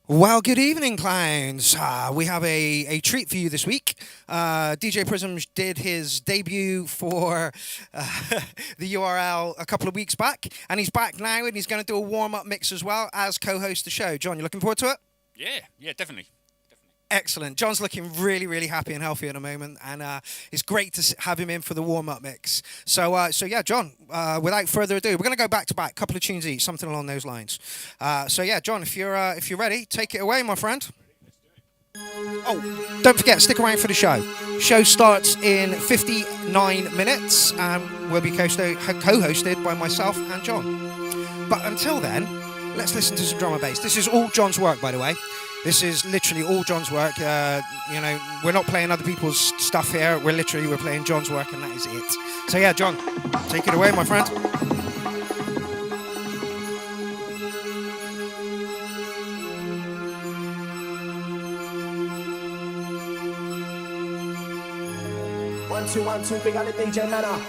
Well, good evening, clowns. We have a treat for you this week. DJ Prism did his debut for the URL a couple of weeks back, and he's back now, and he's going to do a warm-up mix as well as co-host the show. John, you looking forward to it? Yeah, definitely. Excellent. John's looking really, really happy and healthy at the moment, and it's great to have him in for the warm-up mix. So yeah, John, without further ado, we're going to go back to back, a couple of tunes each, something along those lines. So yeah, John, if you're ready, take it away, my friend. Oh, don't forget, stick around for the show. Show starts in 59 minutes, and will be co-hosted by myself and John. But until then, let's listen to some drum and bass. This is all John's work, by the way. This is literally all John's work. We're not playing other people's stuff here. We're playing John's work, and that is it. So yeah, John, take it away, my friend. One, two, big on the DJ manner.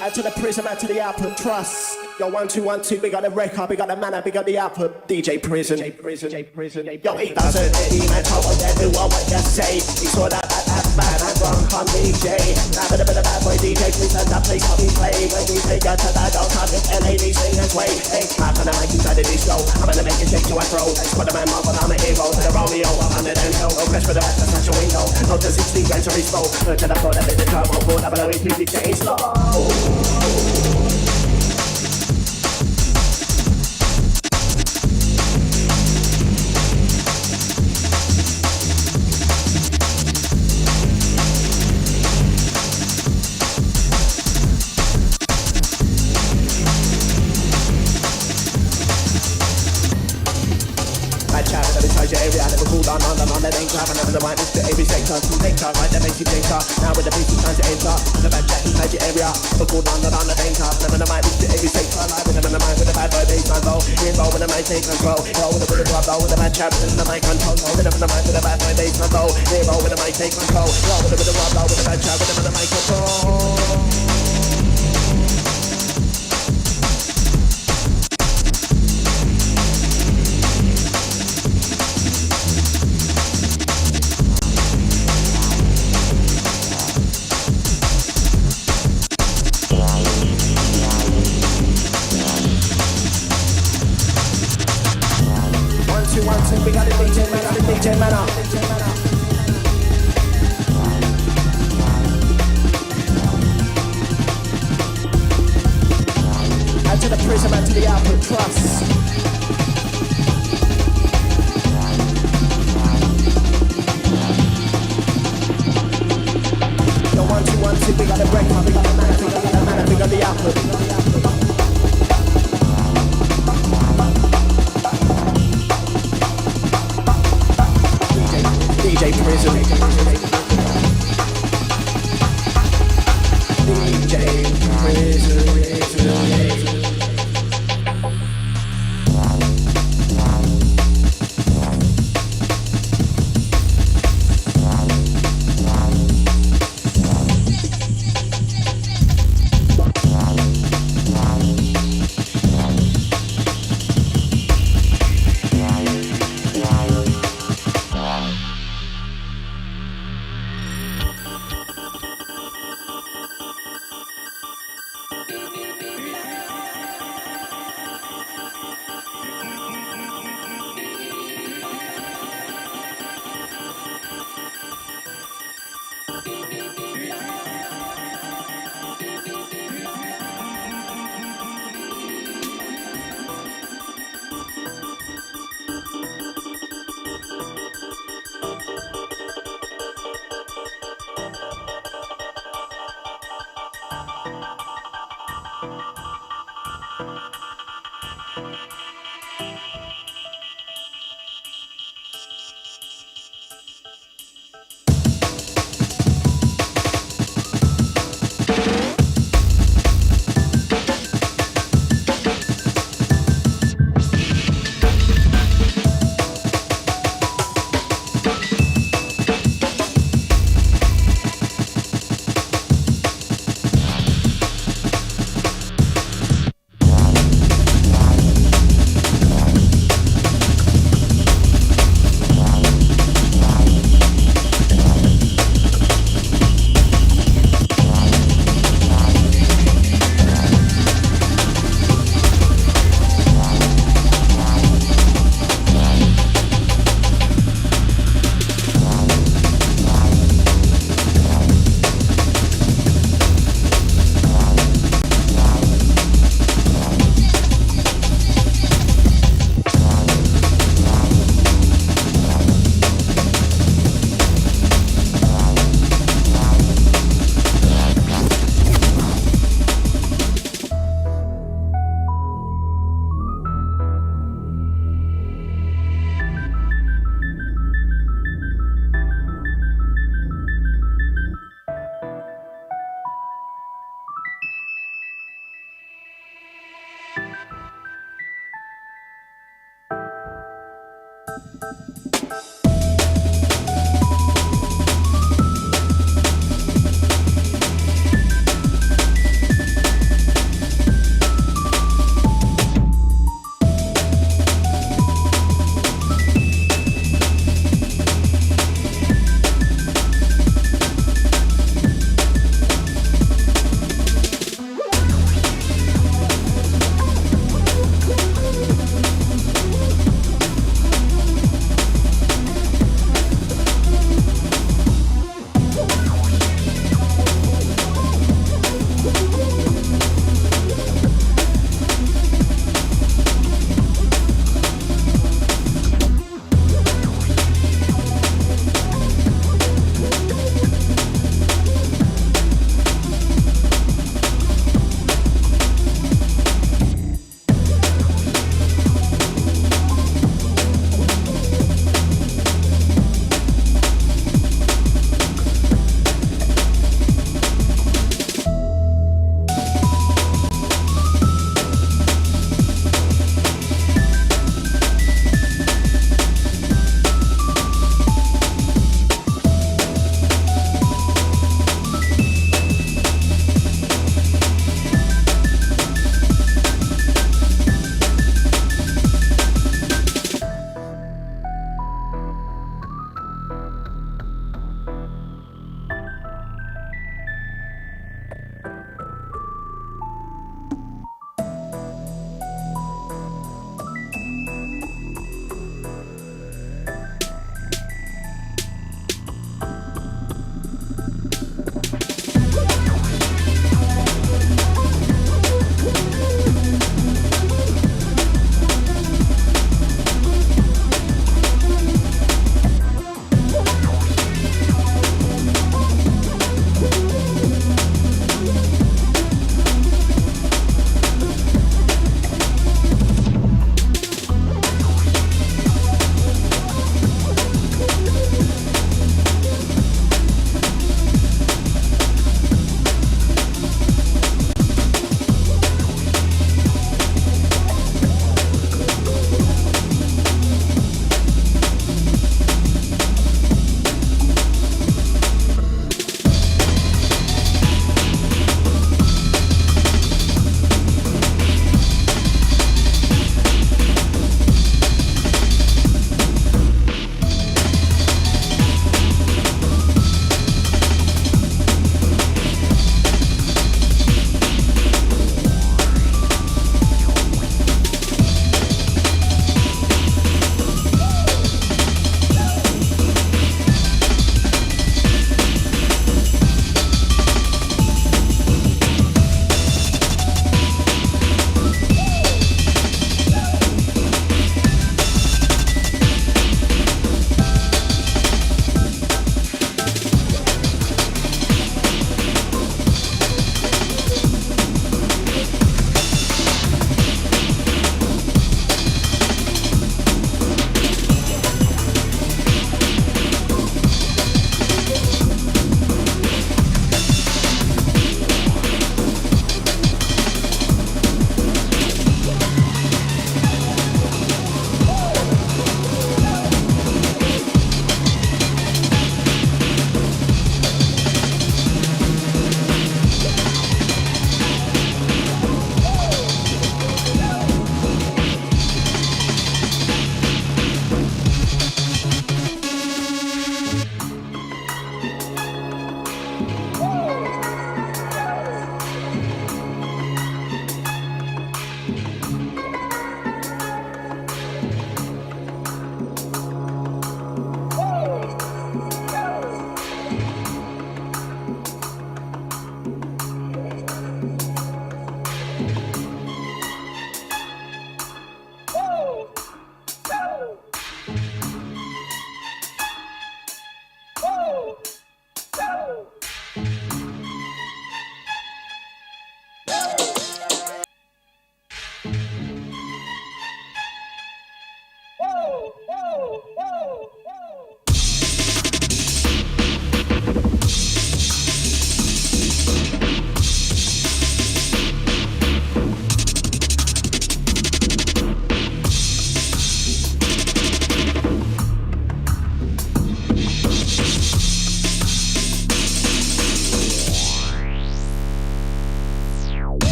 Add to the prism, add to the output, trust. Yo, 1, 2, 1, 2, big on the record, big on the manner, big on the output. DJ Prison. Yo, it doesn't really matter what they do or what you say. It's all that man, I'm drunk on DJ. Now with a bit of bad boy DJ, please turn that place up, we play. When we take you to that don't have it, LED singers way. Hey, I'm gonna make you try to this show. I'm gonna make you shake to a throw. Put the man up, I'm a hero to the Romeo. I'm the dance show, press for the back, that's not your window. Not the 60 grand to reach low. To the floor, that bit of turbo, pull up, and we keep it change slow. On the name club, and never the mic, Mr. every sector. Sector, right, the basic sector. Now with the beat, it's time to enter. The bad jack inside your area. But cool down the name club, never the mic, Mr. every sector. Live with the mic, with the bad boy bass, man, low. Roll with the mic, take control. Roll with the club, roll with the bad chap, and the mic control. Roll with the mic, with the bad boy bass, man, low. Roll with the mic, take control. Roll with the club, roll with the bad chap, and the mic control. 1, 2, we got the DJ man up. Add to the prism, add to the output, trust. Yo, 1, 2, 1, 2, we got the breaker, we got the man, we got the man, we got the output. DJ Prison. DJ Prison.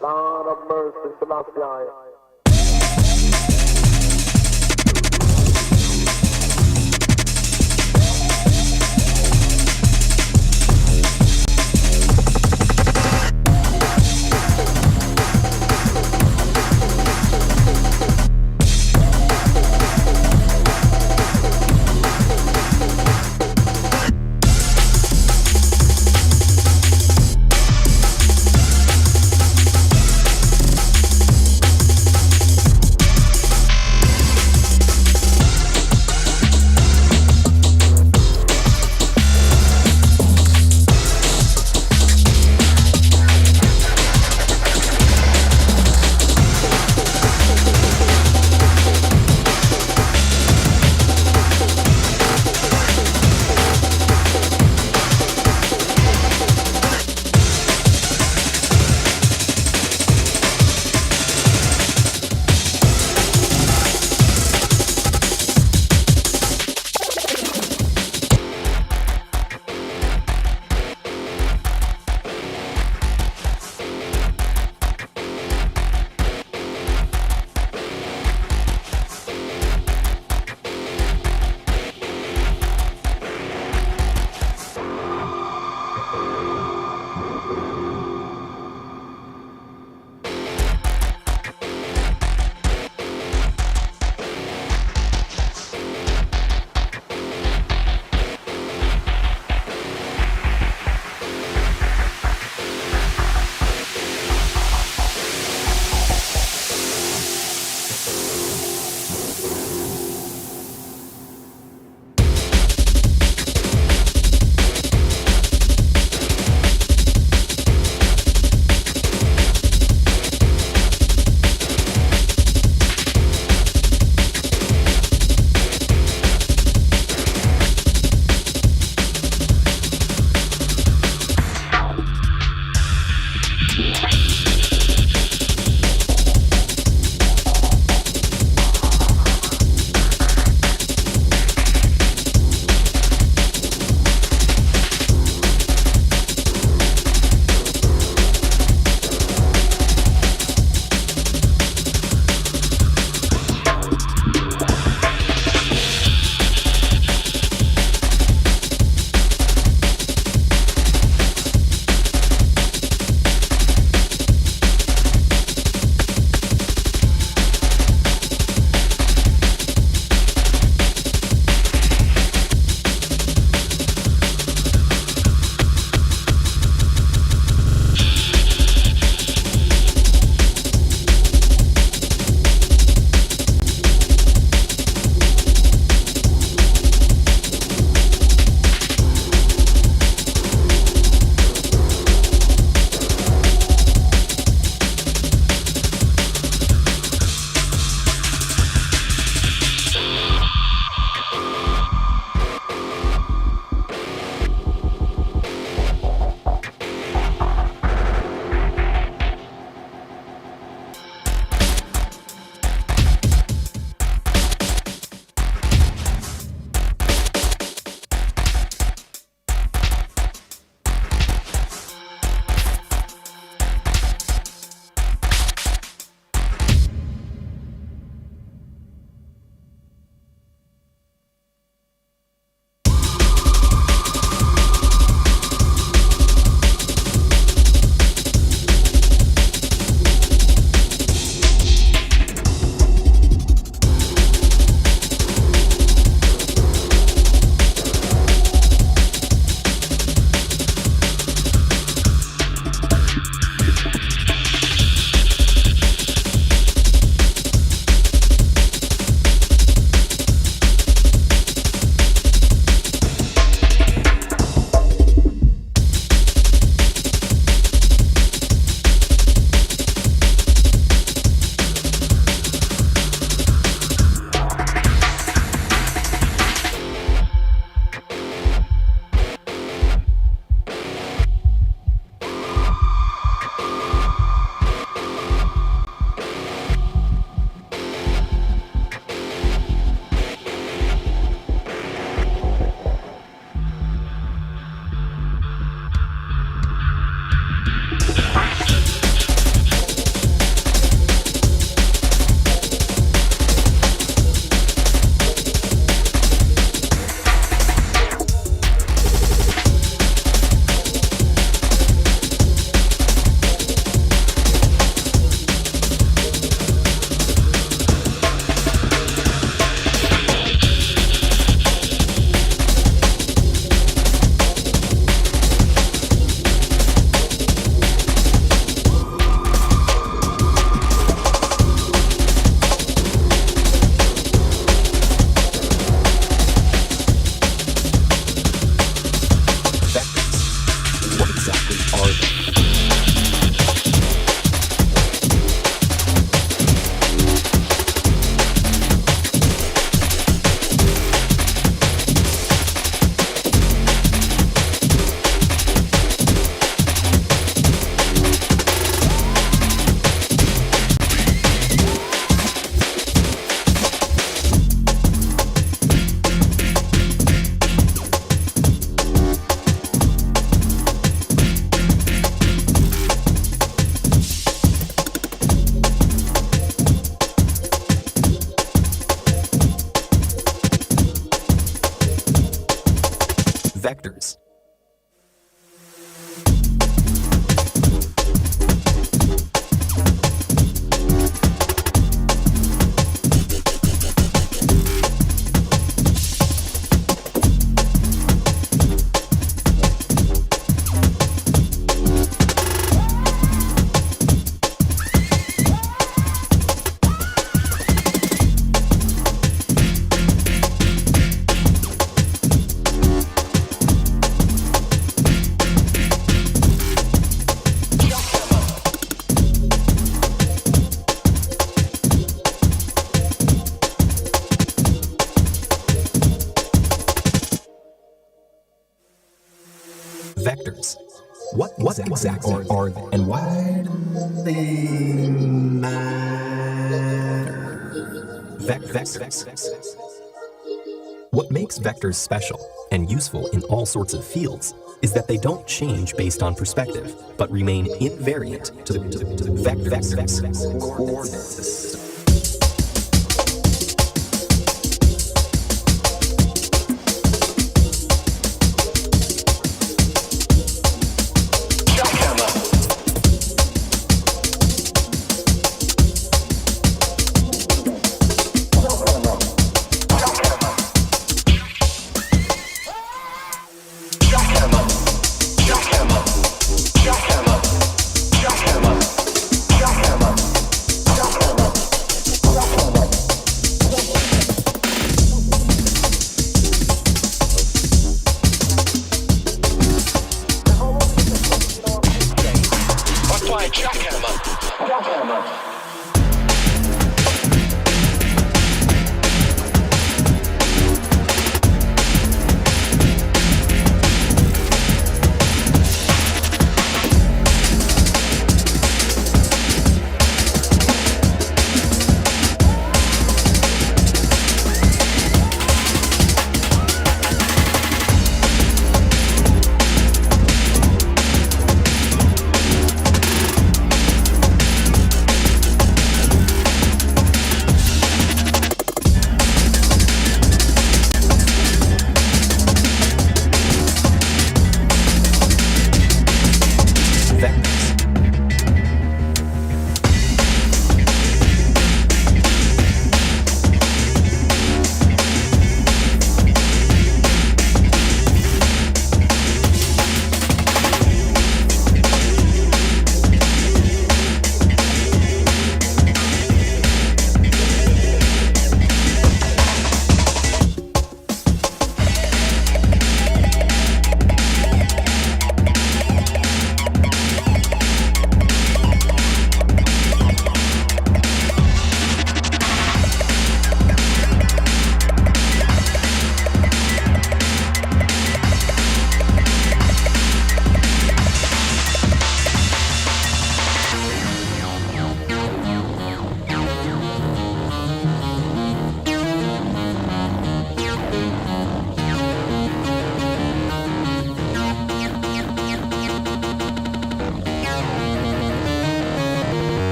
Lord of mercy, Selassie. vectors. Vectors. What exactly are they, and why do they matter? Vectors. What makes vectors special and useful in all sorts of fields is that they don't change based on perspective, but remain invariant to the vector coordinate system.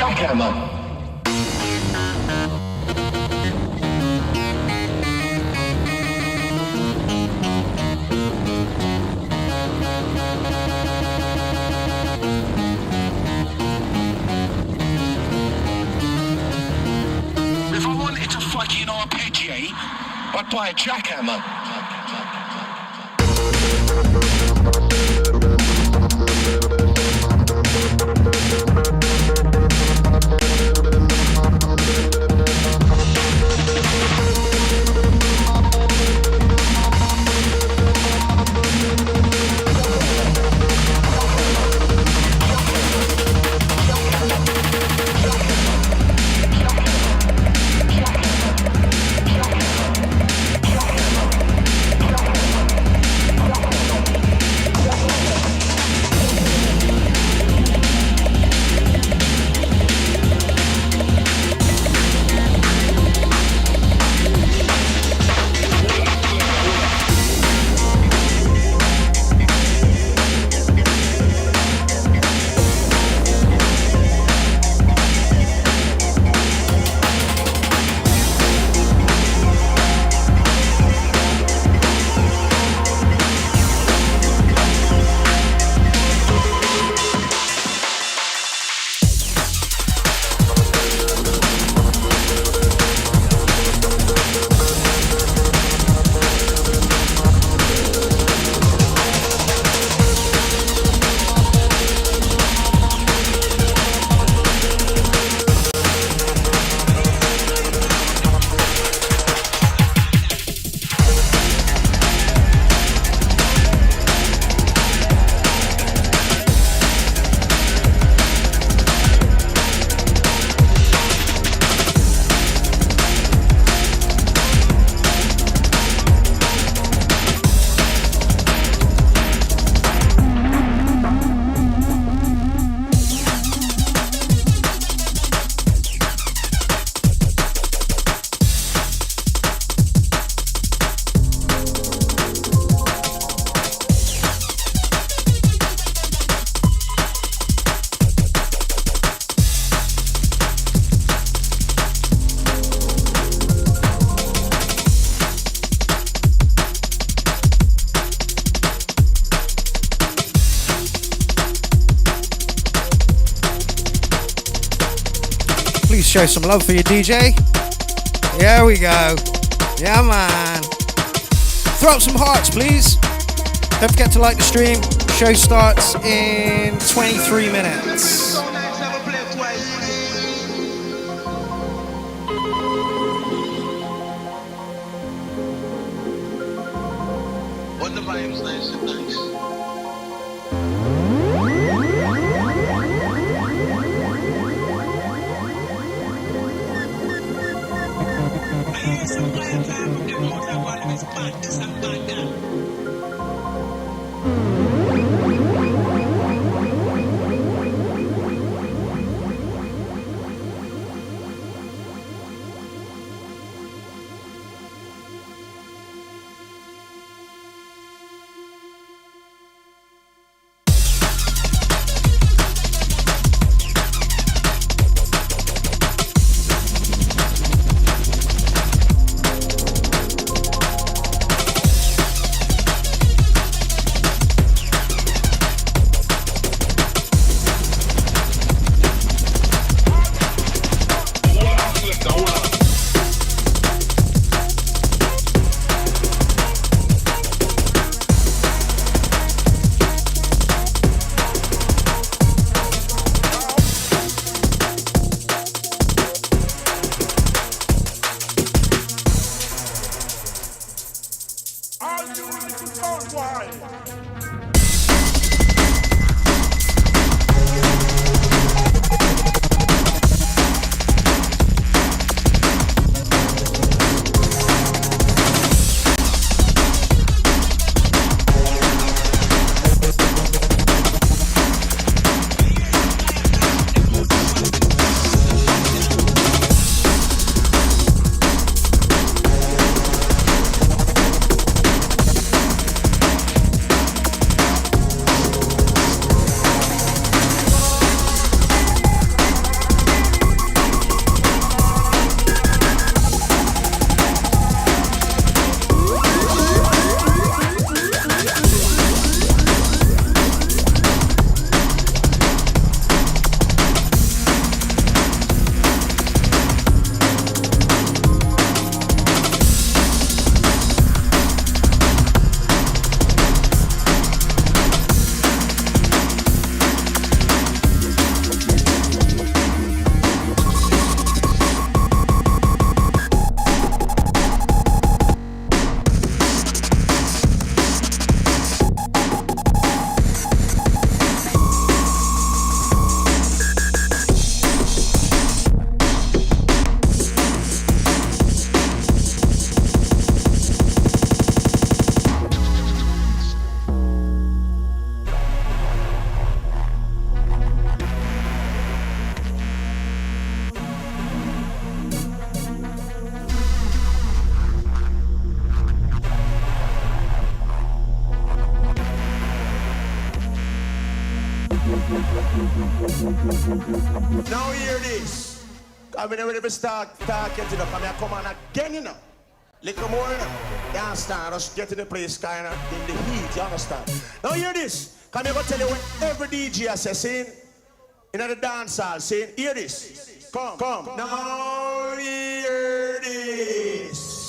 Jackhammer. If I wanted to fucking arpeggiate, I'd buy a jackhammer. show some love for your DJ. Here we go. Yeah, man. Throw up some hearts, please. Don't forget to like the stream. Show starts in 23 minutes. What the vibes, nice and nice. Now hear this. I mean, when we start talking to them, I come on again, you know. Little more, you know. You understand? Just get to the place, kind of, in the heat, you understand? Now hear this. Can I go tell you what every DJ has saying in the dance hall saying, hear this. Come. Now hear this.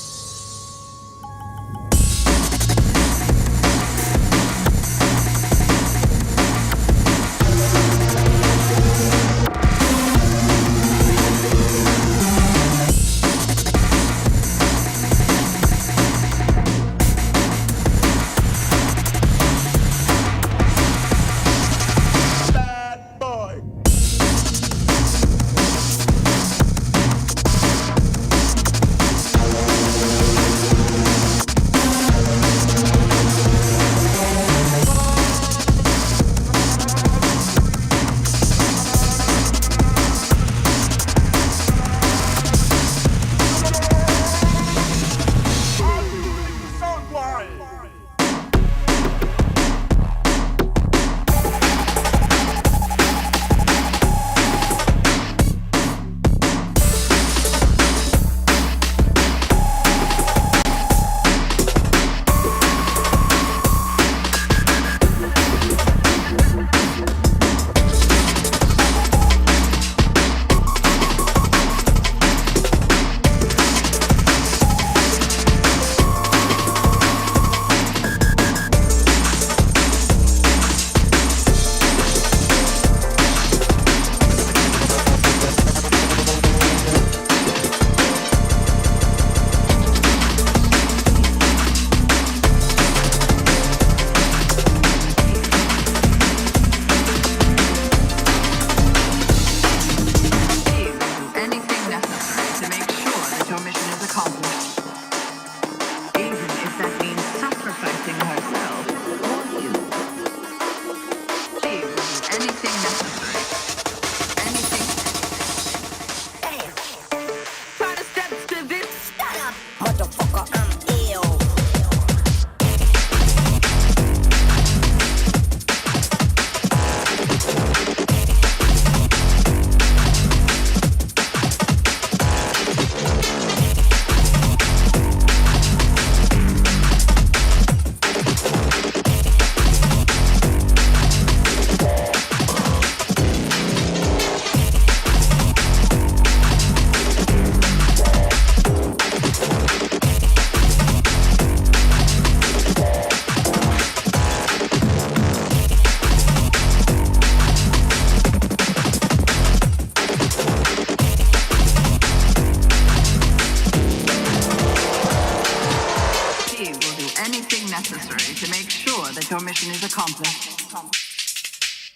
anything necessary to make sure that your mission is accomplished.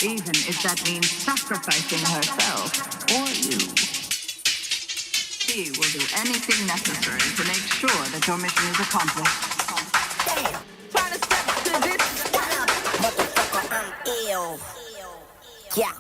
Even if that means sacrificing herself or you. She will do anything necessary to make sure that your mission is accomplished. Damn! Trying to step to this. Motherfucker, I'm ill. Yeah.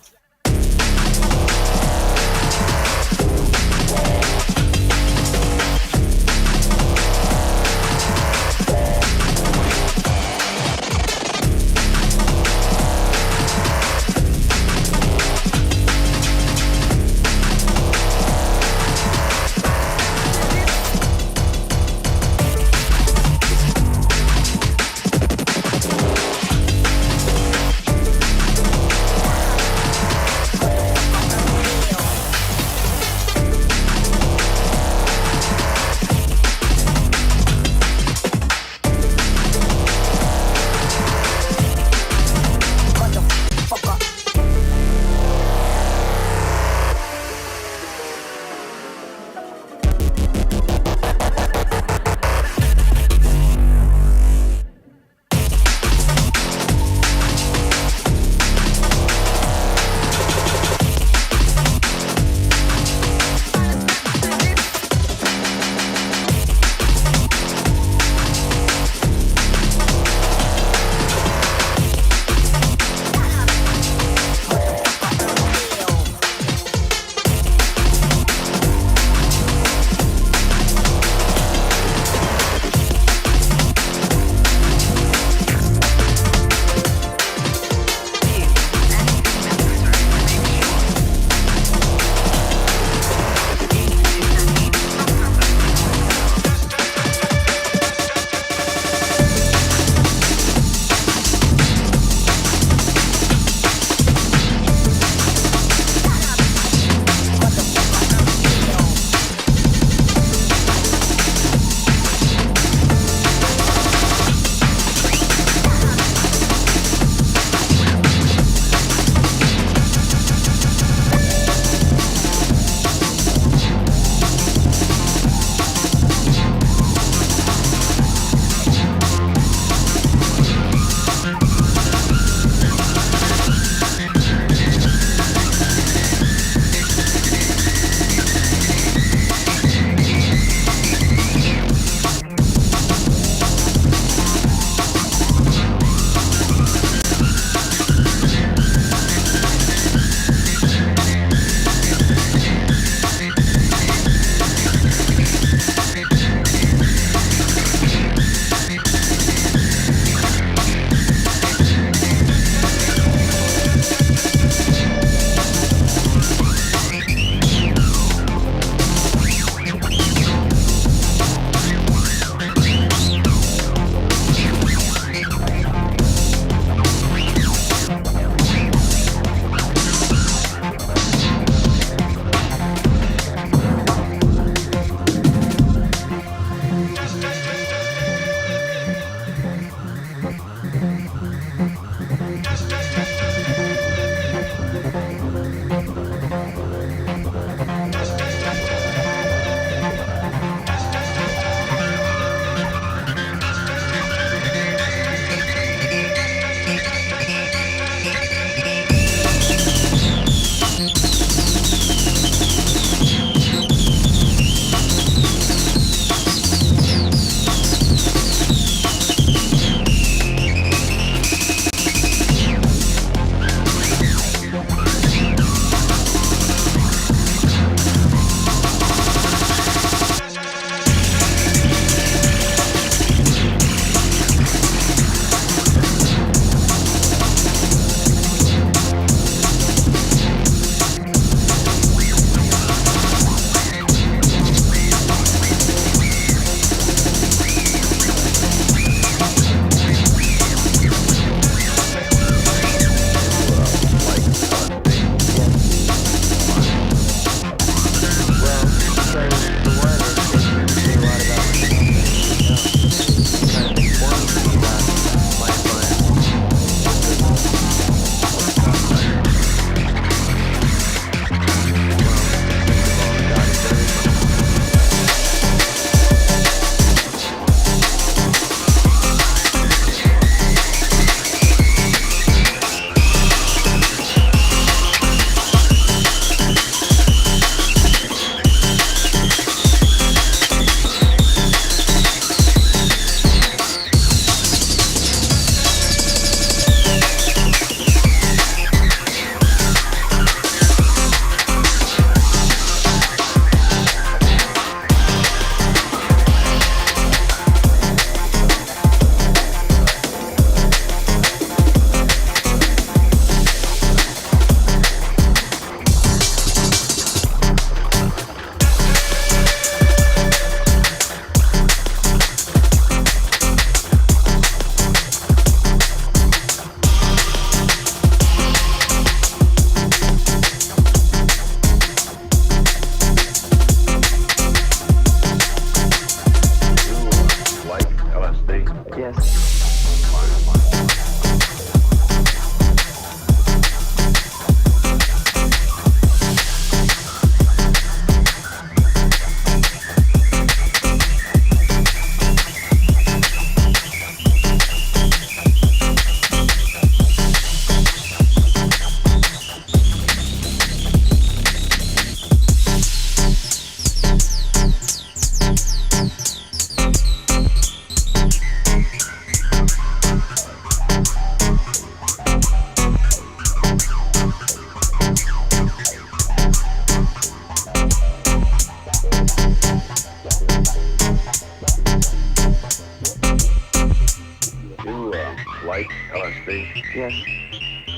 like LSD? Yes.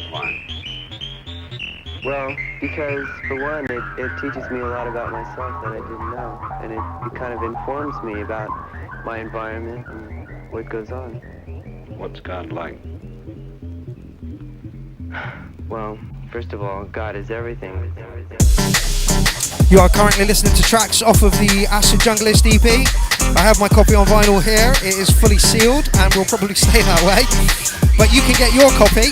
Why? Well, because for one, it teaches me a lot about myself that I didn't know, and it kind of informs me about my environment and what goes on. What's God like? Well, first of all, God is everything. You are currently listening to tracks off of the Acid Junglist EP. I have my copy on vinyl here. It is fully sealed and will probably stay that way. But you can get your copy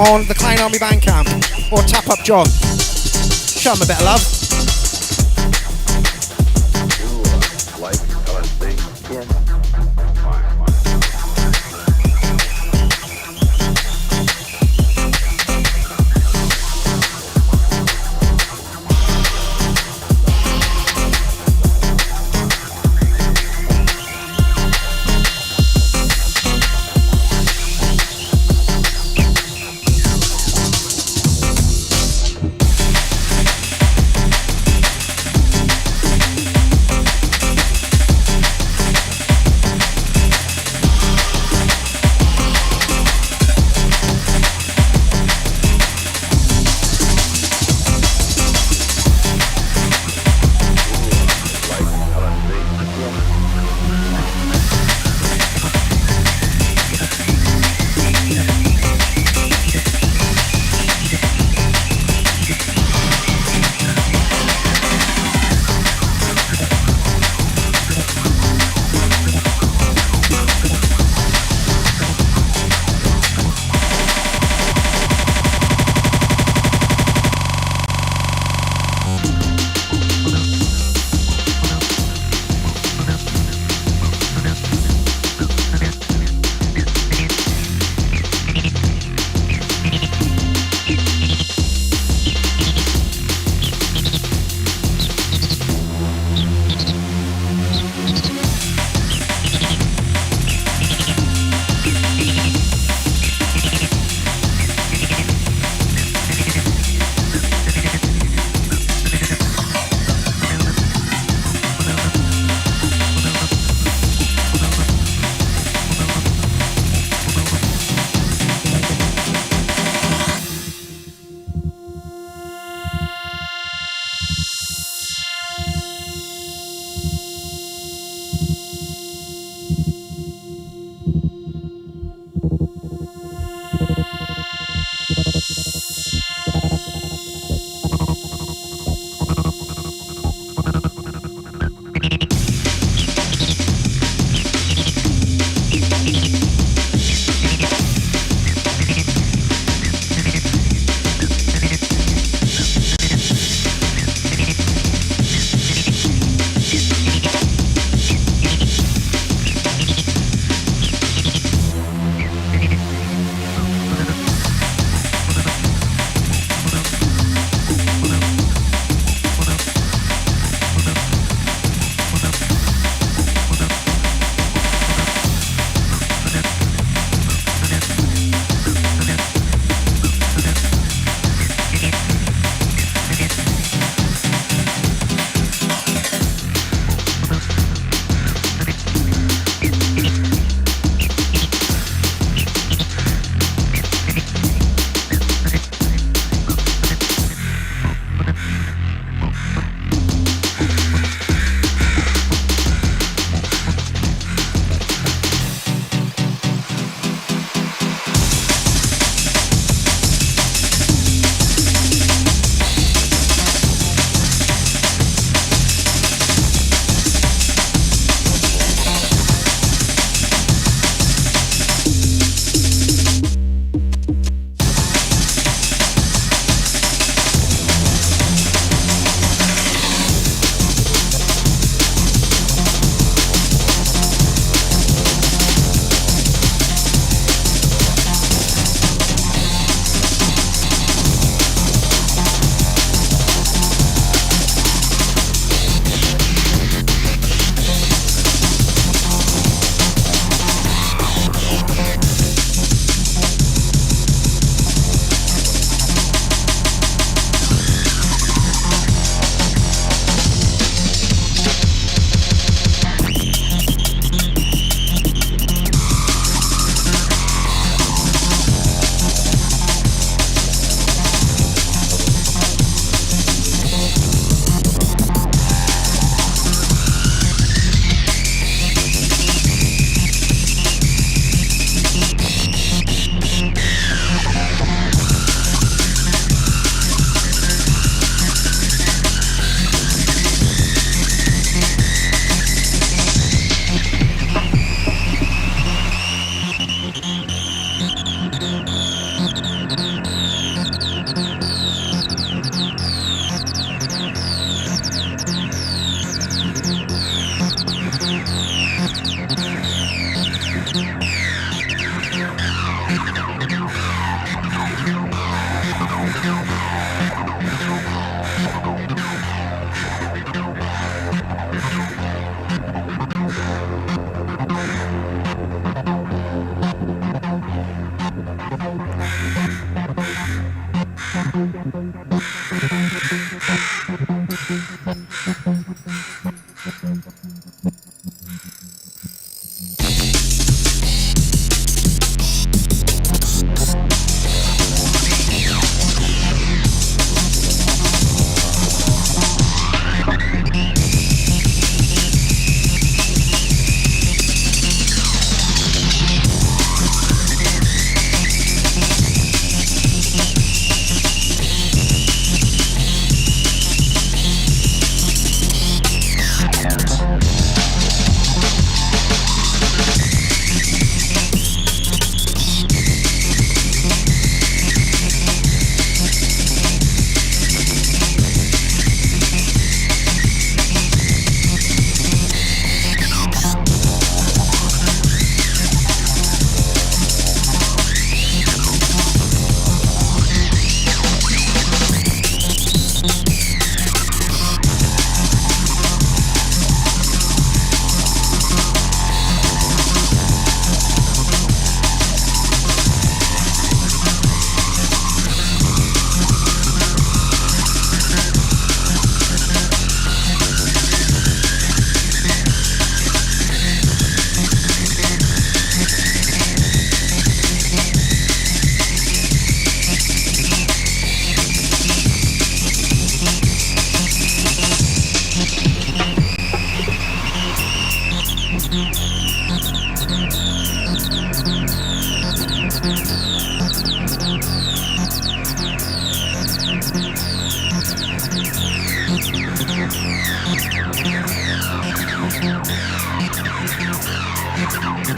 on the Clown Army Bandcamp or tap up John. Show him a bit of love. You like LSD? Yes. Why?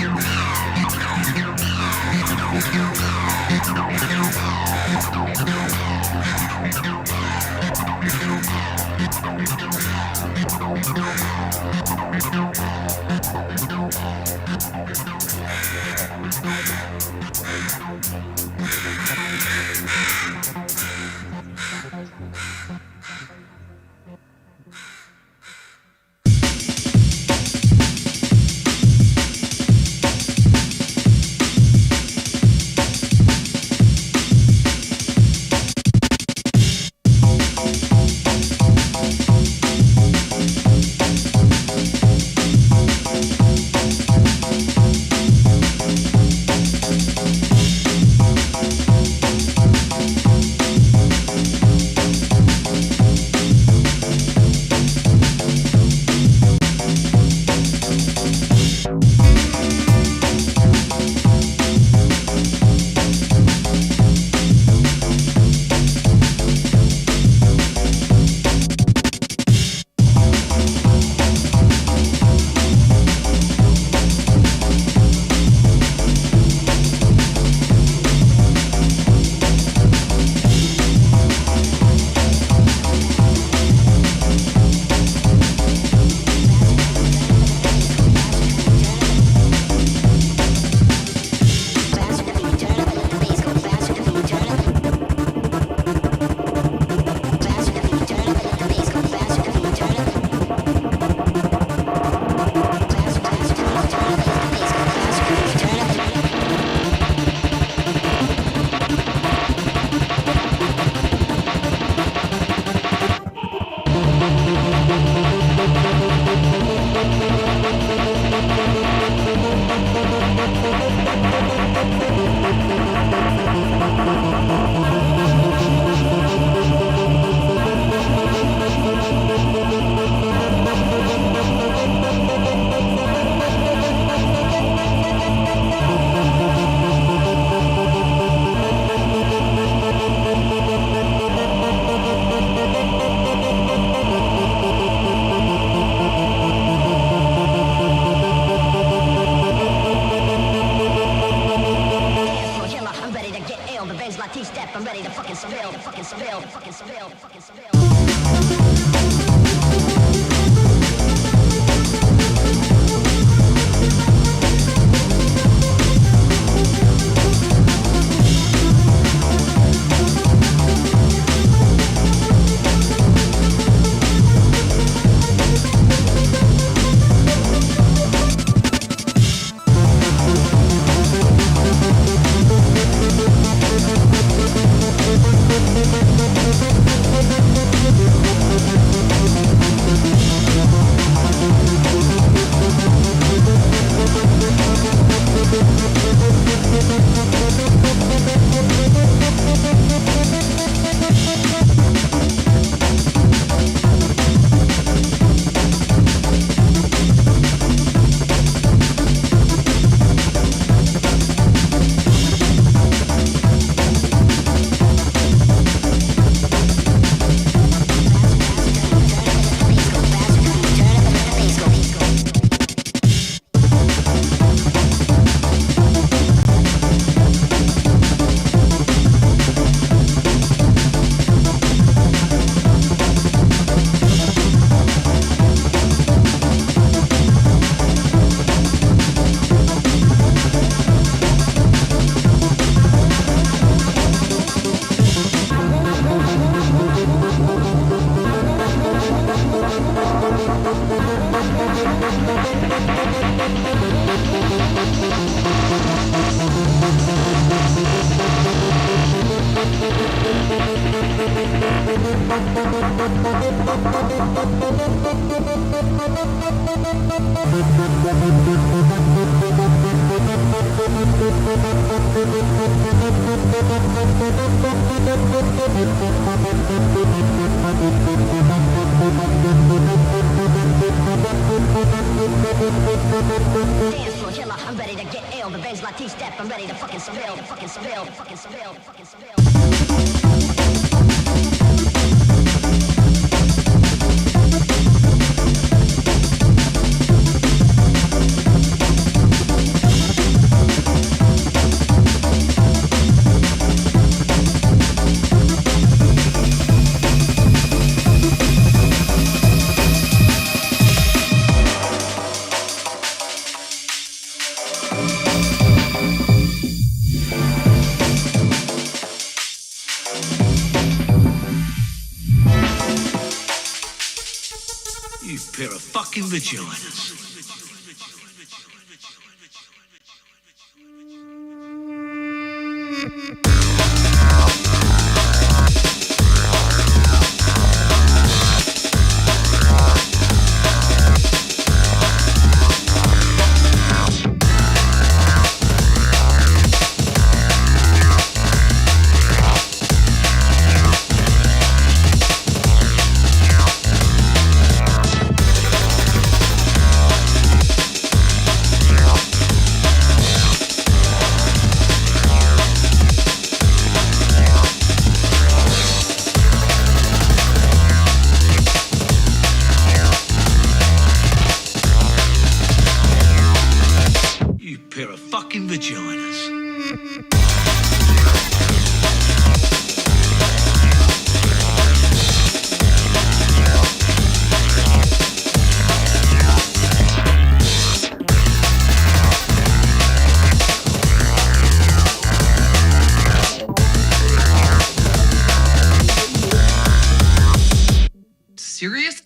Dance floor killer, I'm ready to get ill. The bass like T-step, I'm ready to fucking surveil, fucking surveil, fucking surveil, fucking surveil. pair of fucking vaginas. Pair of fucking vaginas. Serious?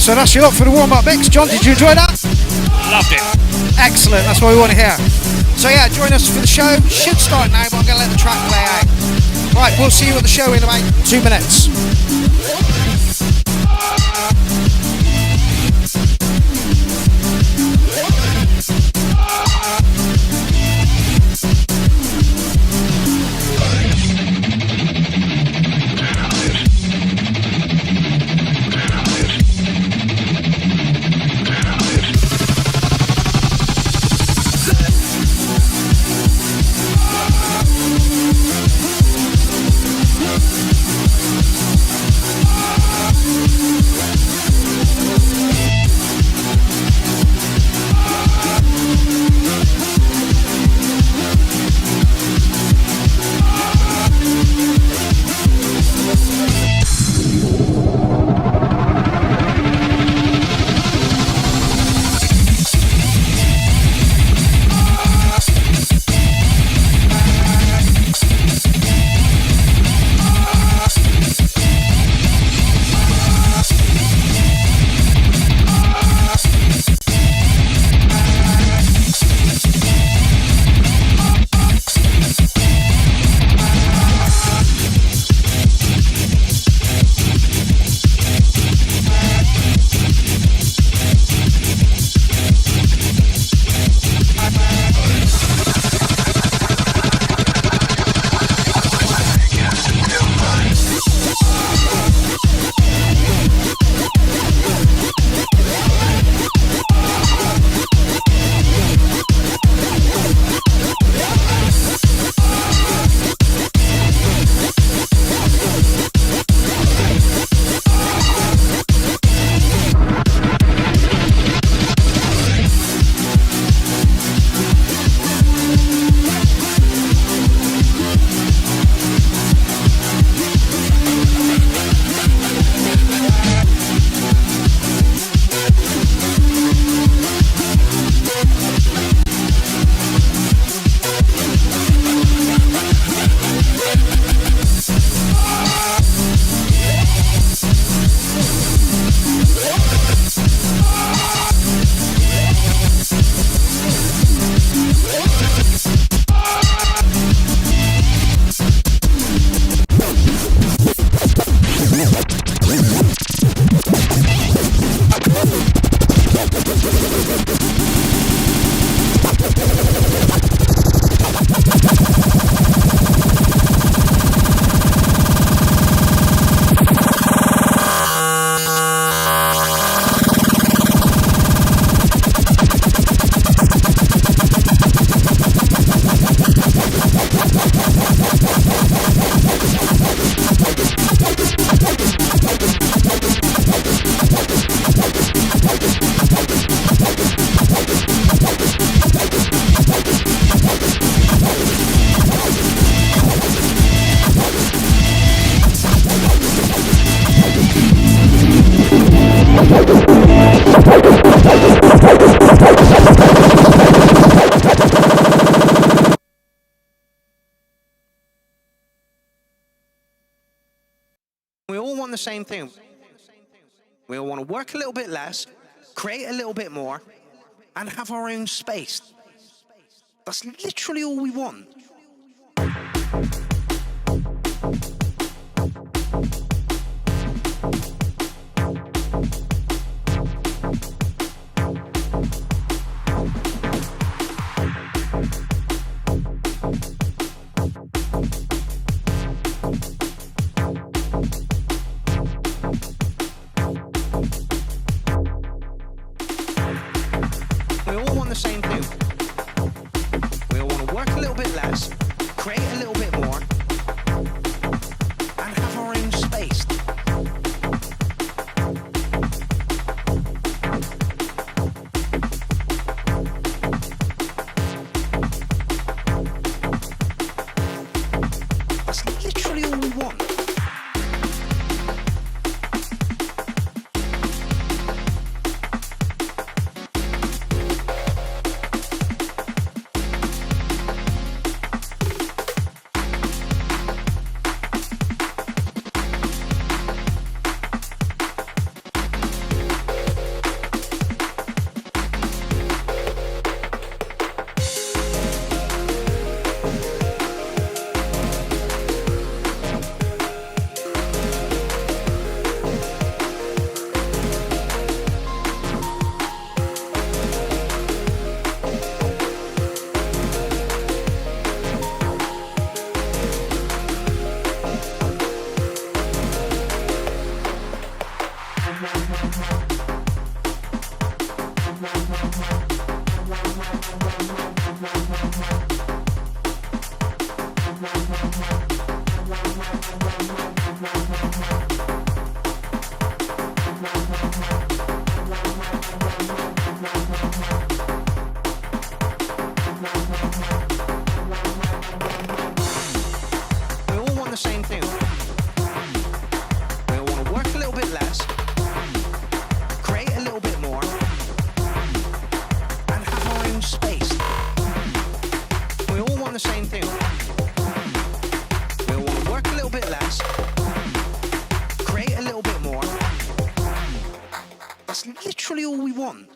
So that's your lot for the warm-up mix. John, did you enjoy that? Loved it. Excellent, that's what we want to hear. So yeah, join us for the show. Should start now, but I'm going to let the track play out. Right, we'll see you at the show in about 2 minutes. We all want the same thing. We all want to work a little bit less, create a little bit more, and have our own space. That's literally all we want. We all want the same thing. We all want to work a little bit less, create a little bit more, and have our own space. That's literally all we want. We all want the same thing. We all want to work a little bit less, create a little bit more, and have our own space. We all want the same thing. We all want to work a little bit less, create a little bit more. That's literally all we want.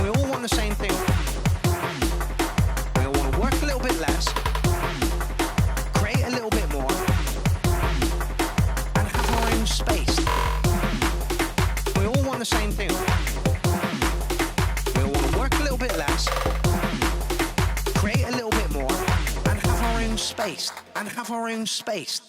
We all want the same thing. We all want to work a little bit less, create a little bit more, and have our own space. We all want the same thing. We all want to work a little bit less, create a little bit more, and have our own space. And have our own space.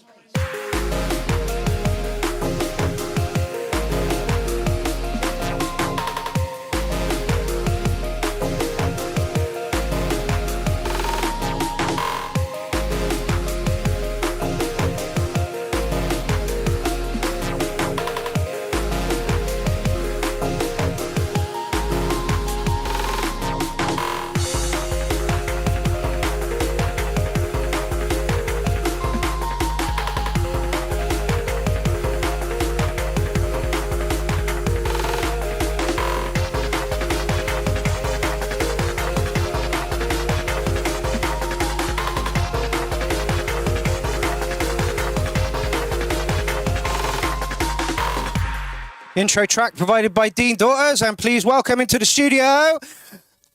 Intro track provided by Dean Daughters, and please welcome into the studio,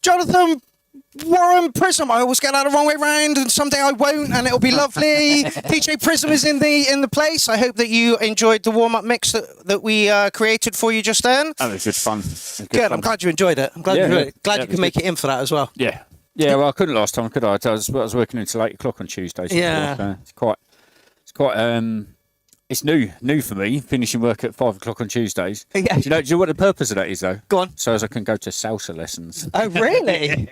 Jonathan Warren Prism. I always get that the wrong way round, and someday I won't, and it'll be lovely. DJ Prism is in the place. I hope that you enjoyed the warm-up mix that we created for you just then. Oh, it was good fun. Good. I'm glad you enjoyed it. I'm glad you enjoyed it. Glad you could make it in for that as well. Yeah. Yeah, well, I couldn't last time, could I? I was working until 8 o'clock on Tuesday. So Yeah. it's quite it's new for me, finishing work at 5 o'clock on Tuesdays. Yeah. Do you know what the purpose of that is, though? Go on. So as I can go to salsa lessons. Oh, really?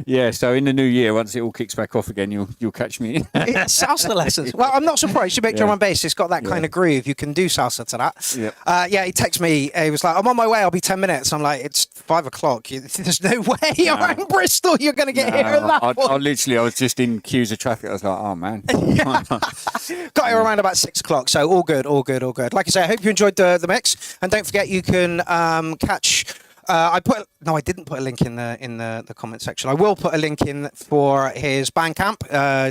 Yeah, so in the new year, once it all kicks back off again, you'll catch me. Yeah, salsa lessons. Well, I'm not surprised. You make drum and bass. It's got that kind of groove. You can do salsa to that. Yep. Yeah, he texted me. He was like, I'm on my way. I'll be 10 minutes. I'm like, it's 5 o'clock. There's no way around Bristol you're going to get here at that point. I was just in queues of traffic. I was like, oh, man. Got here around about 6 o'clock. So all good, all good, all good. Like I say, I hope you enjoyed the mix. And don't forget, you can catch I didn't put a link in the comment section. I will put a link in for his Bandcamp,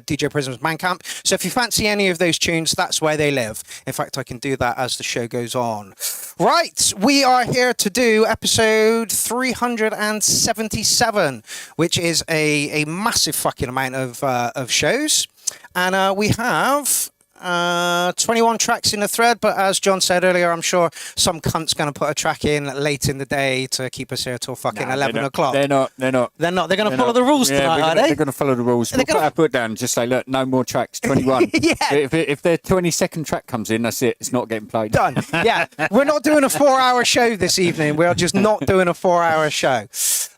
DJ Prism's Bandcamp. So if you fancy any of those tunes, that's where they live. In fact, I can do that as the show goes on. Right, we are here to do episode 377, which is a massive fucking amount of shows, and we have 21 tracks in the thread, but as John said earlier, I'm sure some cunt's going to put a track in late in the day to keep us here till fucking 11 o'clock. They're not. They're going to follow the rules tonight, are they? They're going to follow the rules. We'll put our foot down and just say, look, no more tracks, 21. Yeah. If their 22nd track comes in, that's it. It's not getting played. Done. Yeah. We're not doing a 4-hour show this evening. We're just not doing a 4-hour show.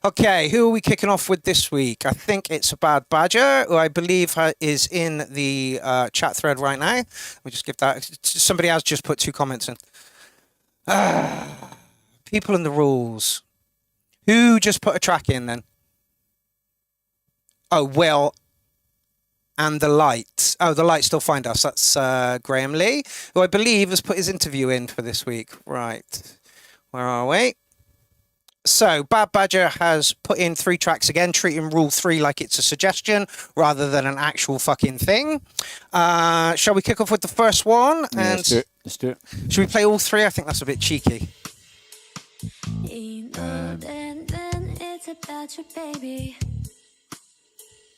Okay, who are we kicking off with this week? I think it's a Bad Badger, who I believe is in the chat thread right now. We just give that. Somebody else just put 2 comments in. People and the rules. Who just put a track in then? Oh, Will and the Light. Oh, the Light still find us. That's Graham Lee, who I believe has put his interview in for this week. Right. Where are we? So, Bad Badger has put in 3 tracks again, treating Rule 3 like it's a suggestion rather than an actual fucking thing. Shall we kick off with the first one? Yeah, let's do it. Let's do it. Should we play all 3? I think that's a bit cheeky.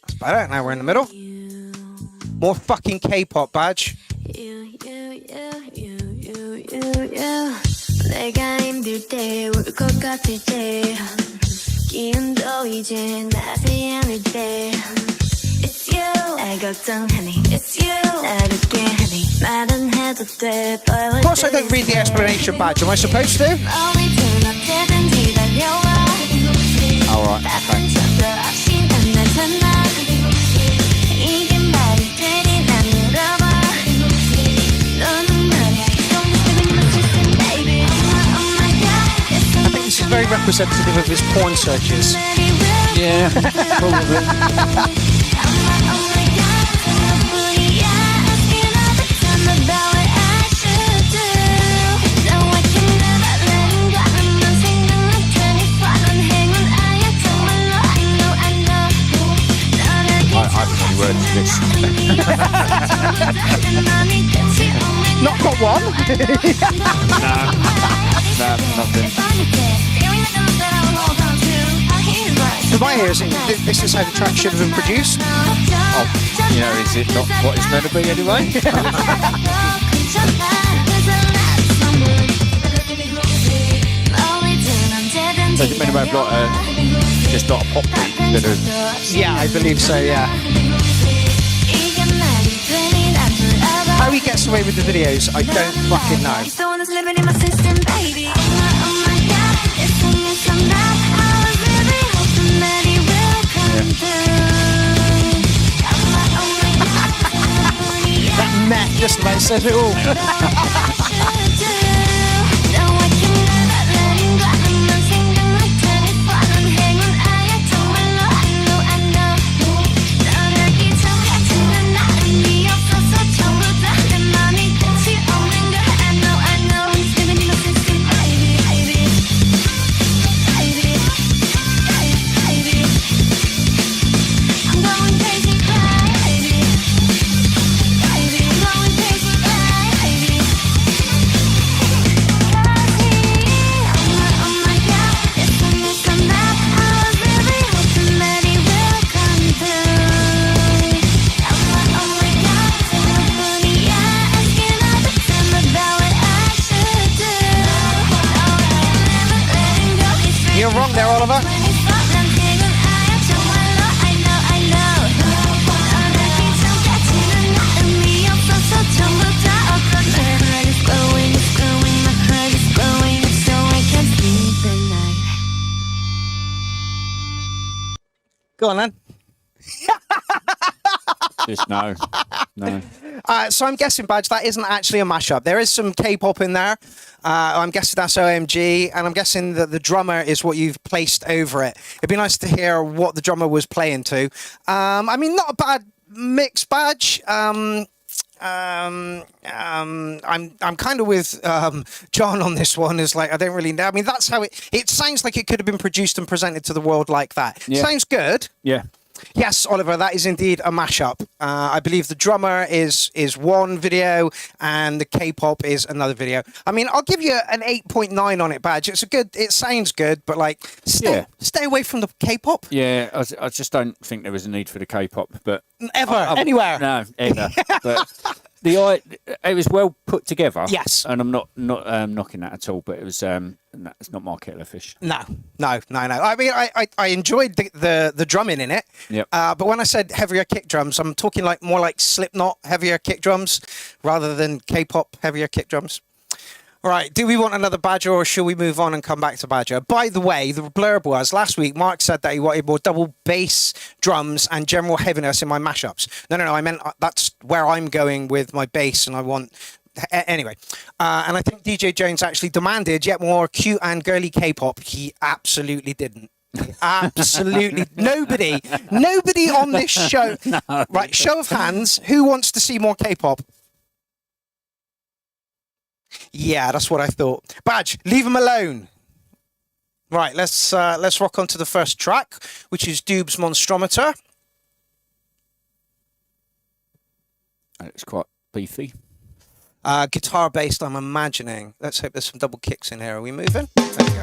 That's better. Now we're in the middle. More fucking K-pop, Badge. 내가 힘들 때 울 것 같을 때 기운도 이제 나지 않을 때 It's you 날 걱정하니 It's you 나를 깨하니 말은 해도 돼 Of course I don't read the explanation, Badge. Am I supposed to? Alright, okay. This is very representative of his porn searches. Yeah, probably. I haven't any words for this. Not got one? No, nothing. To my ears, this is how the track should have been produced. Oh, you know, is it not what it's meant to be anyway? Does it mean about just not a pop beat? Yeah, I believe so, yeah. How he gets away with the videos, I don't fucking know. That neck just about says it all. You're wrong there, Oliver. Go on then. Just no. So I'm guessing, Badge, that isn't actually a mashup. There is some K-pop in there. I'm guessing that's OMG, and I'm guessing that the drummer is what you've placed over it. It'd be nice to hear what the drummer was playing to. I mean, not a bad mix, Badge. I'm kind of with John on this one. Is like I don't really know. I mean, that's how it sounds like it could have been produced and presented to the world like that. Yeah. Sounds good. Yeah. Yes, Oliver, that is indeed a mashup. I believe the drummer is one video and the K-pop is another video. I mean, I'll give you an 8.9 on it, Badge. It sounds good, but like, stay away from the K-pop. Yeah, I just don't think there was a need for the K-pop, but anywhere. No, ever. But it was well put together. Yes, and I'm not knocking that at all, but it was it's not my kettle of fish. No. I mean, I enjoyed the drumming in it. Yep. But when I said heavier kick drums, I'm talking like more like Slipknot heavier kick drums rather than K-pop heavier kick drums. Right, do we want another Badger or should we move on and come back to Badger? By the way, the blurb was, last week, Mark said that he wanted more double bass, drums and general heaviness in my mashups. No, I meant that's where I'm going with my bass and I want... Anyway, and I think DJ Jones actually demanded yet more cute and girly K-pop. He absolutely didn't. Absolutely. Nobody on this show... No. Right, show of hands, who wants to see more K-pop? Yeah, that's what I thought. Badge, leave him alone. Right, let's rock on to the first track, which is Doob's Monstrometer. It's quite beefy. Guitar based, I'm imagining. Let's hope there's some double kicks in here. Are we moving? There we go.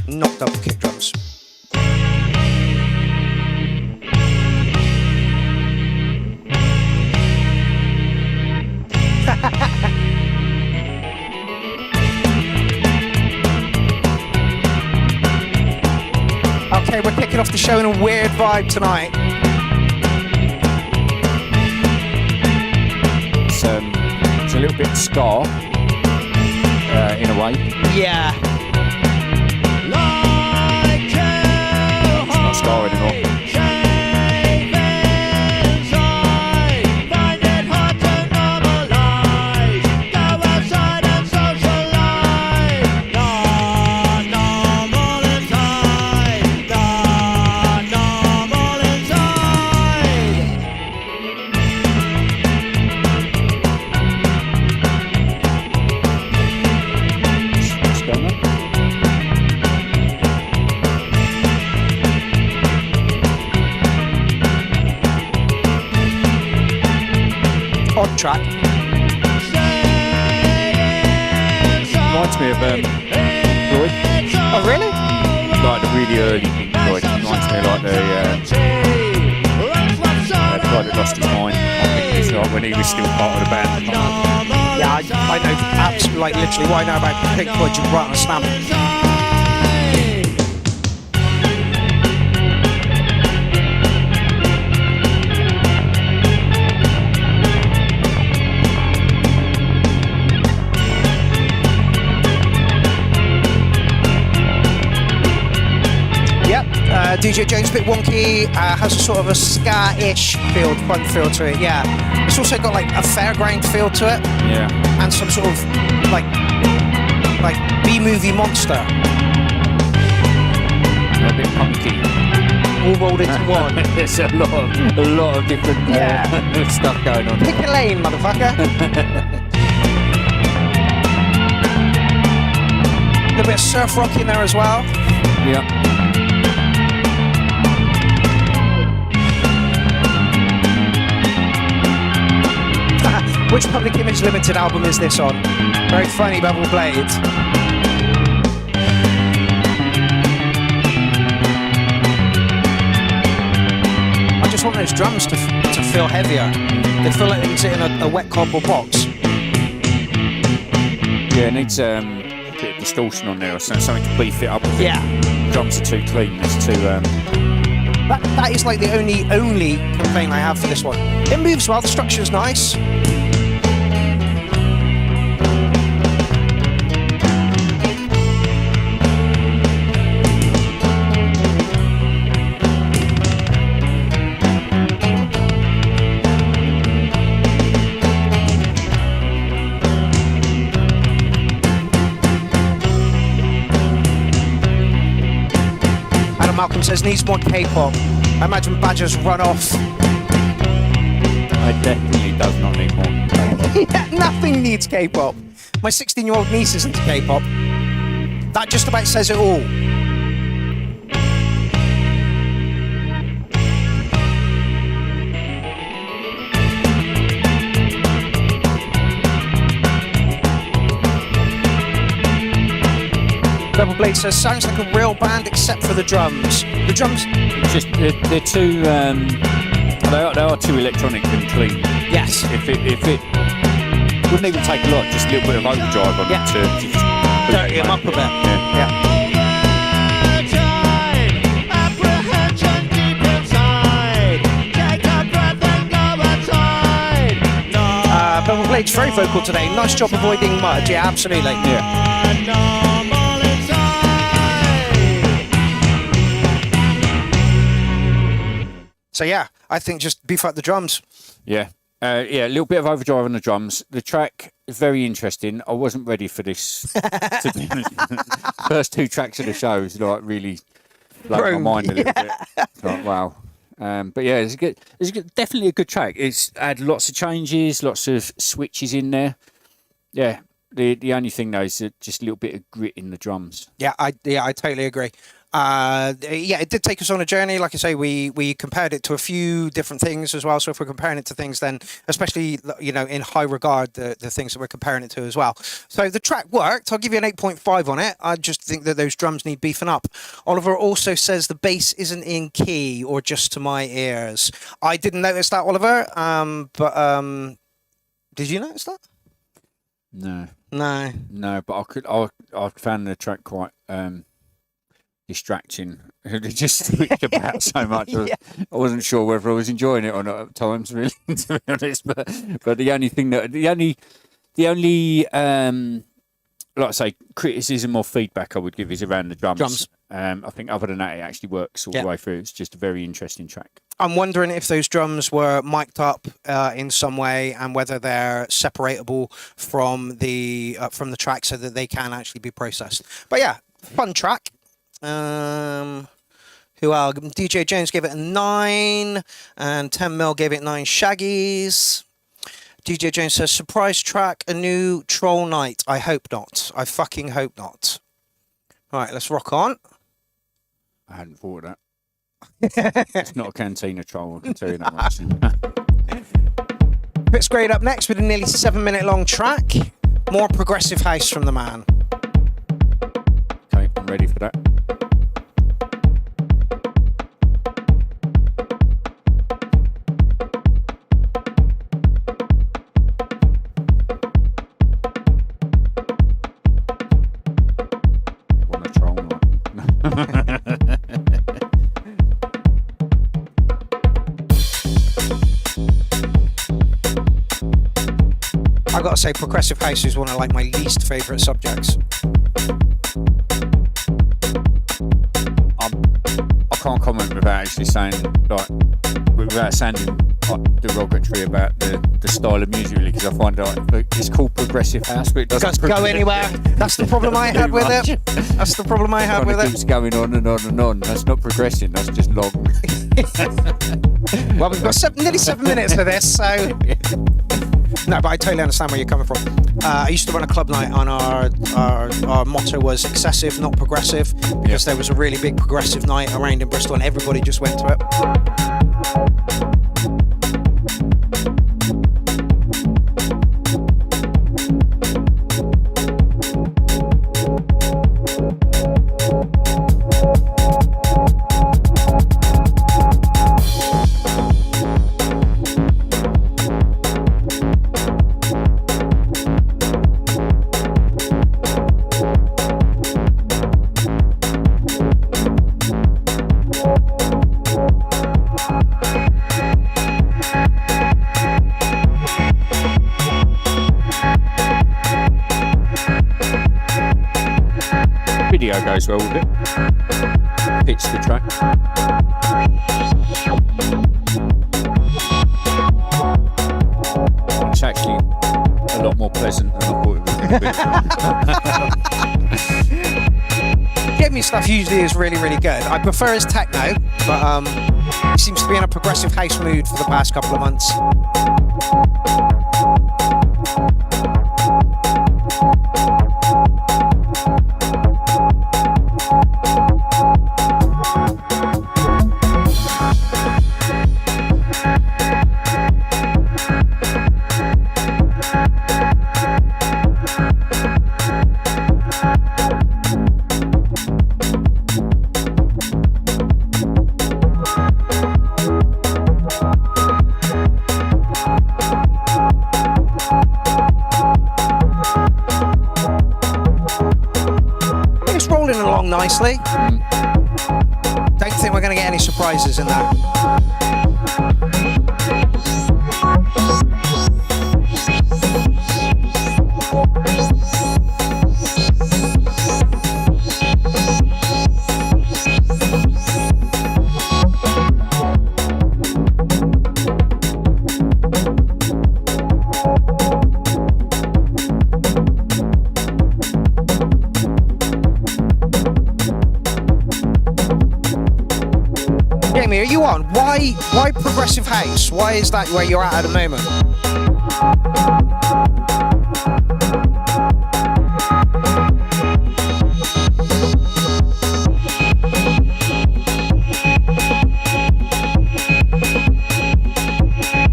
Not double kick drums. Okay, we're kicking off the show in a weird vibe tonight. It's a little bit ska in a way. Yeah. It's not ska anymore. Odd track. Reminds me of Pink Floyd. Oh, really? Like the really early Pink Floyd. Reminds me of like the guy that lost his mind. I think it's like when he was still part of the band. Yeah, I know absolutely, like literally what I know about Pink Floyd, you right on a stamp. DJ Jones, a bit wonky, has a sort of a ska-ish front feel to it, yeah. It's also got like a fairground feel to it. Yeah. And some sort of like B-movie monster. A bit punky. All rolled into one. There's a lot of different stuff going on. Pick a lane, motherfucker. A little bit of surf rock in there as well. Yeah. Which Public Image Limited album is this on? Very funny, Bevel Blades. I just want those drums to feel heavier. They feel like they can sit in a wet cardboard box. Yeah, it needs a bit of distortion on there or something to beef it up. Yeah. Drums are too clean. It's too... That is like the only complaint I have for this one. It moves well, the structure's nice. Malcolm says needs more K-pop. I imagine Badger's run off. I definitely don't. Nothing needs K-pop. My 16-year-old niece is into K-pop. That just about says it all. Double Blade says, sounds like a real band except for the drums. The drums... Just, they're too... They are too electronic and clean. Yes. If it wouldn't even take a lot, just a little bit of overdrive on it to just dirty them up a bit. Yeah. Double Blade's very vocal today. Nice job avoiding mud. Yeah, absolutely. Yeah. So yeah, I think just beef up the drums. Yeah. A little bit of overdrive on the drums. The track is very interesting. I wasn't ready for this. To be honest. First 2 tracks of the show is like really blown my mind a little bit. Like, wow. But yeah, definitely a good track. It's had lots of changes, lots of switches in there. Yeah. The only thing though is just a little bit of grit in the drums. Yeah, I totally agree. It did take us on a journey. Like I say, we compared it to a few different things as well. So if we're comparing it to things, then especially in high regard the things that we're comparing it to as well. So the track worked. I'll give you an 8.5 on it. I just think that those drums need beefing up. Oliver also says the bass isn't in key or just to my ears. I didn't notice that, Oliver. But did you notice that? No, but I found the track quite distracting. It just switched about so much. I wasn't sure whether I was enjoying it or not at times, really, to be honest. But the only like I say, criticism or feedback I would give is around the drums. I think other than that, it actually works all the way through. It's just a very interesting track. I'm wondering if those drums were mic'd up in some way and whether they're separatable from the track so that they can actually be processed. But yeah, fun track. Who else? DJ Jones gave it a 9 and 10 Mil gave it 9 Shaggies. DJ Jones says, surprise track, a new Troll Night. I hope not. I fucking hope not. All right, let's rock on. I hadn't thought of that. It's not a Cantina Troll, I can tell you that much. Bits Grade up next with a nearly 7-minute long track. More progressive house from the man. Okay, I'm ready for that. I gotta say, progressive house is one of my least favourite subjects. I can't comment without actually saying, without sounding derogatory about the style of music, really, because I find it's called progressive house, but it doesn't go anywhere. That's the problem I had with it. That's the problem I had with it. It keeps going on and on and on. That's not progressing. That's just long. Well, we've got nearly 7 minutes for this, so. No, but I totally understand where you're coming from. I used to run a club night, and our motto was excessive, not progressive, because there was a really big progressive night around in Bristol, and everybody just went to it. Video goes well with it. Fits the track. It's actually a lot more pleasant than I thought it would be. Get Me stuff usually is really, really good. I prefer his techno, but he seems to be in a progressive house mood for the past couple of months. nicely. Don't think we're going to get any surprises in that. Jamie, are you on? Why progressive house? Why is that where you're at the moment?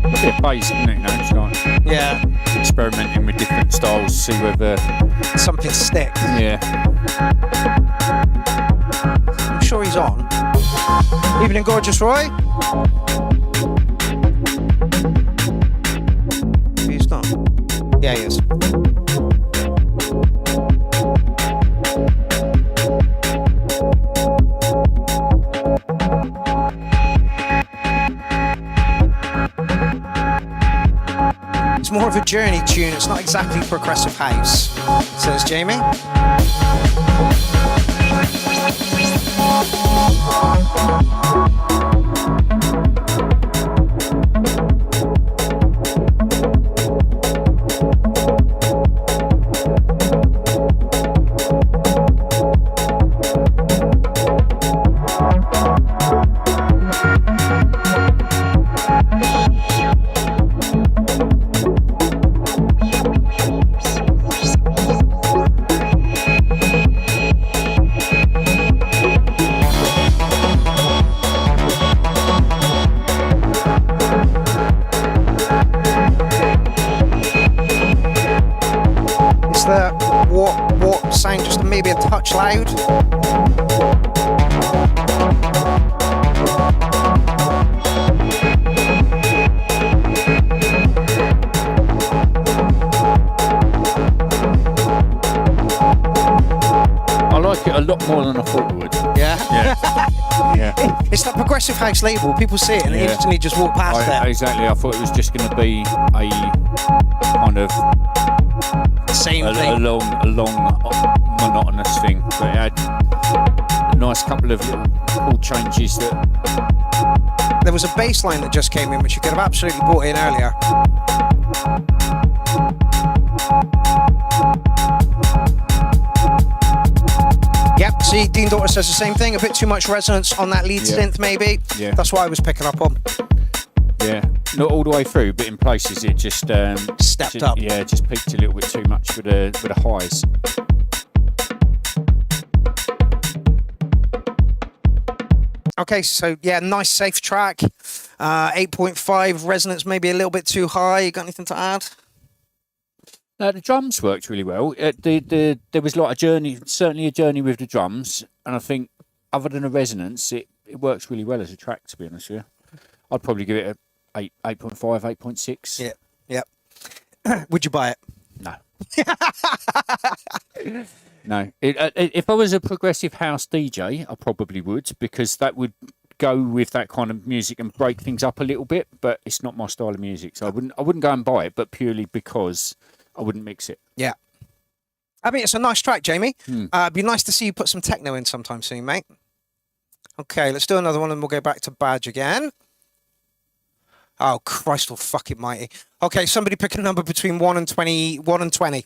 A bit basic, isn't it? You know, it's like Yeah, experimenting with different styles, see whether something sticks. yeah. I'm sure he's on. Evening, gorgeous Roy. Maybe he's not. Yeah, he is. It's more of a journey tune. It's not exactly progressive house, says Jamie. What sound just maybe a touch loud? I like it a lot more than I thought I would. Yeah. Yeah. Yeah. It's that progressive house label. People see it and they Yeah. instantly just walk past it. Exactly. I thought it was just going to be a kind of Same a thing. long, monotonous thing, but it had a nice couple of little cool changes that. There was a bass line that just came in, which you could have absolutely brought in earlier. Yep, see, Dean Daughter says the same thing. A bit too much resonance on that lead synth, maybe. Yeah. That's what I was picking up on. Yeah, not all the way through, but in places it just Stepped up. Yeah, just peaked a little bit too much with the highs. Okay, so yeah, nice safe track. 8.5 resonance, maybe a little bit too high. You got anything to add? The drums worked really well. There was like a journey, certainly a journey with the drums, and I think other than the resonance, it works really well as a track. To be honest with you, I'd probably give it a 8.5, 8.6. Yeah, yeah. Would you buy it? No. No. If I was a progressive house DJ, I probably would, because that would go with that kind of music and break things up a little bit. But it's not my style of music, so I wouldn't go and buy it. But purely because I wouldn't mix it. Yeah. I mean, it's a nice track, Jamie. It'd be nice to see you put some techno in sometime soon, mate. Okay, let's do another one and we'll go back to Badge again. Oh, Christ fucking mighty. Okay, somebody pick a number between 1 and 20. 1 and 20.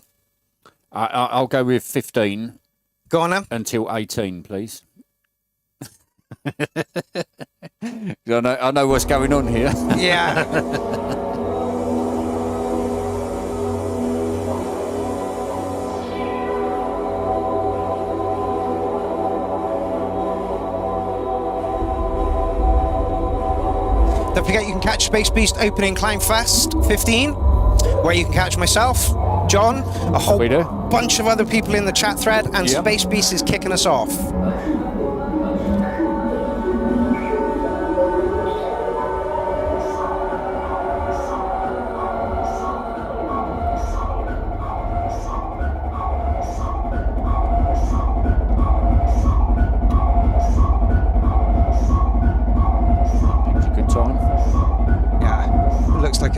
I'll go with 15. Go on then. Until 18, please. I know what's going on here. Yeah. Don't forget you can catch Space Beast opening Clown Fest 15, where you can catch myself, John, a whole bunch of other people in the chat thread, and Space Beast is kicking us off.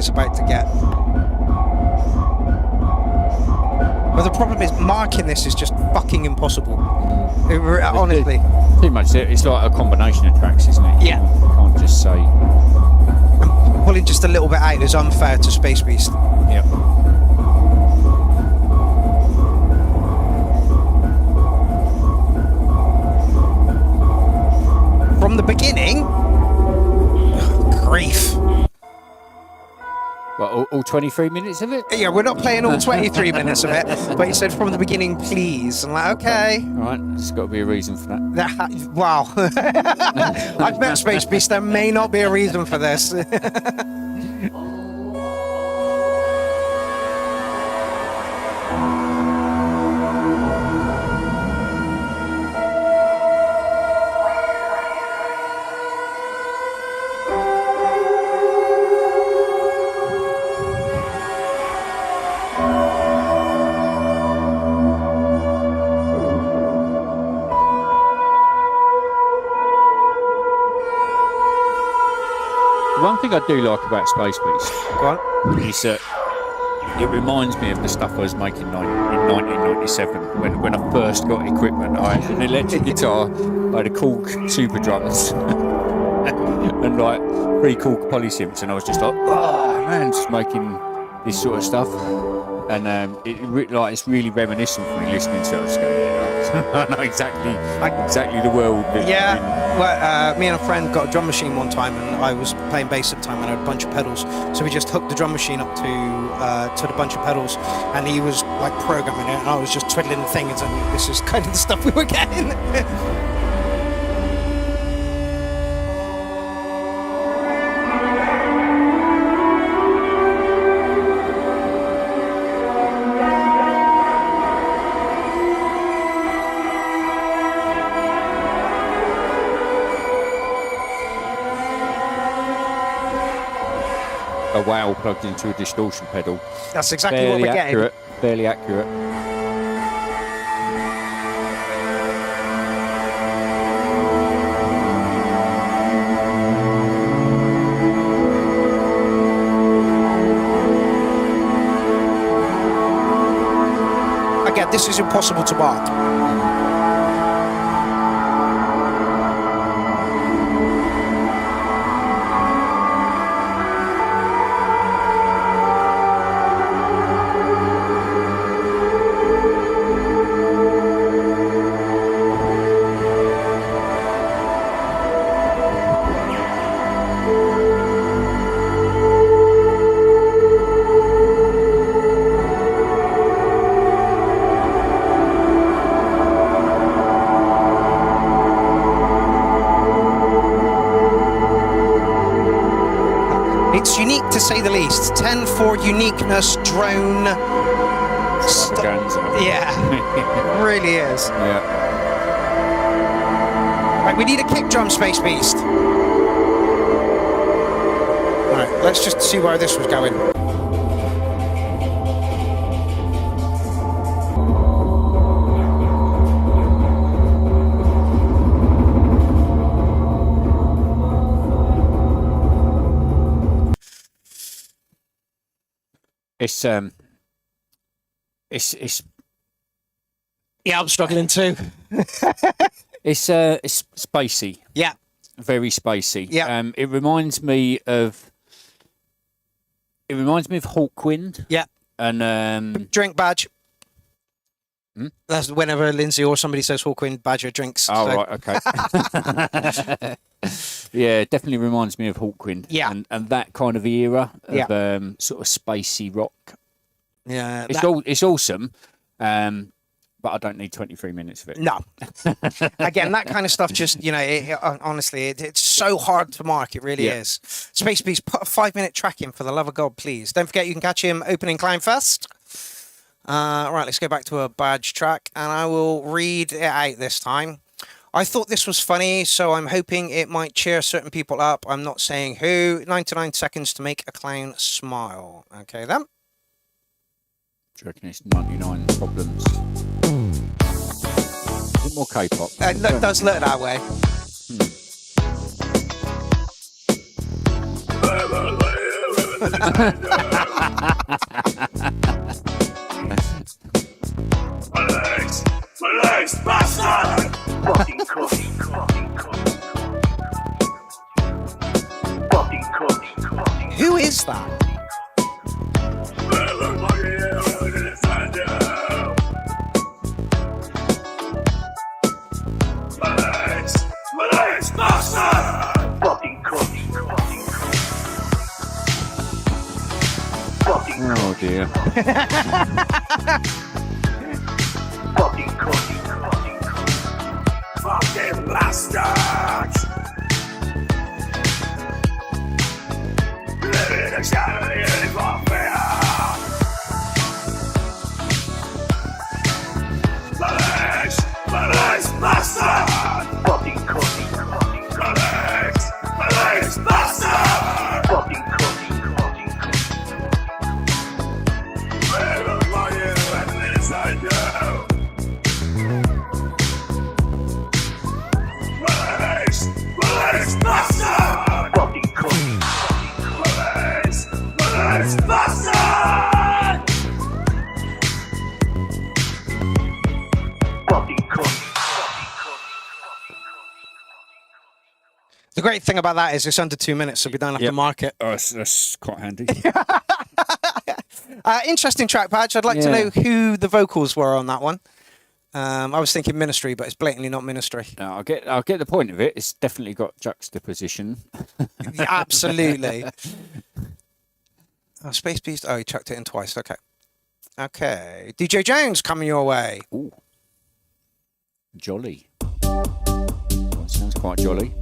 is about to get. But the problem is marking this is just fucking impossible. Honestly. Pretty much, it's like a combination of tracks, isn't it? Yeah. You can't just say. Pulling just a little bit out is unfair to Space Beast. Yep. From the beginning? Grief. Well, all 23 minutes of it? Yeah, we're not playing all 23 minutes of it, but you said from the beginning, please. I'm like, okay. All right, there's got to be a reason for that. Wow. I've met Space Beast. There may not be a reason for this. One thing I do like about Space Beast Go on. is that it reminds me of the stuff I was making in 1997 when I first got equipment. I had an electric guitar, I had a Korg Super Drums, and like 3 Korg polysynths, and I was just like, oh man, just making this sort of stuff. And it's really reminiscent for me listening to it. I was going, I know exactly the world. Well, me and a friend got a drum machine one time, and I was playing bass at the time, and I had a bunch of pedals. So we just hooked the drum machine up to the bunch of pedals, and he was like programming it, and I was just twiddling the things, and this is kind of the stuff we were getting. A wow plugged into a distortion pedal. That's exactly what we're getting. Fairly accurate. Again, this is impossible to mark. It's unique to say the least. 10 for uniqueness, drone. Yeah, it really is. Yeah. Right, we need a kick drum, Space Beast. Right, let's just see where this was going. It's yeah, I'm struggling too. it's spacey. Yeah, very spacey. Yeah. It reminds me of Hawkwind. Yeah, and drink badge. That's whenever Lindsay or somebody says Hawkwind, Badger drinks. Oh, so. right, okay. Yeah, definitely reminds me of Hawkwind. Yeah. And that kind of era of Yeah. sort of spacey rock. Yeah. It's awesome, but I don't need 23 minutes of it. No. Again, that kind of stuff just, honestly, it's so hard to mark. It really is. Space Beast, put a 5-minute track in for the love of God, please. Don't forget you can catch him opening Clownfest. Right, let's go back to a badge track, and I will read it out this time. I thought this was funny, so I'm hoping it might cheer certain people up. I'm not saying who. 99 seconds to make a clown smile. Okay, then. Do you reckon it's 99 problems? A bit more K-pop. It does look that way. Police, bastard! Fucking cookie. Fucking cookie. Who is that? Police, bastard! Fucking cookie. Oh dear. Fucking cookie. Fucking bastards! Living in the shadow of the uniform fear! Police, bastard! Fucking cookie. Police, bastard! Fucking cookie. Where are you and this I know? Police, bastard! Fucking cookie. Police, bastard! Fucking cookie. The great thing about that is it's under 2 minutes, so we don't have to mark it. Oh, that's quite handy. Interesting track, Patch. I'd like to know who the vocals were on that one. I was thinking Ministry, but it's blatantly not Ministry. No, I'll get the point of it. It's definitely got juxtaposition. Absolutely. Oh, Space Beast. Oh, he chucked it in twice. Okay. DJ Jones coming your way. Ooh. Jolly. Well, sounds quite jolly.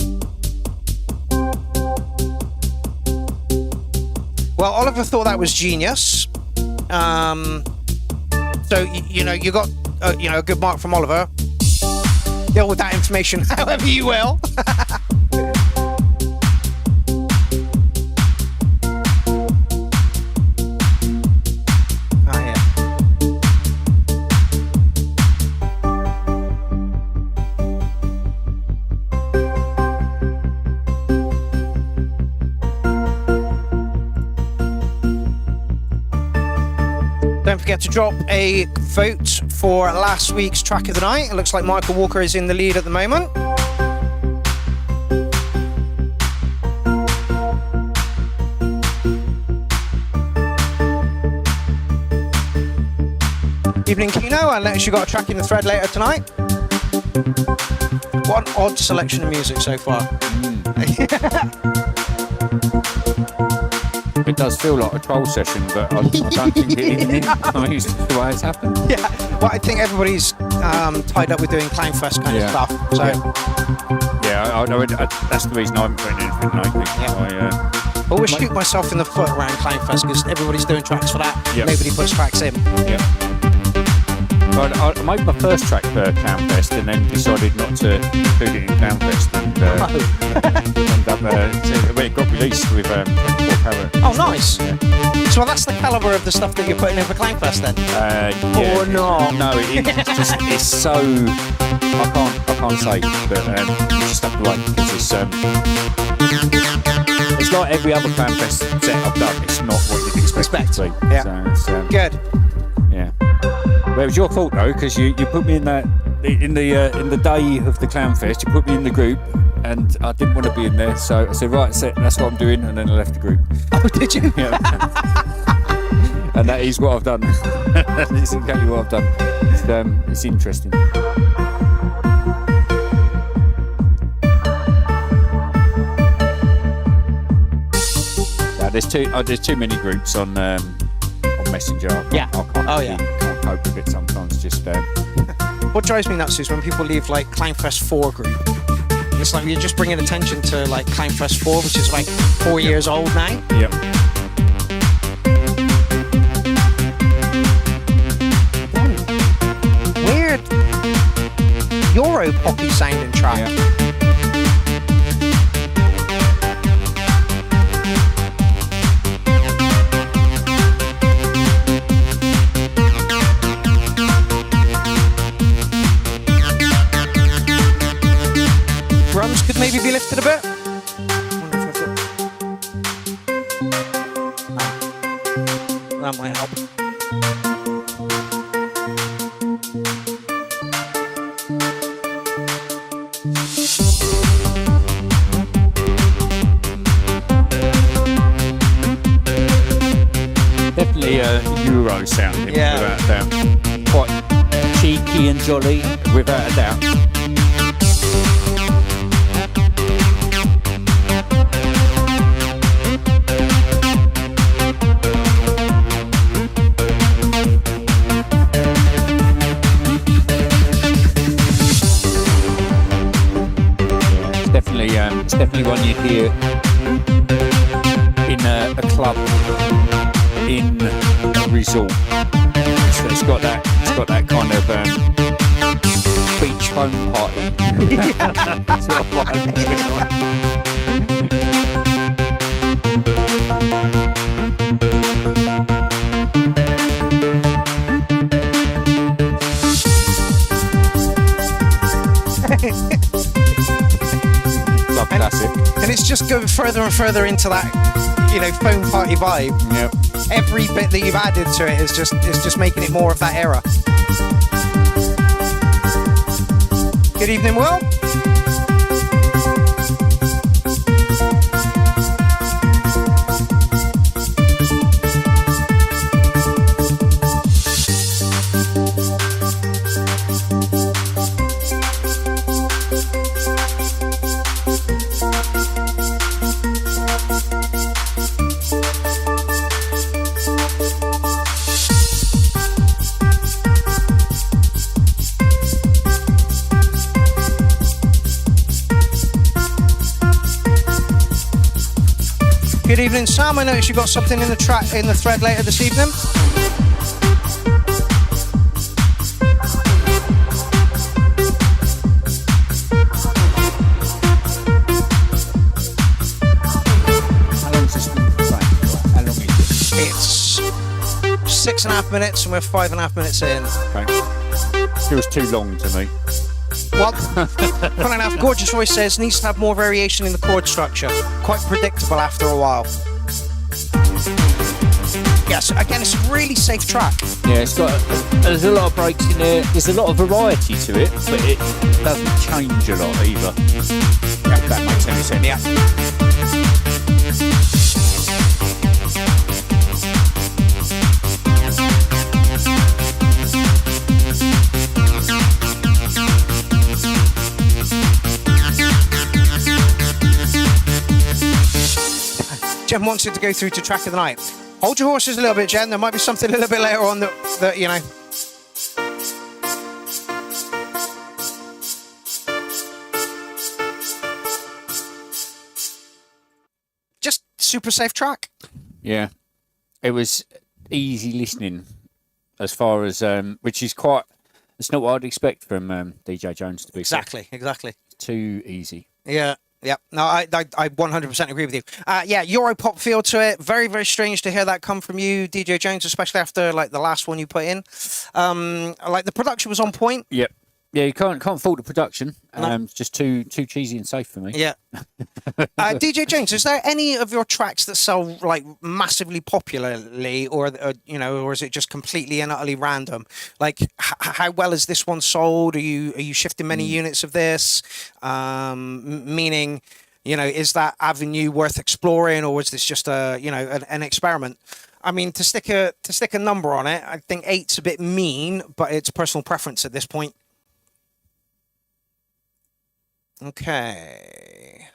Well, Oliver thought that was genius. So, you got a good mark from Oliver. Deal with that information however you will. Don't forget to drop a vote for last week's track of the night. It looks like Michael Walker is in the lead at the moment. Evening Kino, unless you got a track in the thread later tonight. What an odd selection of music so far. It does feel like a troll session, but I don't think it is. I mean, it's the way it's happened. Yeah, well, I think everybody's tied up with doing Clownfest kind of stuff. So I know that's the reason I'm putting anything lately. I always shoot myself in the foot around Clownfest because everybody's doing tracks for that. Nobody puts tracks in. I made my first track for Clownfest and then decided not to include it in Clownfest and it got released with Pierrot. Oh, nice. So that's the calibre of the stuff that you're putting in for Clownfest then? Or not? No, it's just it's so I can't say, but you just have to wait because it's like every other Clownfest set I've done. It's not what you'd expect it to be. Yeah. So good. Yeah. Well, it was your fault though, because you put me in the day of the Clownfest. You put me in the group, and I didn't want to be in there. So I said, right, that's what I'm doing, and then I left the group. Oh, did you? Yeah. And that is what I've done. That's exactly what I've done. It's interesting. There's too many groups on Messenger. I can't cope with it sometimes. Just what drives me nuts is when people leave like Clownfest 4 group. It's like you're just bringing attention to like Clownfest 4, which is like 4 years old now. Yep. Weird Euro poppy sounding track. Yeah. Could maybe be lifted a bit. That might help. Definitely a Euro sounding, Yeah. without a doubt. Quite cheeky and jolly, without a doubt. It's definitely one you hear in a club, in a resort. So it's got that kind of beach home party sort of vibe going on. Club classic. And it's just going further and further into that, phone party vibe. Yep. Every bit that you've added to it is just making it more of that era. Good evening, Will. Good evening, Sam. I noticed you got something in the thread later this evening. How long is this been playing for? How long is it? It's 6.5 minutes, and we're 5.5 minutes in. Okay. Feels too long to me. Well, fun enough, Gorgeous Voice says needs to have more variation in the chord structure. Quite predictable after a while. Yes, again, it's a really safe track. Yeah, there's a lot of breaks in there. There's a lot of variety to it, but it doesn't change a lot either. If that makes any sense. Yeah. Jen wants it to go through to track of the night. Hold your horses a little bit, Jen. There might be something a little bit later on that you know. Just super safe track. Yeah. It was easy listening as far as, which is quite, it's not what I'd expect from DJ Jones to be. Exactly. Too easy. Yeah. Yeah, no, I 100% agree with you. Yeah, Europop feel to it. Very, very strange to hear that come from you, DJ Jones, especially after like the last one you put in. Like the production was on point. Yep. Yeah, you can't fault the production. No. It's just too cheesy and safe for me. Yeah. DJ Jones, is there any of your tracks that sell like massively popularly, or or is it just completely and utterly random? Like, how well is this one sold? Are you shifting many units of this? Meaning, is that avenue worth exploring, or is this just an experiment? I mean, to stick a number on it, I think 8's a bit mean, but it's personal preference at this point. Okay.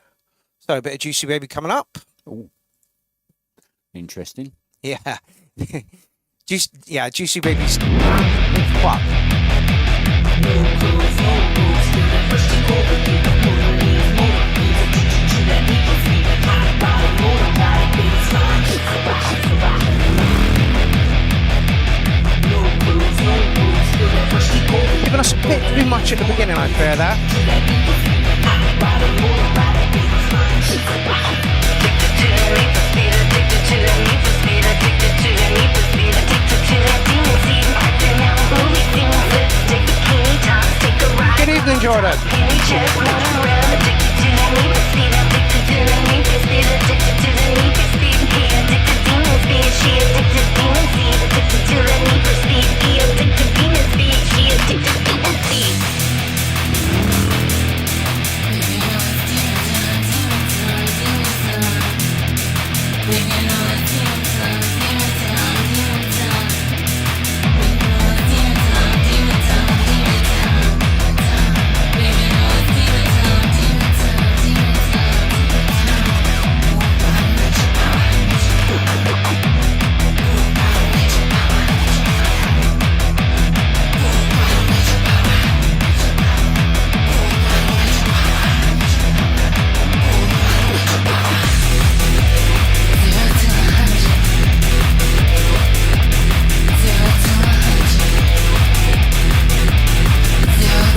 So a bit of Juicy Baby coming up. Ooh. Interesting. Yeah. Juicy Baby's what? Giving us a bit too much at the beginning, I fear that. Good evening, Jordan.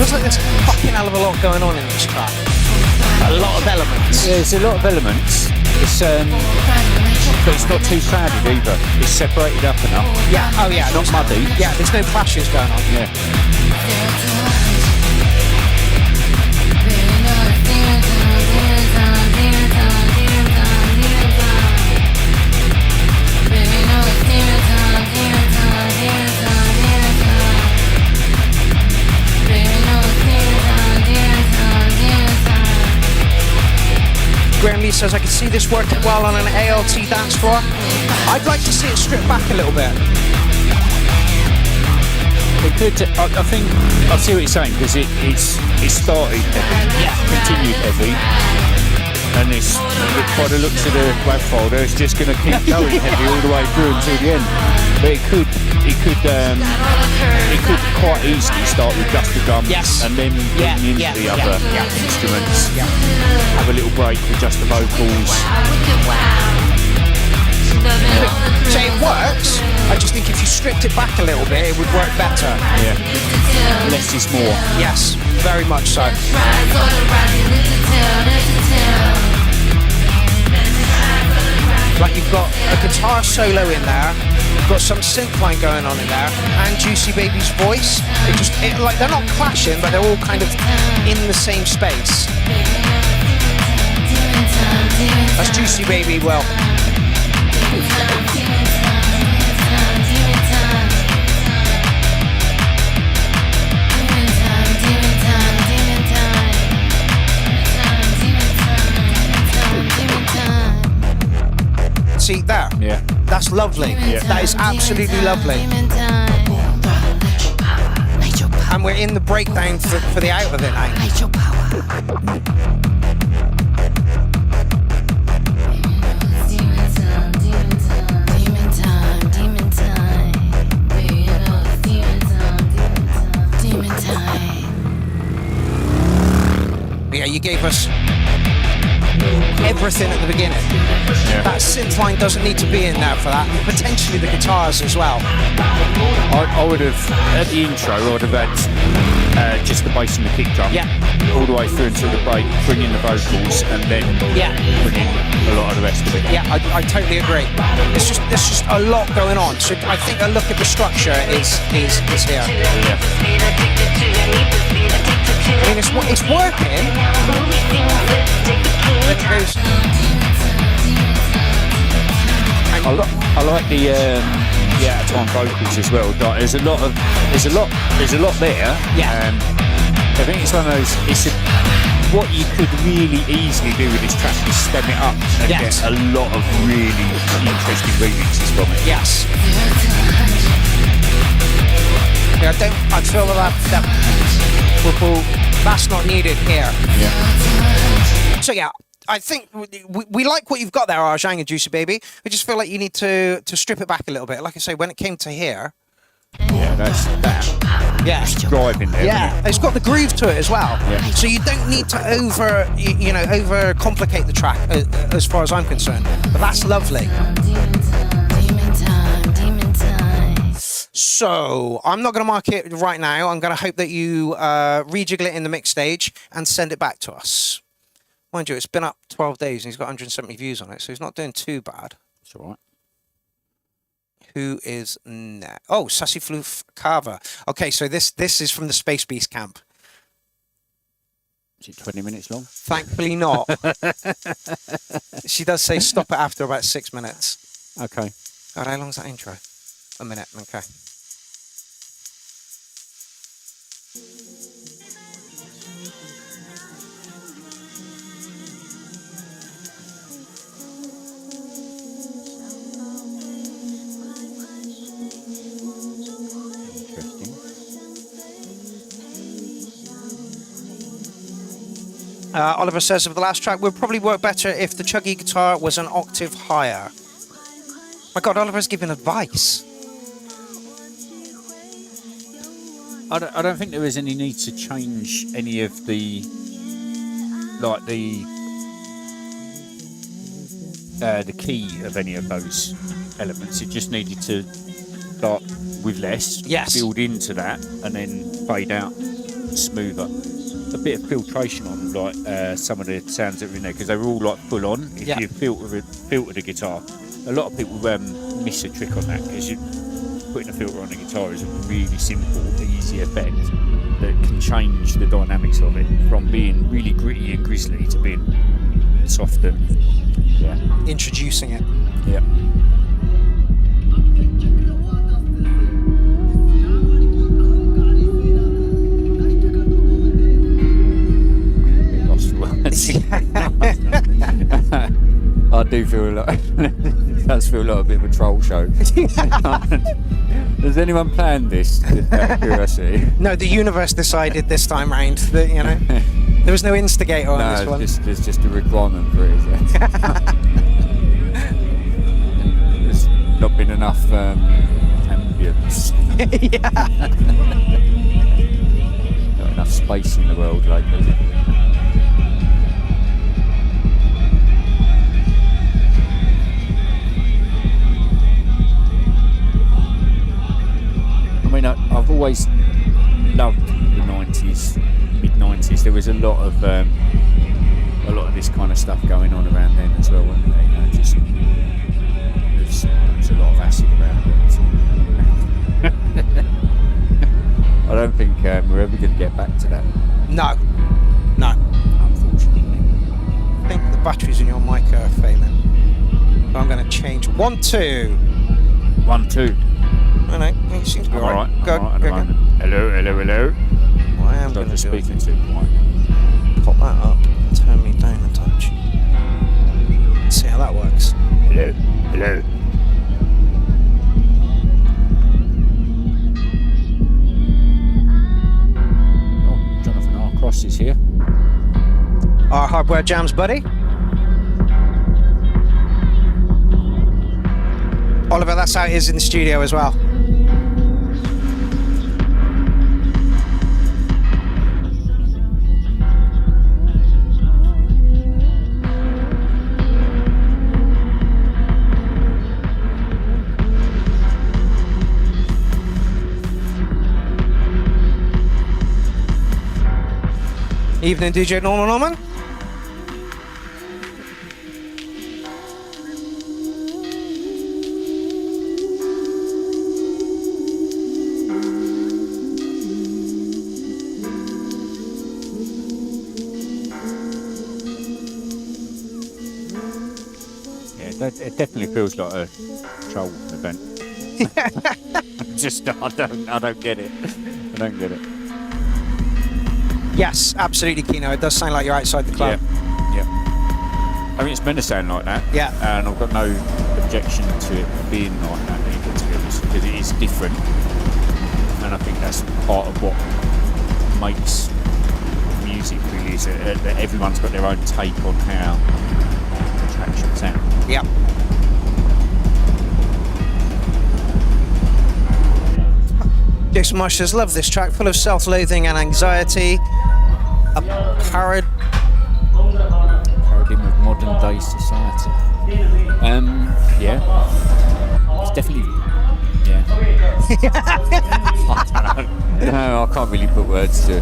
feels like there's a fucking hell of a lot going on in this track. A lot of elements. Yeah, there's a lot of elements. It's but it's not too crowded either. It's separated up enough. Yeah. Oh yeah. It's not muddy. Yeah. There's no clashes going on. Yeah. Graham Lee says, I can see this working well on an ALT dance floor. I'd like to see it stripped back a little bit. It could. I think I see what you're saying because it started heavy, continued heavy, and it's by the looks of the web folder, it's just going to keep going heavy all the way through until the end. But it could quite easily start with just the drums and then bring into the other instruments. Have a little break with just the vocals. So it works. I just think if you stripped it back a little bit, it would work better. Yeah. Less is more. Yes, very much so. Like you've got a guitar solo in there, you've got some synth line going on in there, and Juicy Baby's voice. Like they're not clashing, but they're all kind of in the same space. That's Juicy Baby. Well. See there? Yeah. That's lovely. Yeah. That is absolutely lovely. And we're in the breakdown for the out of it now. Yeah, you gave us everything at the beginning. Yeah. That synth line doesn't need to be in there for that. Potentially the guitars as well. I would have, at the intro, I would have had just the bass and the kick drum. Yeah. All the way through until the break, bring in the vocals, and then bring in a lot of the rest of it. Yeah, I totally agree. There's just a lot going on. So I think a look at the structure is here. Yeah. I mean, it's working. Then it goes. I like the out of time vocals as well. Like, there's a lot there. Yeah. I think it's one of those. What you could really easily do with this track is stem it up and get a lot of really interesting remixes from it. Yes. Yeah, I feel that's not needed here. Yeah. So yeah, I think we like what you've got there, Arjang and Juicy Baby. We just feel like you need to strip it back a little bit. Like I say, when it came to here. Yeah, that's that. Yeah. It's driving there. Yeah, it's got the groove to it as well. Yeah. So you don't need to over complicate the track as far as I'm concerned. But that's lovely. So I'm not going to mark it right now. I'm going to hope that you rejiggle it in the mix stage and send it back to us. Mind you, it's been up 12 days and he's got 170 views on it, so he's not doing too bad. It's all right. Who is next? Oh, Sassy Floof Carver. Okay, so this is from the Space Beast camp. Is it 20 minutes long? Thankfully not. She does say stop it after about 6 minutes. Okay. God, how long's that intro? A minute, okay. Oliver says of the last track, would probably work better if the chuggy guitar was an octave higher. My God, Oliver's giving advice. I don't think there is any need to change any of the key of any of those elements. It just needed to start with less, yes, build into that, and then fade out. smoother. A bit of filtration on like some of the sounds that are in there because they were all like full on. If Yeah. you filter the guitar, a lot of people miss a trick on that because putting a filter on the guitar is a really simple, easy effect that can change the dynamics of it from being really gritty and grisly to being soft and Introducing it. yeah. Lost for words. I do feel like it does feel like a bit of a troll show. Has anyone planned this? Just out of curiosity. No, the universe decided this time round that, you know, there was no instigator on this one. There's just a requirement for it. Is there? There's not been enough ambience. Not enough space in the world lately. I mean, I've always loved the 90s, mid-90s. There was a lot of this kind of stuff going on around then as well, wasn't there? You know, just there's a lot of acid around it. I don't think we're ever going to get back to that. No, unfortunately. I think the batteries in your mic are failing. So I'm going to change 1, 2. 1, 2. No, it seems to be I'm all right. Go. Go. Hello. What I am going to do speaking is to quiet. pop that up and turn me down a touch. Let's see how that works. Hello. Oh, Jonathan R. Cross is here. Our Hardware Jams buddy. Oliver, that's how it is in the studio as well. Evening, DJ Norman. It definitely feels like a troll event. I don't get it. Yes, absolutely, Kino. It does sound like you're outside the club. Yeah. I mean, it's meant to sound like that. Yeah. And I've got no objection to it being like that either, to be honest, because it is different. And I think that's part of what makes music really is that everyone's got their own take on how the track should sound. Yeah. Jason Marsh says, love this track, full of self-loathing and anxiety. A paradigm of modern day society. Yeah. It's definitely, yeah. I don't know. No, I can't really put words to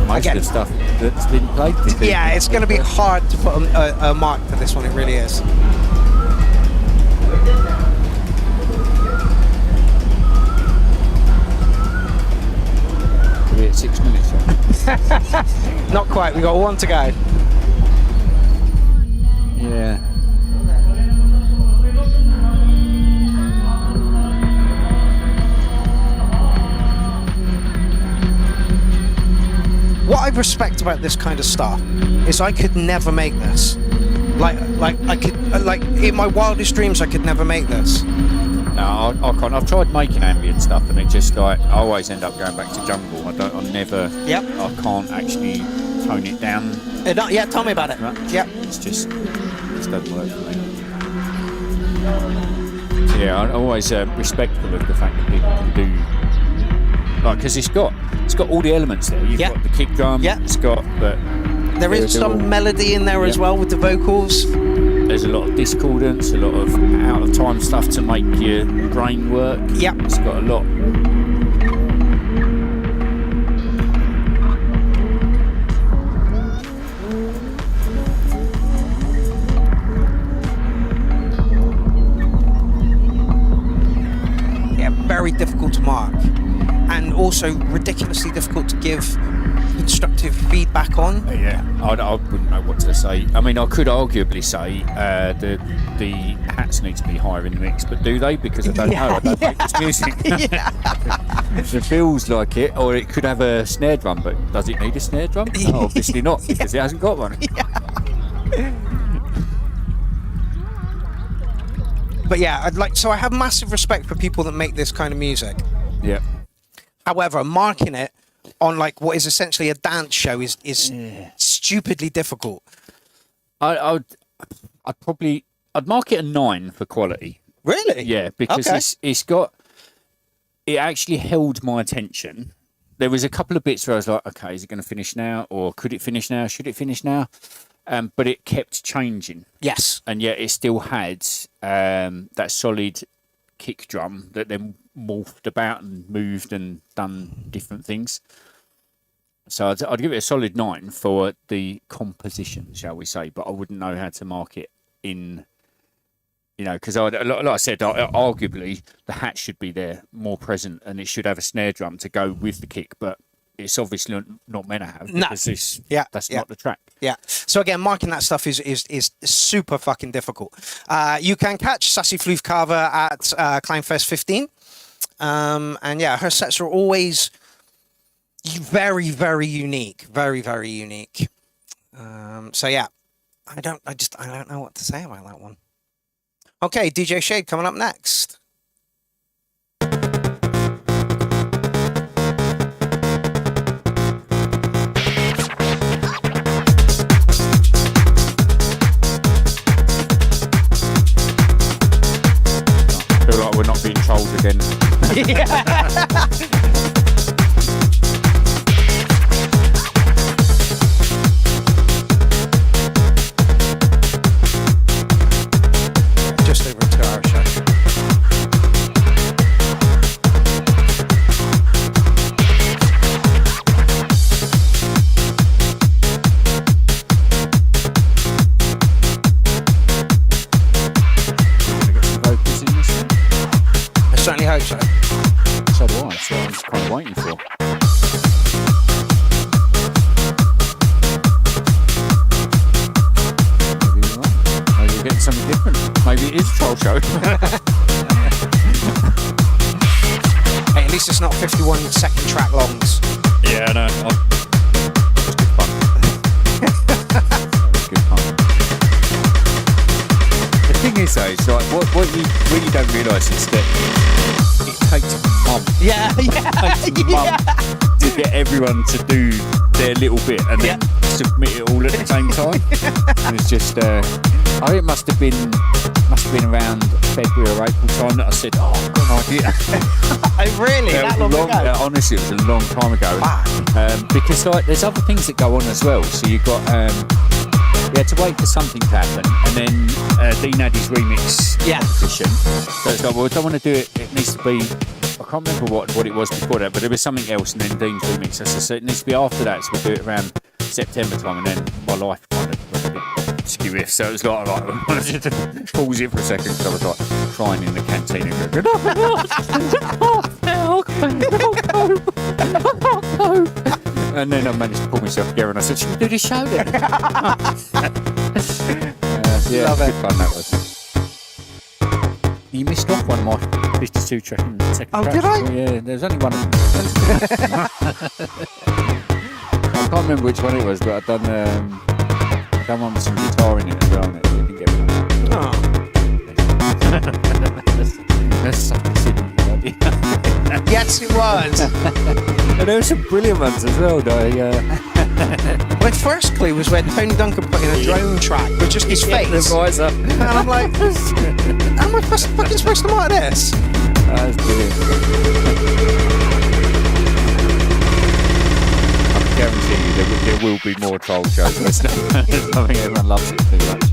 most of the stuff that's been played. Yeah, it's going to be hard to put a mark for this one, it really is. We're at 6 minutes. Not quite, we got one to go. Yeah. What I respect about this kind of stuff is I could never make this. Like in my wildest dreams, I could never make this. No, I can't. I've tried making ambient stuff, and it just I always end up going back to jungle. I never. Yep. I can't actually tone it down. Yeah, tell me about it. Right? Yep. It doesn't work for me. So yeah, I'm always respectful of the fact that people can do, like, because it's got all the elements there. You've got the kick drum. Yeah. It's got, but there is some melody in there as well with the vocals. There's a lot of discordance, a lot of out of time stuff to make your brain work. Yep. It's got a lot. very difficult to mark, and also ridiculously difficult to give constructive feedback on. Yeah, I wouldn't know what to say. I mean, I could arguably say the hats need to be higher in the mix, but do they? Because I don't know. I don't make this music. It feels like it, or it could have a snare drum, but does it need a snare drum? No, obviously not, because it hasn't got one. But yeah, I have massive respect for people that make this kind of music. Yeah. However, marking it on like what is essentially a dance show is stupidly difficult. I'd mark it a 9 for quality. Really? Yeah, because it actually held my attention. There was a couple of bits where I was like, okay, is it going to finish now, or could it finish now? Should it finish now? But it kept changing. Yes. And yet it still had that solid kick drum that then morphed about and moved and done different things. So I'd give it a solid 9 for the composition, shall we say, but I wouldn't know how to mark it in, because like I said, arguably the hat should be there, more present, and it should have a snare drum to go with the kick, but it's obviously not meant to have, because that's not the track. Yeah. So again, marking that stuff is super fucking difficult. You can catch Sassy Floof Carver at Clownfest 15. And yeah, her sets are always very, very unique. Very, very unique. So yeah, I don't know what to say about that one. Okay, DJ Shade coming up next. I feel like we're not being trolled again. Just over a 2-hour show. I certainly hope so. So do I. That's what I was kind of waiting for. Maybe we're getting something different. Maybe it is a troll show. Hey, at least it's not 51 second track longs. Yeah, I know. It's good fun. It's good fun. The thing is, though, it's like what you really don't realise is that it takes months. Yeah. To get everyone to do their little bit and then submit it all at the same time. And it's just, I think it must have been around February or April time that I said, oh, I've got an idea. Really? That long ago? Honestly, it was a long time ago. Wow. Because like, there's other things that go on as well. So you've got, we had to wait for something to happen, and then Dean Addy's remix competition. So it's like, well, I don't want to do it. It needs to be. I can't remember what it was before that, but there was something else, and then Dean's remix. So it needs to be after that. So we'll do it around September time, and then my life kind of went a bit skew. So it was like I wanted to pause it for a second because I was like crying in the canteen and going, and then I managed to pull myself together and I said, should we do this show then? Yeah, love good it. fun that was. You missed off one of my 52 track and second Oh, tracks. did I? Yeah, there's only one of them. I can't remember which one it was, but I've done one with some guitar in it as well, and it didn't get one. Oh. That's such a silly idea. Yes, it was. And there were some brilliant ones as well, though. My first clue was when Tony Duncan put in a drone track with just his face. The visor. And I'm like, how am I fucking supposed to mark this? That's brilliant. I can guarantee you there will be more troll shows. I think everyone loves it too much.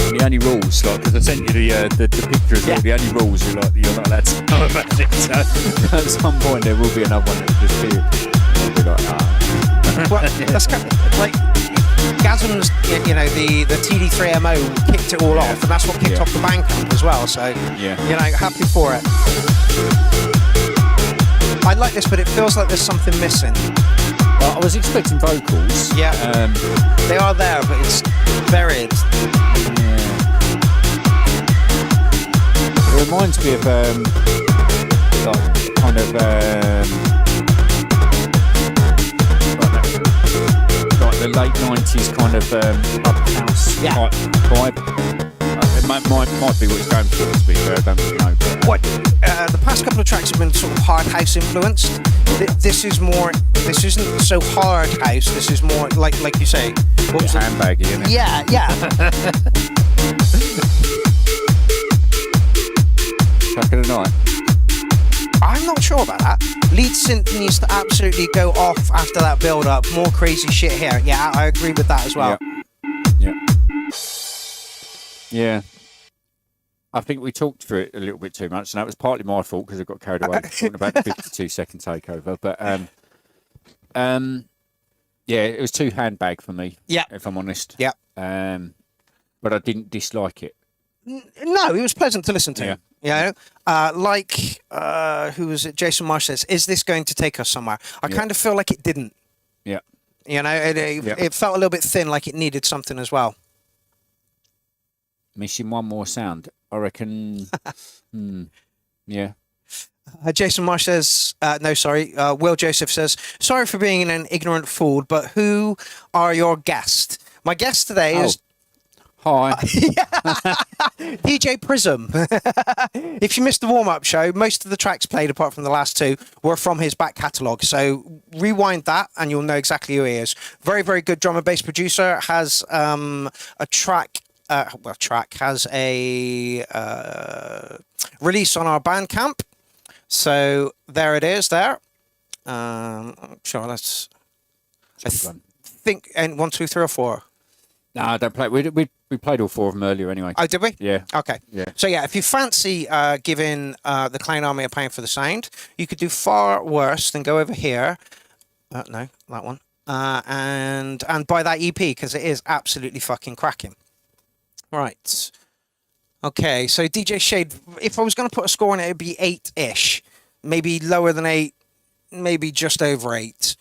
The only rules, like, because I sent you the picture as well, the only rules you're not allowed to know about it. So at some point there will be another one that will just be like, Well, that's kind of, like, Gasm's, you know, the TD3MO kicked it all off, and that's what kicked off the Bandcamp as well. So, you know, happy for it. I like this, but it feels like there's something missing. Well, I was expecting vocals. Yeah, they are there, but it's buried. It reminds me of like kind of like the late 90s kind of pub house type vibe. It might be what it's going for, to be fair. I don't really know. But, the past couple of tracks have been sort of hard house influenced. This is more. This isn't so hard house. This is more like you say. What was handbaggy, isn't it? Yeah. Track of the night. I'm not sure about that. Lead synth needs to absolutely go off after that build up. More crazy shit here. Yeah, I agree with that as well. Yeah. I think we talked through it a little bit too much, and that was partly my fault because I got carried away talking about the 52-second takeover. But yeah, it was too handbag for me. Yeah, if I'm honest. Yeah. But I didn't dislike it. No, it was pleasant to listen to. Yeah. You know, who was it? Jason Marsh says, "Is this going to take us somewhere?" I kind of feel like it didn't. Yeah. You know, it felt a little bit thin, like it needed something as well. Missing one more sound, I reckon. Yeah. Jason Marsh says, no, sorry. Will Joseph says, sorry for being an ignorant fool, but who are your guests? My guest today is. Hi. DJ Prism. If you missed the warm-up show, most of the tracks played, apart from the last two, were from his back catalogue. So rewind that and you'll know exactly who he is. Very, very good drum and bass producer. Has a track. Has a release on our Bandcamp. So there it is there. Sure, let's... I think... And 1, 2, 3 or 4? No, I don't play. We played all 4 of them earlier anyway. Oh, did we? Yeah. Okay. Yeah. So yeah, if you fancy giving the Clown Army a pound for the sound, you could do far worse than go over here. No, that one. And buy that EP because it is absolutely fucking cracking. Right. Okay, so DJ Shade, if I was going to put a score on it, it'd be 8-ish. Maybe lower than 8, maybe just over 8.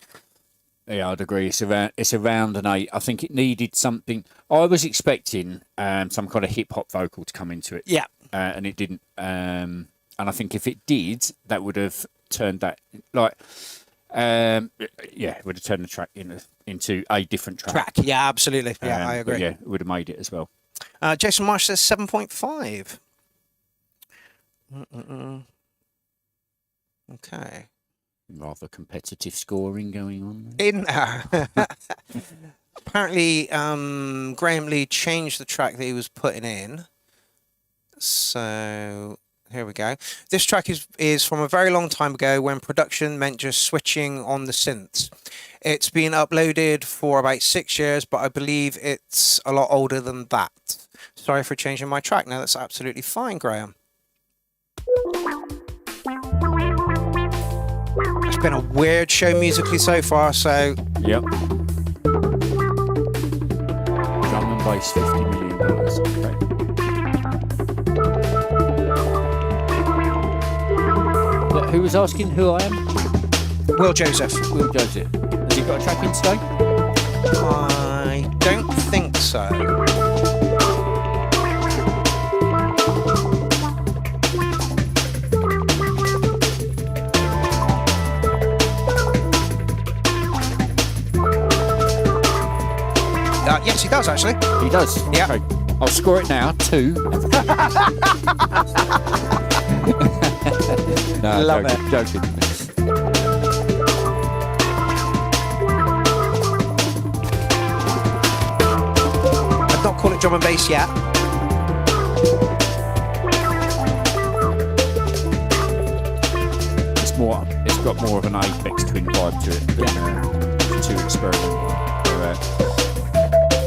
Yeah, I'd agree. It's around an 8. I think it needed something. I was expecting some kind of hip hop vocal to come into it. Yeah. And it didn't. And I think if it did, that would have turned that it would have turned the track into a different track. Yeah, absolutely. Yeah, I agree. But yeah, it would have made it as well. Jason Marsh says 7.5. Okay. Rather competitive scoring going on. In apparently, Graham Lee changed the track that he was putting in. So here we go. This track is from a very long time ago when production meant just switching on the synths. It's been uploaded for about 6 years, but I believe it's a lot older than that. Sorry for changing my track. No, that's absolutely fine, Graham. It's been a weird show musically so far, so... Yep. Drum and bass, $50 million. Okay. Who was asking who I am? Will Joseph. Will Joseph. Has he got a track in today? I don't think so. Yes, he does, actually. He does? Yeah. Okay. I'll score it now, 2. No, Love joking. I'd not call it drum and bass yet. It's got more of an Apex Twin vibe to it than 2 experimental.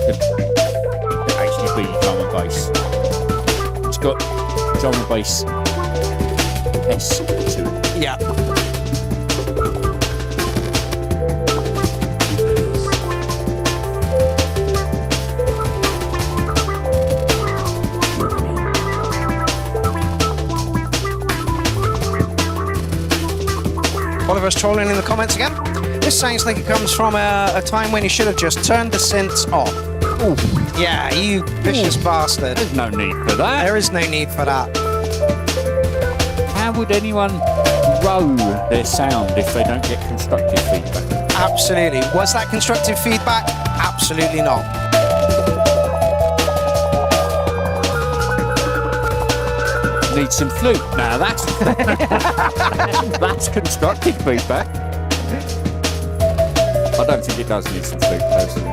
It actually be drum and bass. It's got drum and bass-esque to it. Yeah. was trolling in the comments again. This sounds like it comes from a time when you should have just turned the synths off. Ooh. Yeah, you vicious bastard. There's no need for that. There is no need for that. How would anyone grow their sound if they don't get constructive feedback? Absolutely. Was that constructive feedback? Absolutely not. Need some flute. Now that's that's constructive feedback. I don't think it does need some flute, personally.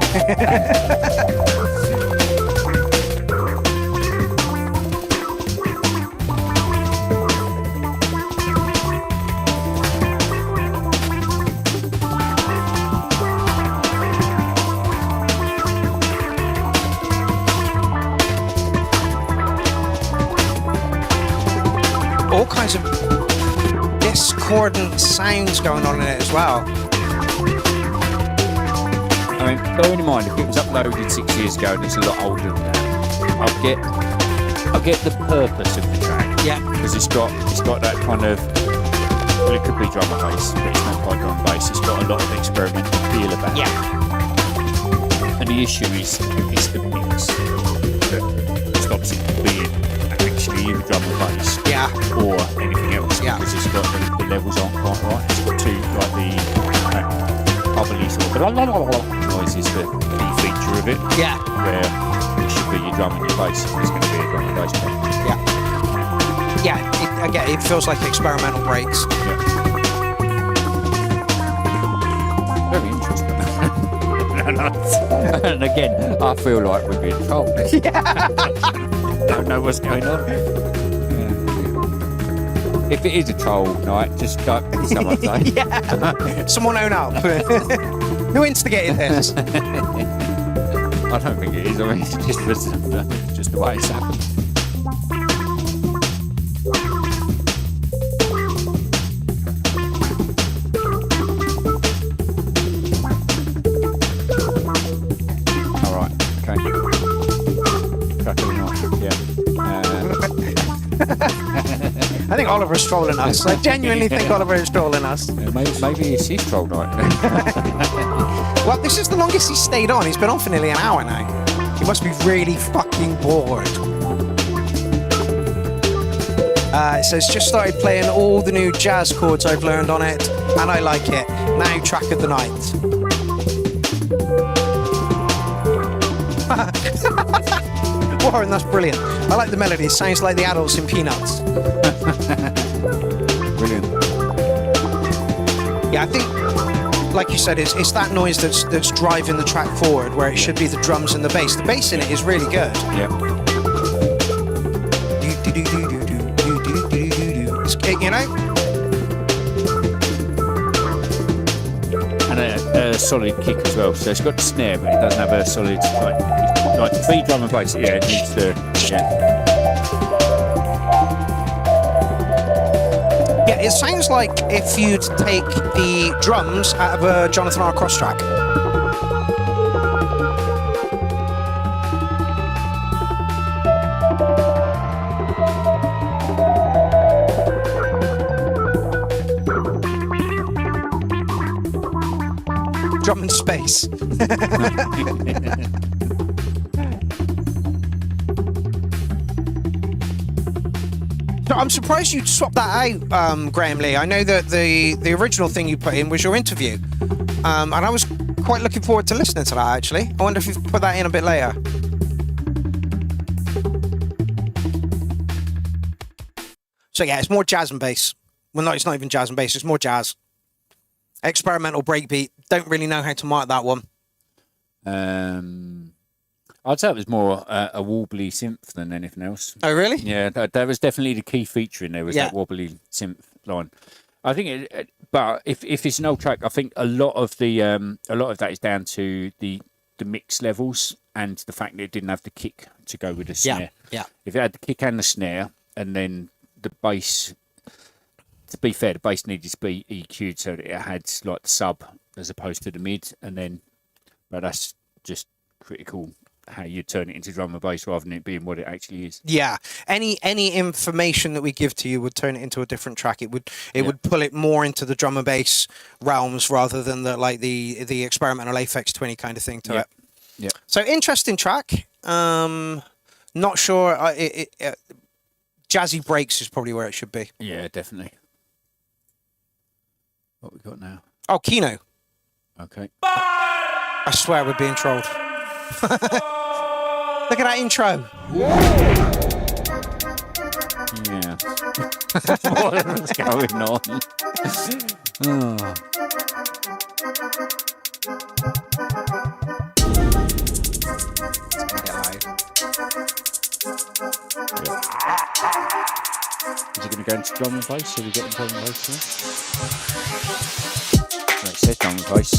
All kinds of discordant sounds going on in it as well. I mean, bearing in mind, if it was uploaded 6 years ago and it's a lot older than that, I get the purpose of the track. Yeah. Because it's got that kind of, well, it could be drum and bass, but it's not quite drum and bass. It's got a lot of experimental feel about it. Yeah. And the issue is the mix. It stops it being actually either drum and bass or anything else, because it's got the levels aren't quite right. It's got two, like the bubbly sort of noise is the key feature of it. Yeah. Where it should be your drum and your bass. It's going to be a drum and bass track. Yeah. Yeah. Again, it feels like experimental breaks. Yeah. Very interesting. And again, I feel like we're being trolled. Don't know what's going on. If it is a troll night, just someone say. Yeah. Someone own up. Who instigated this? I don't think it is. I mean, it's just the way it's happened. All right. Okay. Cracking on. Yeah. I think Oliver's trolling us. I genuinely think Oliver is trolling us. Yeah, maybe it's his troll night. Well, this is the longest he's stayed on. He's been on for nearly an hour now. He must be really fucking bored. It says, just started playing all the new jazz chords I've learned on it, and I like it. Now, track of the night. Warren, that's brilliant. I like the melody. It sounds like the adults in Peanuts. Brilliant. Yeah, I think, like you said, it's that noise that's driving the track forward, where it should be the drums and the bass. The bass in it is really good. Yeah. You know? And a solid kick as well. So it's got the snare, but it doesn't have a solid, like three drum and bass. Yeah, it needs to, Yeah, it sounds like if you'd take the drums out of a Jonathan R. Cross track. Drum and space. So I'm surprised you'd swap that out, Graham Lee. I know that the original thing you put in was your interview. And I was quite looking forward to listening to that, actually. I wonder if you've put that in a bit later. So yeah, it's more jazz and bass. Well, no, it's not even jazz and bass. It's more jazz. Experimental breakbeat. Don't really know how to mark that one. I'd say it was more a wobbly synth than anything else. Oh, really? Yeah, that was definitely the key feature in there, was that wobbly synth line. I think but if it's an old track, I think a lot of that is down to the mix levels and the fact that it didn't have the kick to go with the snare. Yeah. If it had the kick and the snare, and then the bass, to be fair, the bass needed to be EQ'd so that it had like the sub as opposed to the mid, but that's just critical how you turn it into drum and bass rather than it being what it actually is. Yeah. Any information that we give to you would turn it into a different track. It would pull it more into the drum and bass realms rather than the experimental Aphex Twinny kind of thing to it. Yeah. So interesting track. Not sure. Jazzy breaks is probably where it should be. Yeah, definitely. What we got now? Oh, Kino. Okay. I swear we're being trolled. Look at that intro. Yeah. What's going on? Oh. Is it going to go into drum and bass? So we get drum and bass here? Well, it says drum and bass.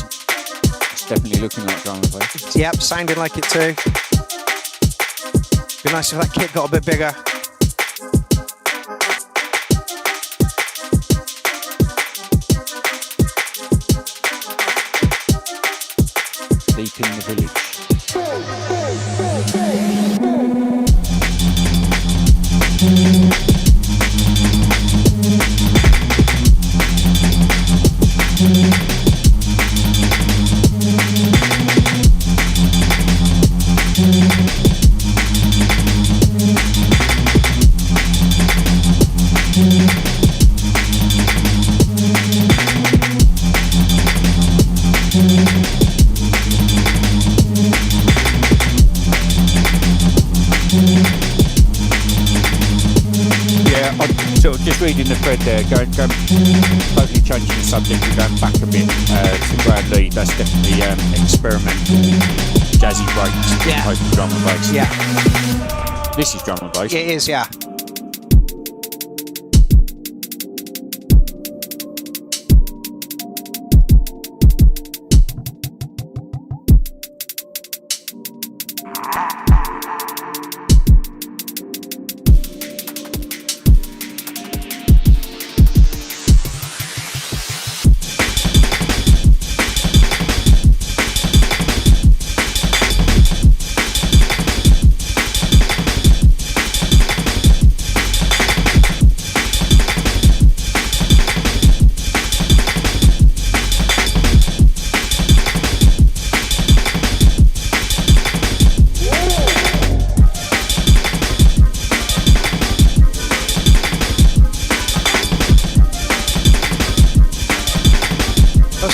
It's definitely looking like drum and bass. Yep, sounding like it too. Be nice if that kit got a bit bigger. Deep in the village. Just reading the thread there, going totally changing the subject and going back a bit to Brad Lee. That's definitely experimental jazzy breaks. Yeah. Opposed to drum and bass. Yeah. This is drum and bass. It is, yeah.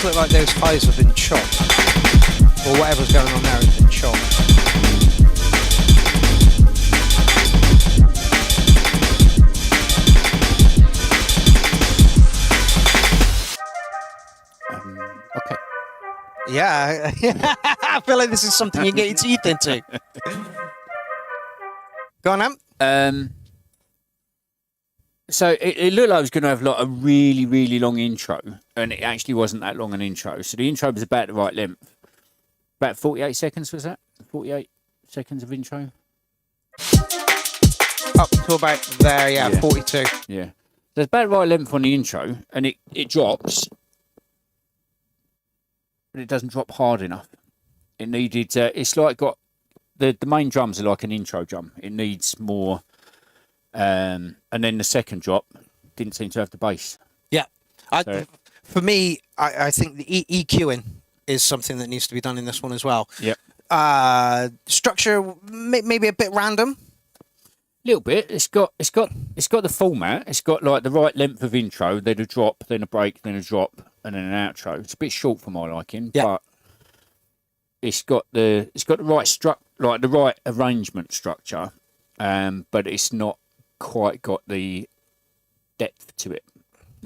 Look like those highs have been chopped, or whatever's going on there has been chopped. Okay. Yeah, I feel like this is something you get your teeth into. Go on, Am. So it looked like it was going to have like a really, really long intro, and it actually wasn't that long an intro. So the intro was about the right length. About 48 seconds, was that? 48 seconds of intro? Up to about there, yeah. 42. Yeah. So it's about the right length on the intro, and it drops, but it doesn't drop hard enough. It needed, it's like got, the main drums are like an intro drum. It needs more... and then the second drop didn't seem to have the bass. Yeah. For me, I think the EQing is something that needs to be done in this one as well. Yep. Structure maybe a bit random. A little bit. It's got the format. It's got like the right length of intro, then a drop, then a break, then a drop, and then an outro. It's a bit short for my liking, but it's got the right like the right arrangement structure, but it's not quite got the depth to it.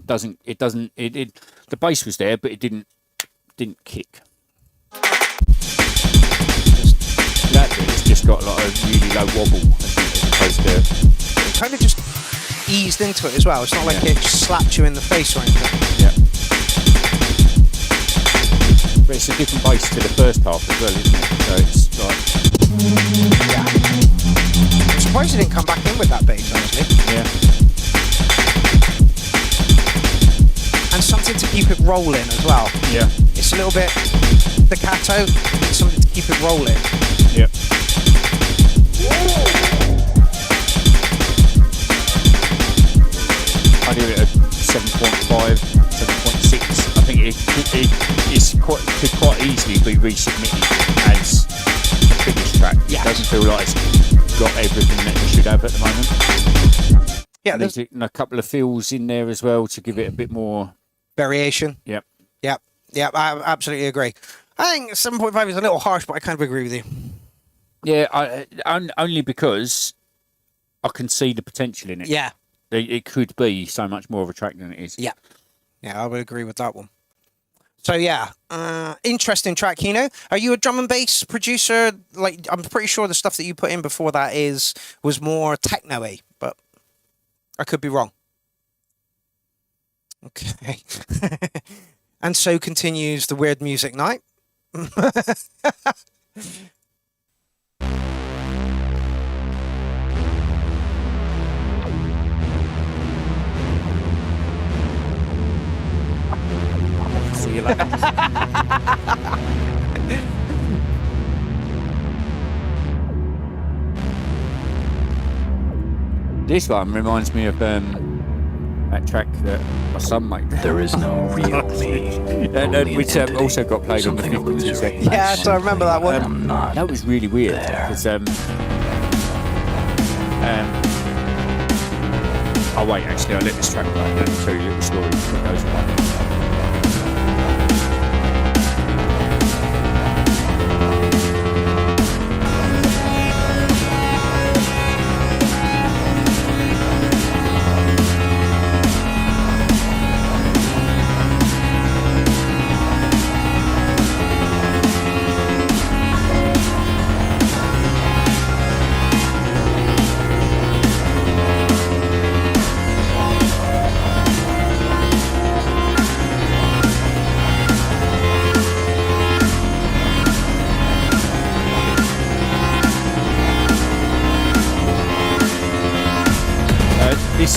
The bass was there, but it didn't kick. That bit has just got like a really low wobble as opposed to it kind of just eased into it as well. It's not like it just slapped you in the face or anything. Yeah. But it's a different bass to the first half as well, isn't it? So it's like I'm surprised he didn't come back in with that bass, honestly. Yeah. And something to keep it rolling as well. Yeah. It's a little bit staccato, something to keep it rolling. Yeah. quite easily be resubmitted as a finished track. Yeah. It doesn't feel like it's got everything that it should have at the moment. Yeah, and there's a couple of fills in there as well to give it a bit more variation. Yep. Yep. Yep. I absolutely agree. I think 7.5 is a little harsh, but I kind of agree with you. Yeah, only because I can see the potential in it. Yeah. It could be so much more of a track than it is. Yeah. Yeah, I would agree with that one. So yeah, interesting track, Kino. Are you a drum and bass producer? Like, I'm pretty sure the stuff that you put in before that was more techno-y, but I could be wrong. Okay. And so continues the Weird Music Night. See you later. This one reminds me of that track that my son made. There is no real me. Which also got played on the 52 seconds. Yeah, so I remember that one. That was really weird. Because, oh wait, actually, I'll let this track play and show you a little story that goes with that.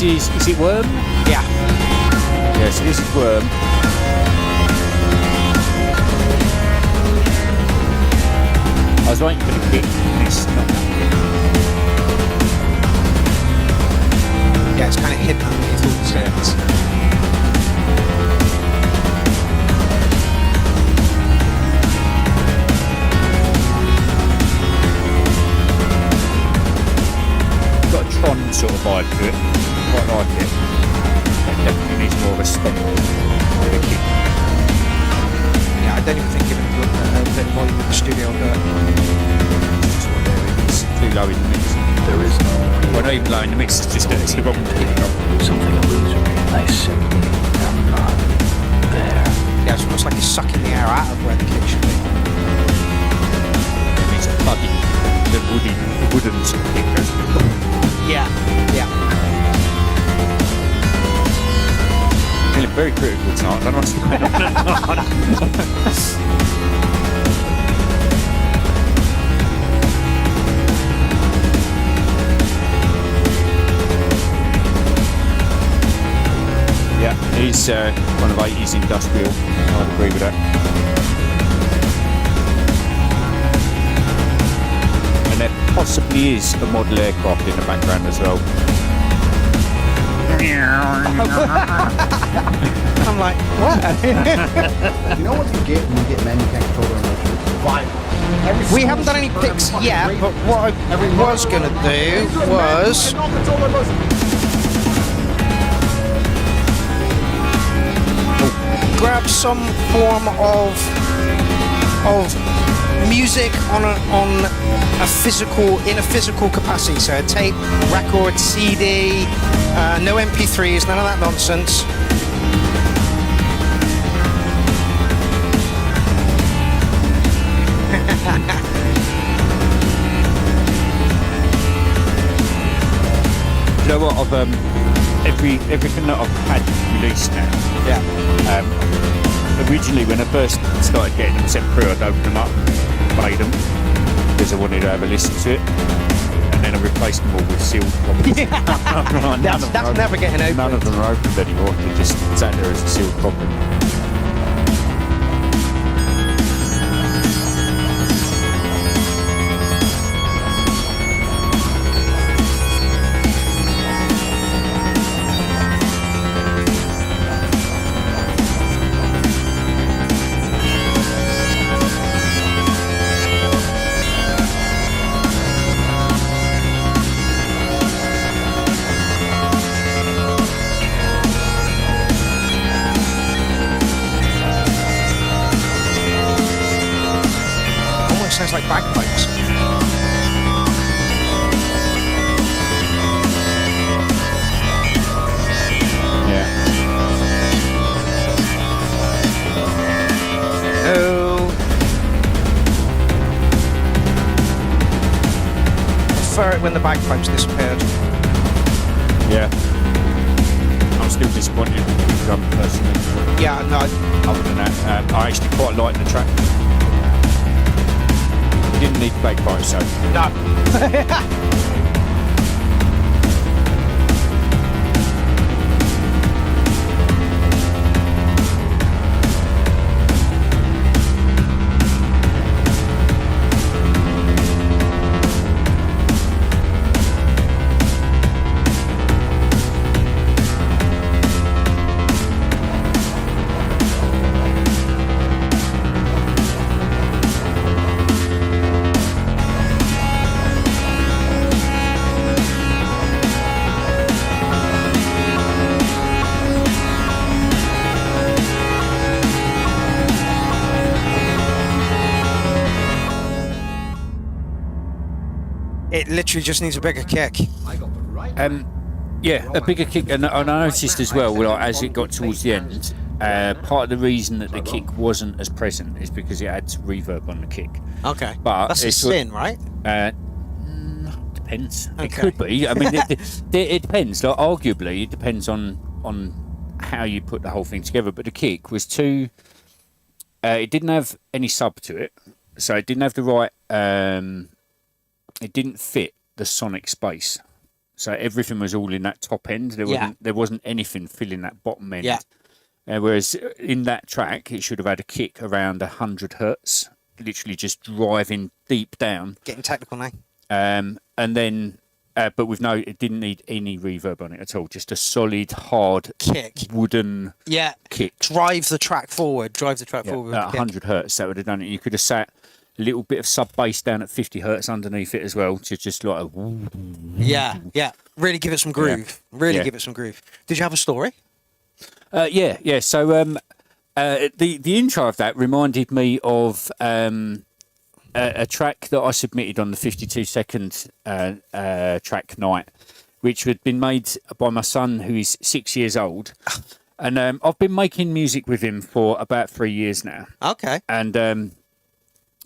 Is it Worm? Yeah. Yeah, so this is Worm. I was waiting for the kick, and it's not happening. Yeah, it's kind of hidden underneath all the steps. Got a Tron sort of vibe to it. Quite like it. It definitely needs more of a stomp with a kick. Yeah, I don't even think giving it a bit of volume in the studio will do it. It's too low in the mix. There is no Well, not even low in the mix, it's just it's the wrong kick. something illusory. I simply am not there. Yeah, it's almost like it's sucking the air out of where the kick should be. It needs a buggy, the wooden sort of kick goes. Yeah, yeah. Feeling very critical tonight. I don't know what's going on. Yeah, he's one of 80s industrial. I'd agree with that. And there possibly is a model aircraft in the background as well. I'm like, what? You know what you get when you get manufactured vinyl? We haven't done any picks yet, but what I was going to do was grab some form of music on a physical capacity, so a tape, record, CD, no MP3s, none of that nonsense. You know what? I've everything that I've had released now. Yeah. Originally, when I first started getting them sent through, I'd open them up, played them because I wanted to have a listen to it, and then I replaced them all with sealed copies. That's never getting opened. None of them are opened anymore. They just sat there as a sealed copy. when the bagpipes disappeared. Yeah. I'm still disappointed with the drum personally. Yeah, no. Other than that, I actually quite like the track. Didn't need bagpipes, so. No. It literally just needs a bigger kick. Yeah, a bigger kick, and I noticed as well, as it got towards the end, part of the reason that the kick wasn't as present is because it had reverb on the kick. Okay, but that's a sin, right? Depends. Okay. It could be. I mean, it depends. Like, arguably, it depends on how you put the whole thing together. But the kick was too. It didn't have any sub to it, so it didn't have the right. It didn't fit the sonic space. So everything was all in that top end. There wasn't anything filling that bottom end. Yeah. Whereas in that track, it should have had a kick around 100 hertz, literally just driving deep down. Getting technical now. And then, but it didn't need any reverb on it at all. Just a solid, hard kick, wooden kick. Drive the track forward. Forward. At 100 hertz, that would have done it. You could have sat a little bit of sub bass down at 50 hertz underneath it as well, to just like a yeah. Really give it some groove. Give it some groove. Did you have a story? Yeah. So the intro of that reminded me of a track that I submitted on the 52-second track night, which had been made by my son, who is 6 years old. And I've been making music with him for about 3 years now. Okay.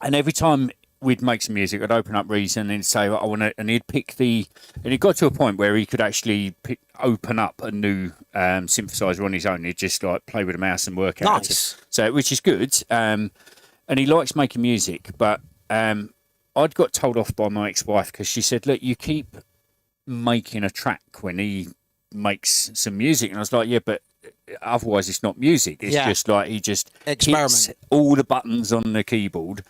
And every time we'd make some music, I'd open up Reason and say, I want to, and he'd pick and it got to a point where he could actually open up a new synthesizer on his own. He'd just like play with a mouse and work out. Nice. So, which is good. And he likes making music, but I'd got told off by my ex-wife because she said, look, you keep making a track when he makes some music. And I was like, yeah, but otherwise it's not music. It's just like he just hits all the buttons on the keyboard.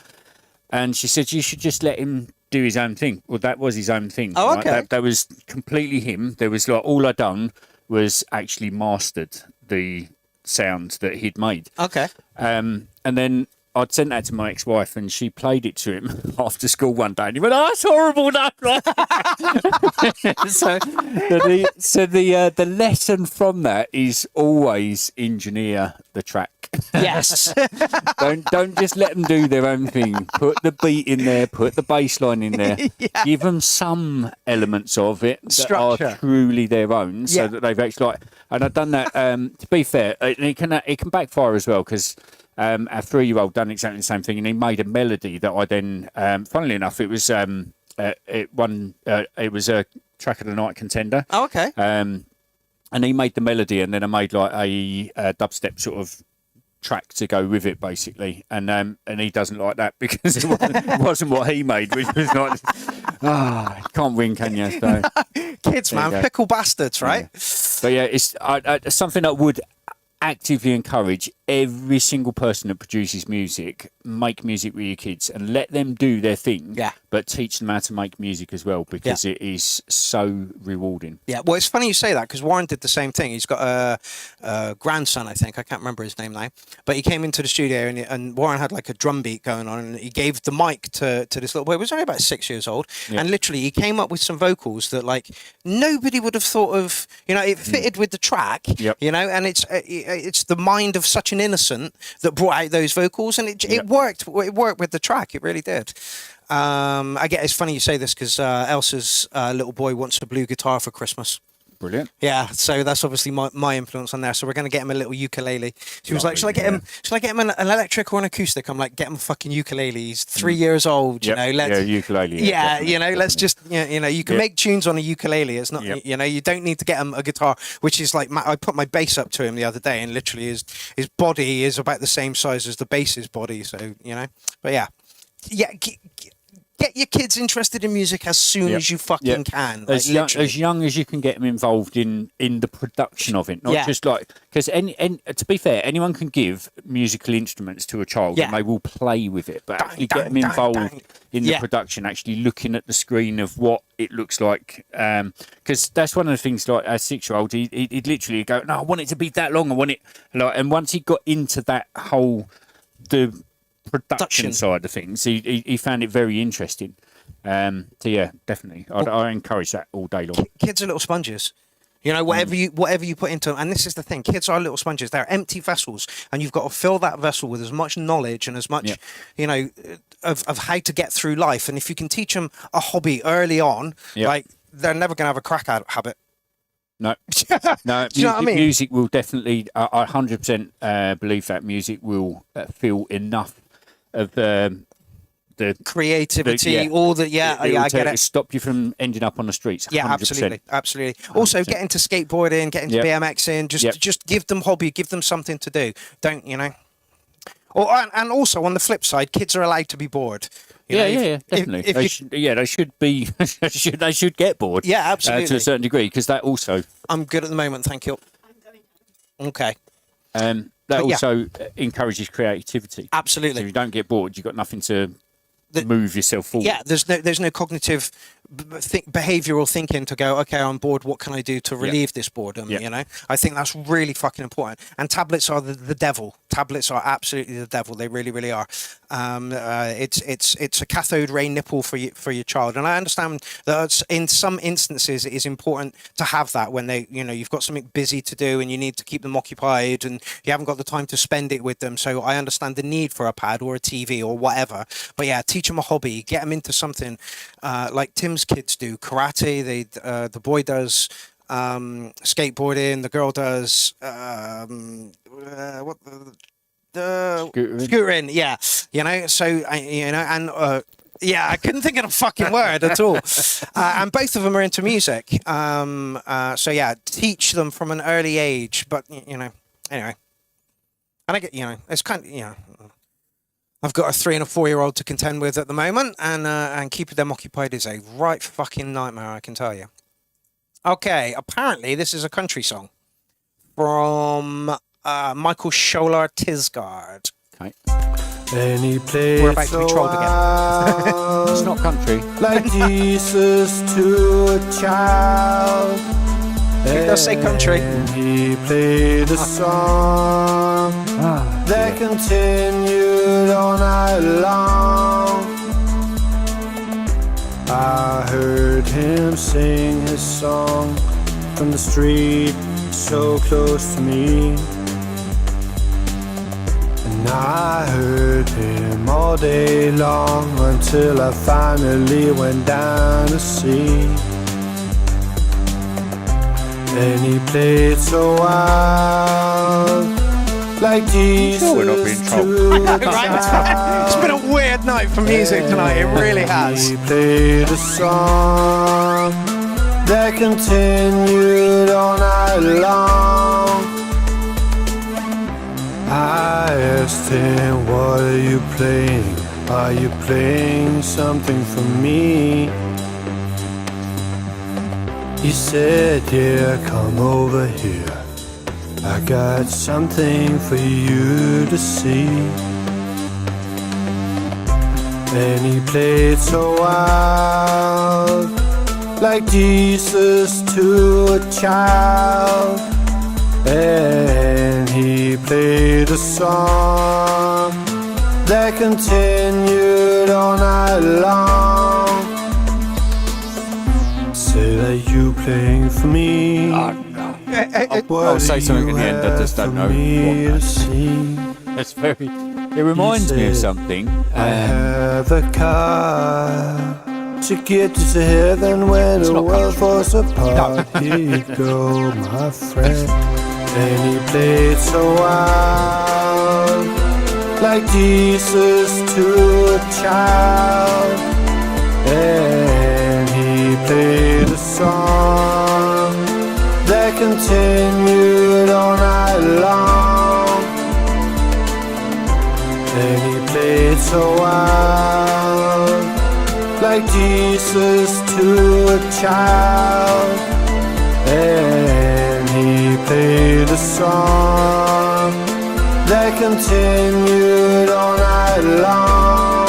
And she said, you should just let him do his own thing. Well, that was his own thing. Oh, okay. That was completely him. There was like, all I'd done was actually mastered the sound that he'd made. Okay. And then I'd sent that to my ex-wife, and she played it to him after school one day, and he went, "Oh, it's horrible, no." so the lesson from that is always engineer the track. Yes. don't just let them do their own thing. Put the beat in there, put the bass line in there. Yeah. Give them some elements of it that Structure. are truly their own, so that they've actually And I've done that. To be fair, it can backfire as well, because our 3-year-old done exactly the same thing, and he made a melody that I then, funnily enough, it was it was a track of the night contender. Oh, okay. And he made the melody, and then I made like a dubstep sort of track to go with it, basically. And he doesn't like that because it wasn't what he made, which was like, can't win, can you? So, kids, man, fickle bastards, right? Yeah. But yeah, it's something I would actively encourage every single person that produces music. Make music with your kids and let them do their thing. Yeah. But teach them how to make music as well, because it is so rewarding. Yeah. Well, it's funny you say that, because Warren did the same thing. He's got a grandson, I think. I can't remember his name now. But he came into the studio and Warren had like a drum beat going on, and he gave the mic to this little boy. He was only about 6 years old. Yeah. And literally he came up with some vocals that like nobody would have thought of, it fitted with the track, and it's the mind of such an innocent that brought out those vocals, and it worked. It worked with the track. It really did. It's funny you say this, because Elsa's little boy wants a blue guitar for Christmas. Brilliant. Yeah, so that's obviously my influence on there. So we're going to get him a little ukulele. She was like, "Shall I get him an electric or an acoustic?" I'm like, "Get him a fucking ukulele. He's 3 years old. You know, let's ukulele. Yeah, you know, let's just you know, you can make tunes on a ukulele. It's not you know, you don't need to get him a guitar, which is like I put my bass up to him the other day, and literally his body is about the same size as the bass's body. So you know, but yeah. Get your kids interested in music as soon as you fucking can. As young as you can get them involved in the production of it, not just like, because to be fair, anyone can give musical instruments to a child and they will play with it, but actually get them involved in the production, actually looking at the screen of what it looks like, because that's one of the things. Like a 6-year-old, he'd literally go, "No, I want it to be that long. I want it," like, and once he got into that whole production side of things, he found it very interesting. So yeah, definitely, I encourage that all day long. Kids are little sponges. You know, whatever you put into them, and this is the thing: kids are little sponges. They're empty vessels, and you've got to fill that vessel with as much knowledge and as much, you know, of how to get through life. And if you can teach them a hobby early on, like, they're never going to have a crack habit. No, no. Do you know what I mean? Music will definitely. I 100% believe that music will feel enough of the creativity, I get it. Stop you from ending up on the streets. 100%. Yeah, absolutely. Also, get into skateboarding, get into BMXing. Just give them hobby, give them something to do. Don't, you know? And also on the flip side, kids are allowed to be bored. Definitely. They should be. they should get bored. Yeah, absolutely. To a certain degree, because that also. I'm good at the moment, thank you. Okay. That also encourages creativity. Absolutely. So if you don't get bored, you've got nothing to move yourself forward. Yeah, there's no cognitive behavioral thinking to go, okay, I'm bored, what can I do to relieve this boredom? You know, I think that's really fucking important. And tablets are the devil. Tablets are absolutely the devil. They really, really are. It's a cathode ray nipple for your child, and I understand that in some instances it is important to have that when they, you know, you've got something busy to do and you need to keep them occupied and you haven't got the time to spend it with them. So I understand the need for a pad or a TV or whatever. But yeah, teach them a hobby, get them into something like Tim's kids do karate. The boy does skateboarding. The girl does scootering. Yeah, you know. So you know, and I couldn't think of a fucking word at all. And both of them are into music. So yeah, teach them from an early age. But you know, anyway, and I get, you know, it's kind of, you know, I've got a 3 and a 4-year-old to contend with at the moment, and keeping them occupied is a right fucking nightmare, I can tell you. Okay, apparently this is a country song from Michael Scholar Tisgard. Okay. We're about to be trolled again. It's not country. Like Jesus to a child. It does say country. And he played a song that continued all night long. I heard him sing his song from the street so close to me. And I heard him all day long until I finally went down to see. And he played so wild, like Jesus we're not being to a Right? It's been a weird night for music tonight, it really has. He played a song that continued all night long. I asked him, what are you playing? Are you playing something for me? He said, yeah, come over here. I got something for you to see. And he played so wild, like Jesus to a child. And he played a song that continued all night long. Said, are you playing for me? Oh, no. I'll say something in the end, I just don't know what. It's very. It reminds me of something. I have a car to get to heaven when the world falls apart. Here you go, my friend. And he played so wild, like Jesus to a child. And he played a song that continued all night long. And he played so wild, like Jesus to a child. And he played a song that continued all night long.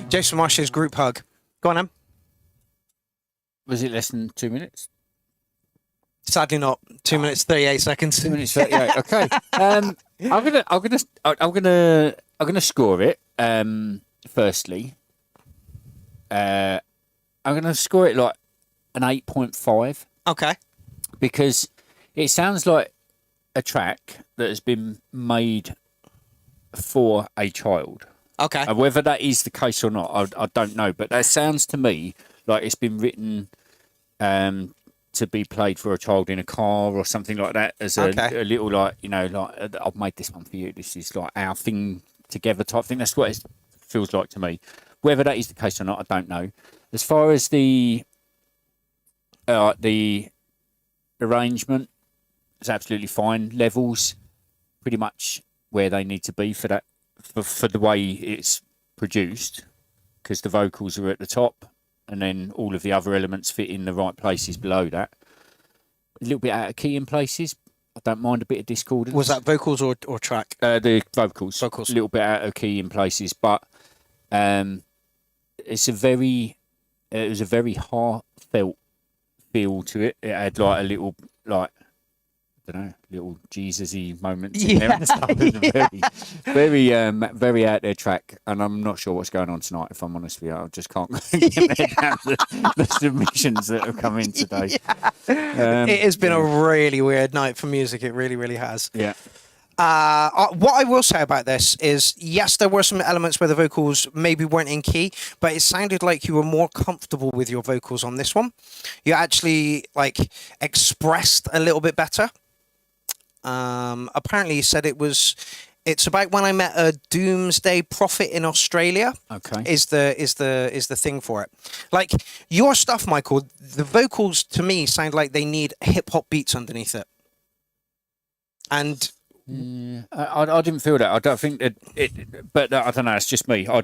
Jason Marsh's group hug. Go on, Em. Was it less than 2 minutes? Sadly not. 2 minutes 38 seconds. 2 minutes 38. Okay. I'm gonna score it. Firstly, I'm gonna score it like an 8.5. Okay. Because it sounds like a track that has been made for a child. Okay. And whether that is the case or not, I don't know. But that sounds to me like it's been written to be played for a child in a car or something like that, as a little, like, you know, like, I've made this one for you. This is like our thing together type thing. That's what it feels like to me. Whether that is the case or not, I don't know. As far as the arrangement, it's absolutely fine. Levels, pretty much where they need to be for that, for the way it's produced, because the vocals are at the top, and then all of the other elements fit in the right places below that. A little bit out of key in places. I don't mind a bit of discordance. Was that vocals or track? The vocals. Vocals. A little bit out of key in places, but it was a very heartfelt feel to it. It had like a little, like, I don't know, little Jesus-y moments in there and stuff. It was very out there track, and I'm not sure what's going on tonight, if I'm honest with you. I just can't get my head around the submissions that have come in today. It has been a really weird night for music. It really, really has. Yeah. What I will say about this is, yes, there were some elements where the vocals maybe weren't in key, but it sounded like you were more comfortable with your vocals on this one. You actually, like, expressed a little bit better. Apparently, he said it's about when I met a doomsday prophet in Australia. Okay. Is the thing for it. Like, your stuff, Michael, the vocals to me sound like they need hip hop beats underneath it. And I didn't feel that. I don't think that but I don't know. It's just me. I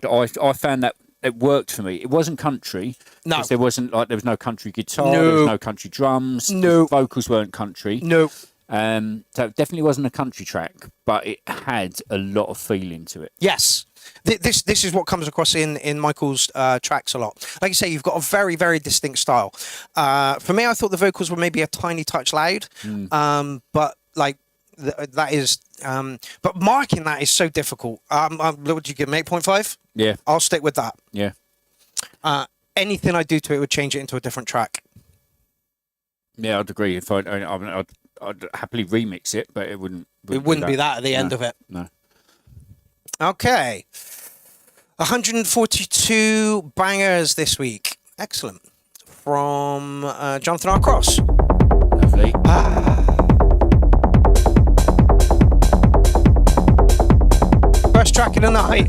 found that it worked for me. It wasn't country. No. There was no country guitar. No. There was no country drums. No. The vocals weren't country. No. So it definitely wasn't a country track, but it had a lot of feeling to it. Yes. This is what comes across in Michael's tracks a lot. Like you say, you've got a very, very distinct style. For me, I thought the vocals were maybe a tiny touch loud, but like that is. But marking that is so difficult. What would you give me? 8.5? Yeah. I'll stick with that. Yeah. Anything I do to it would change it into a different track. Yeah, I'd agree. If I'd happily remix it, but it wouldn't. It wouldn't be that at the end of it. No. Okay. 142 bangers this week. Excellent. From Jonathan R. Cross. Lovely. First track in the night.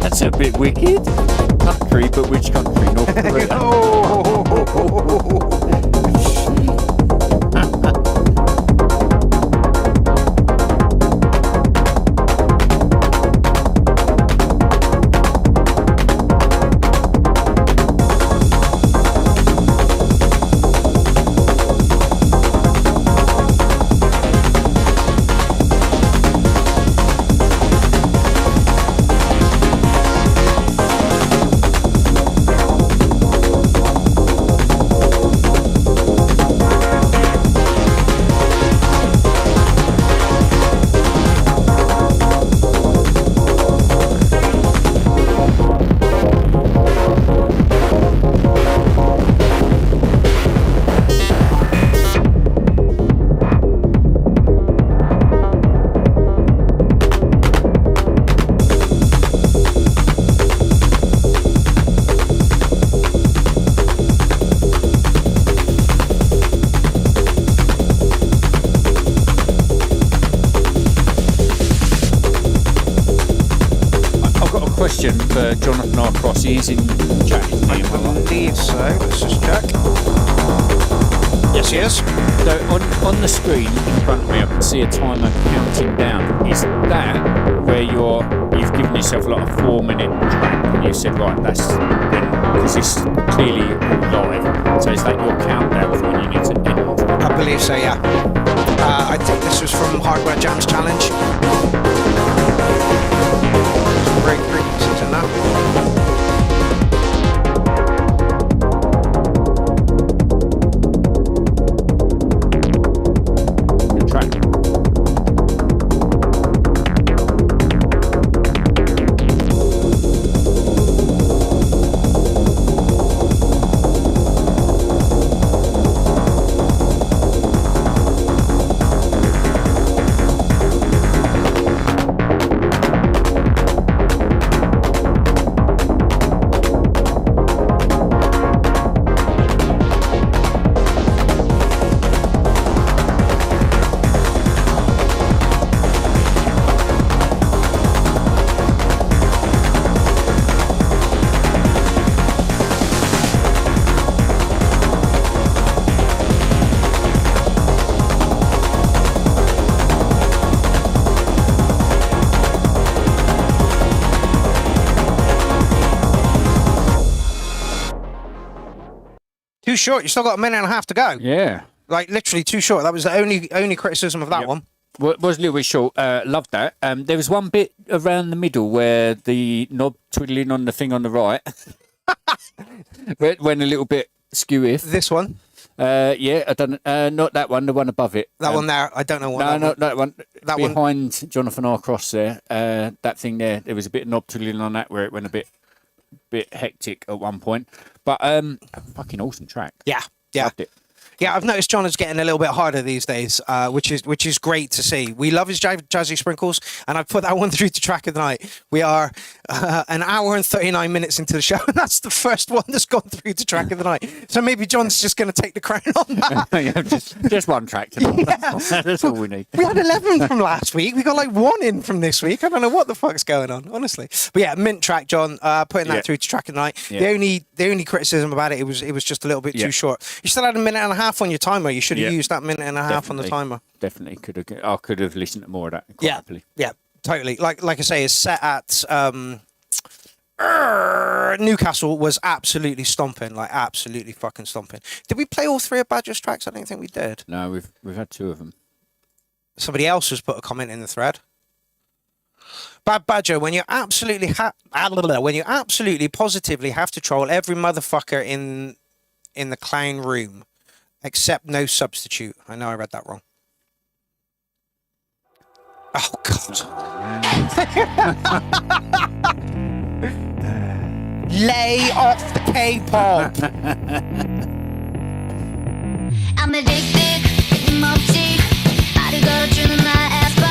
That's a bit wicked. Country, but which country? North Korea. Jonathan Arcross is in the chat. I believe so. Let's just check. Yes, he is. So on the screen in front of me, I can see a timer counting down. Is that where you've given yourself like a 4-minute track and you said, right, that's because it's clearly live. So is that your countdown for when you need to end? I believe so, yeah. I think this was from Hardware Jams Challenge. Some great frequencies in that. Too short. You still got a minute and a half to go. Yeah. Like literally too short. That was the only criticism of that one. Well, it was a little bit short. Loved that. There was one bit around the middle where the knob twiddling on the thing on the right went a little bit skewy. This one? Yeah, I don't. Not that one. The one above it. That one there. I don't know what. No, that one. That behind one. Jonathan Arcross there. That thing there. There was a bit of knob twiddling on that where it went a bit hectic at one point. But fucking awesome track. Yeah. Loved it. Yeah, I've noticed John is getting a little bit harder these days, which is great to see. We love his jazzy sprinkles, and I've put that one through to track of the night. We are an hour and 39 minutes into the show, and that's the first one that's gone through to track of the night. So maybe John's just going to take the crown on that. Yeah, just one track tonight. Yeah. That's all we need. We had 11 from last week. We got like 1 in from this week. I don't know what the fuck's going on, honestly. But yeah, mint track, John. Putting that through to track of the night. Yeah. The only criticism about it was just a little bit too short. You still had a minute and a half on your timer. You should have used that minute and a half on the timer. Definitely I could have listened to more of that quite happily. Yeah, totally. Like I say, it's set at Newcastle was absolutely stomping, like absolutely fucking stomping. Did we play all 3 of Badger's tracks? I don't think we did. No, we've had 2 of them. Somebody else has put a comment in the thread. Bad Badger, when you absolutely positively have to troll every motherfucker in the clown room, except no substitute. I know I read that wrong. Oh God. Lay off the K-pop. I'm addicted, 힘없이 말을 걸어주는 나의 아스파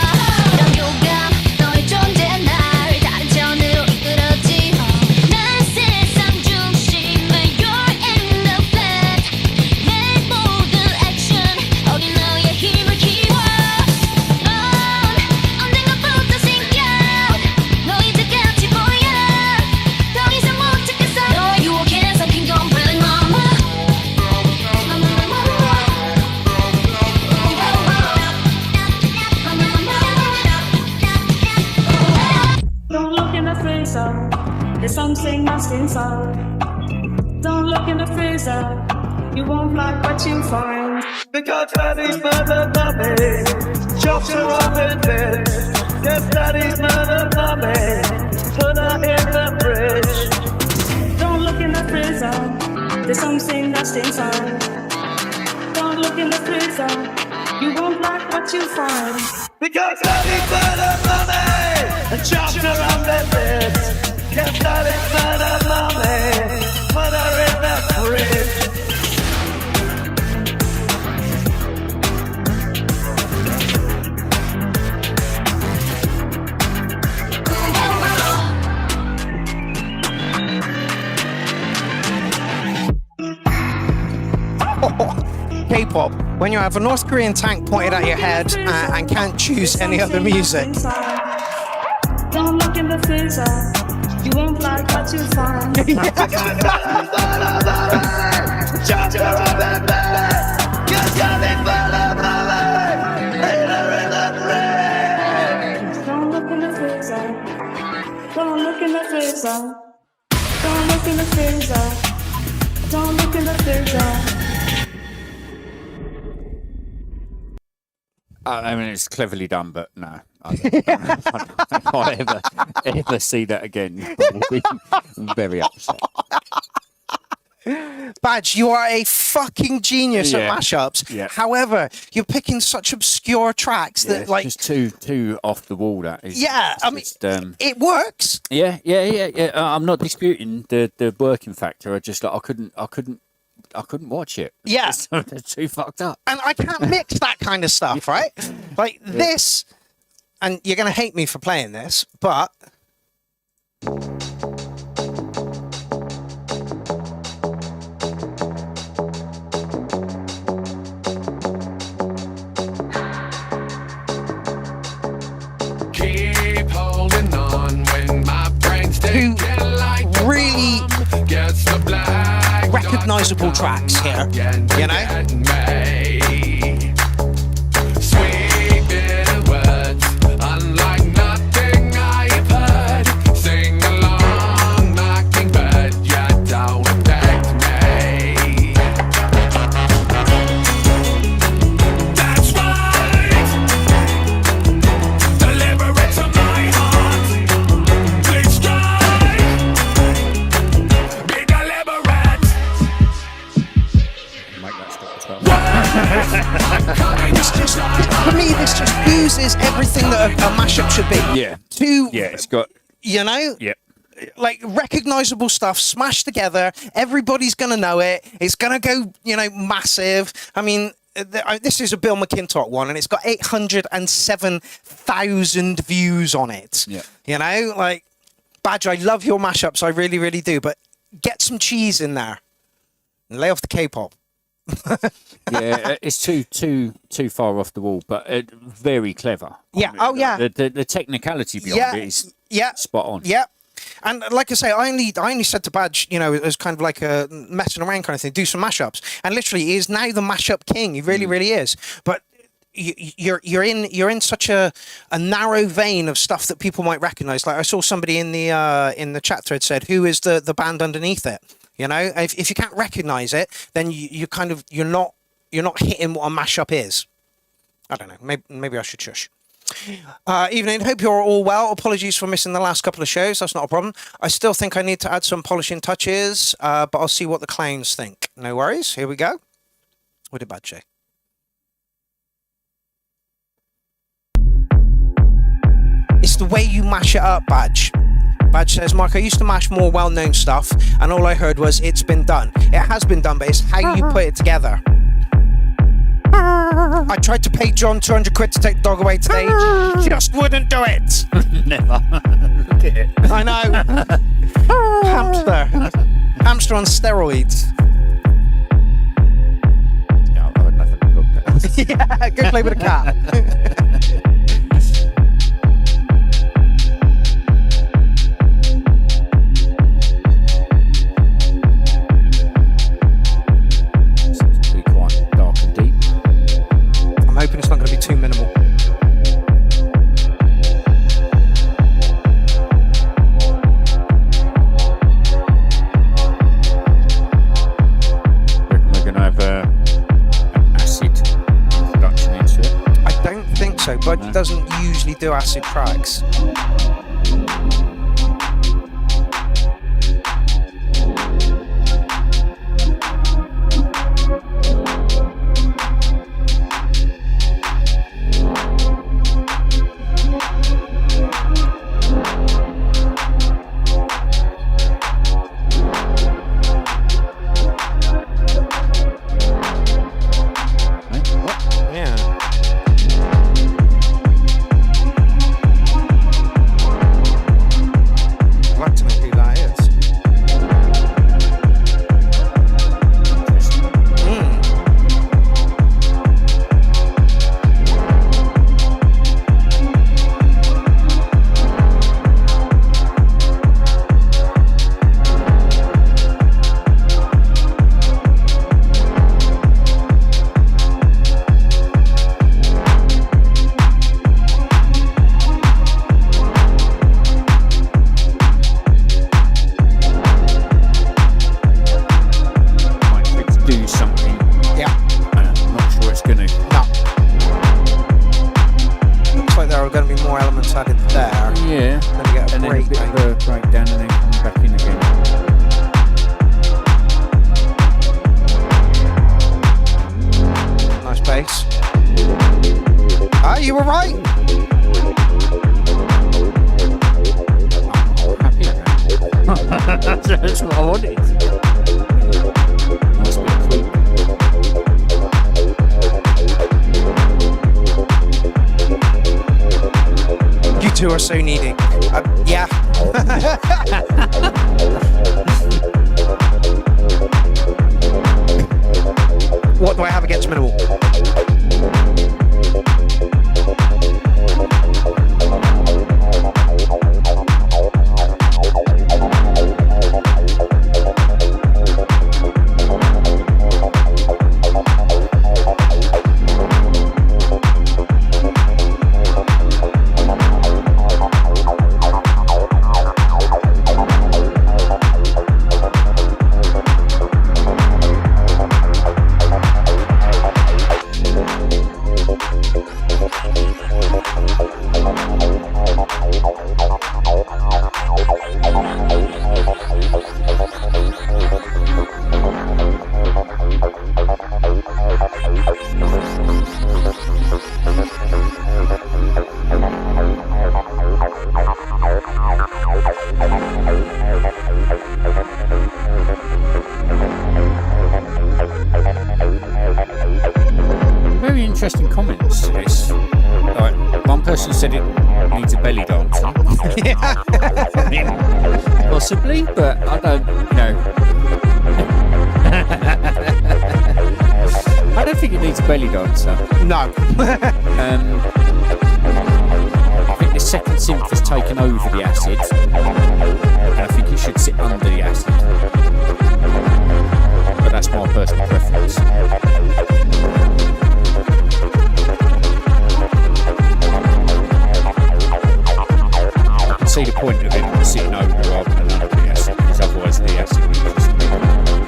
이런 교감 너의 존재 날 다른 차원으로 이끌었지 난 세상 중심에 you're in the flat 내 모든 액션 어린 너의 힘을 키워 언젠가부터 생겨 너 이제 같이 보여 더 이상 못 찾겠어 너의 유혹에서 kingdom really mama Don't look in the freezer, there's something that's inside. Don't look in the freezer, you won't like what you find. Because daddy's mother, mommy, chops her up in bed. Yes, daddy's mother, mommy, put her in the fridge. Don't look in the freezer, there's something that's inside. Don't look in the freezer, you won't like what you find. Because daddy's mother, mommy, chops her up in bed. Yes, daddy's mother, mommy, put her in the fridge. K-pop, when you have a North Korean tank pointed at your head and can't choose any other music. Don't look in the freezer, You won't like what you find. Don't look in the freezer. Don't look in the freezer. Don't look in the freezer. Don't look in the freezer. I mean, it's cleverly done, but no. I don't ever see that again. I'm very upset. Badge, you are a fucking genius at Yeah. mashups. Yeah. However, you're picking such obscure tracks that, It's like, just too off the wall. That is. yeah, I mean, it works. Yeah. I'm not disputing the working factor. I just like I couldn't watch it. Yeah. They're too fucked up. And I can't mix that kind of stuff, right? Like this, and you're going to hate me for playing this, but... Keep holding on when my brain's Two really recognisable tracks here, you know? Sweet bitter words, unlike nothing I've heard. Sing along, mockingbird, you don't affect me. That's right. Deliver it to my heart. Please strike. Be deliberate. Make that stop as well. This just, for me, this just oozes everything that a mashup should be. Yeah. It's got. You know? Yeah. Like recognisable stuff smashed together. Everybody's going to know it. It's going to go, massive. I mean, this is a Bill McIntosh one, and it's got 807,000 views on it. Yeah. You know, like, Badge, I love your mashups. I really, really do. But get some cheese in there and lay off the K-pop. Yeah, it's too far off the wall, but very clever. Yeah. Oh, yeah. The technicality beyond it is spot on. Yeah. And like I say, I only said to Badge, it was kind of like a messing around kind of thing, do some mashups. And literally, he is now the mashup king. He really, really is. But you're in such a narrow vein of stuff that people might recognise. Like I saw somebody in the chat thread said, "Who is the band underneath it?" You know, if you can't recognise it, then you're not hitting what a mashup is. I don't know. Maybe I should shush. Evening. Hope you're all well. Apologies for missing the last couple of shows. That's not a problem. I still think I need to add some polishing touches, but I'll see what the clowns think. No worries. Here we go. What did Badge say? It's the way you mash it up, Badge. Badge says, Mark, I used to mash more well-known stuff, and all I heard was, it's been done. It has been done, but it's how you put it together. I tried to pay John 200 quid to take the dog away today. He just wouldn't do it. Never. Look at it. I know. Hamster on steroids. Yeah, I've had nothing to look at. Yeah, go play with a cat. Hoping it's not going to be too minimal. Reckon we're going to have an acid introduction into it. I don't think so. Bud doesn't usually do acid tracks. right? That's what I wanted. Nice bit of tweak. You two are so needy. Yeah. What do I have against minimal? Very interesting comments. This. Like, one person said it needs a belly dancer. I mean, possibly, but I don't know. I don't think it needs a belly dancer. No. I think the second synth has taken over the acid, and I think it should sit under the acid. But that's my personal preference. I can see the point of it sitting over rather than under the acid, because otherwise the acid would just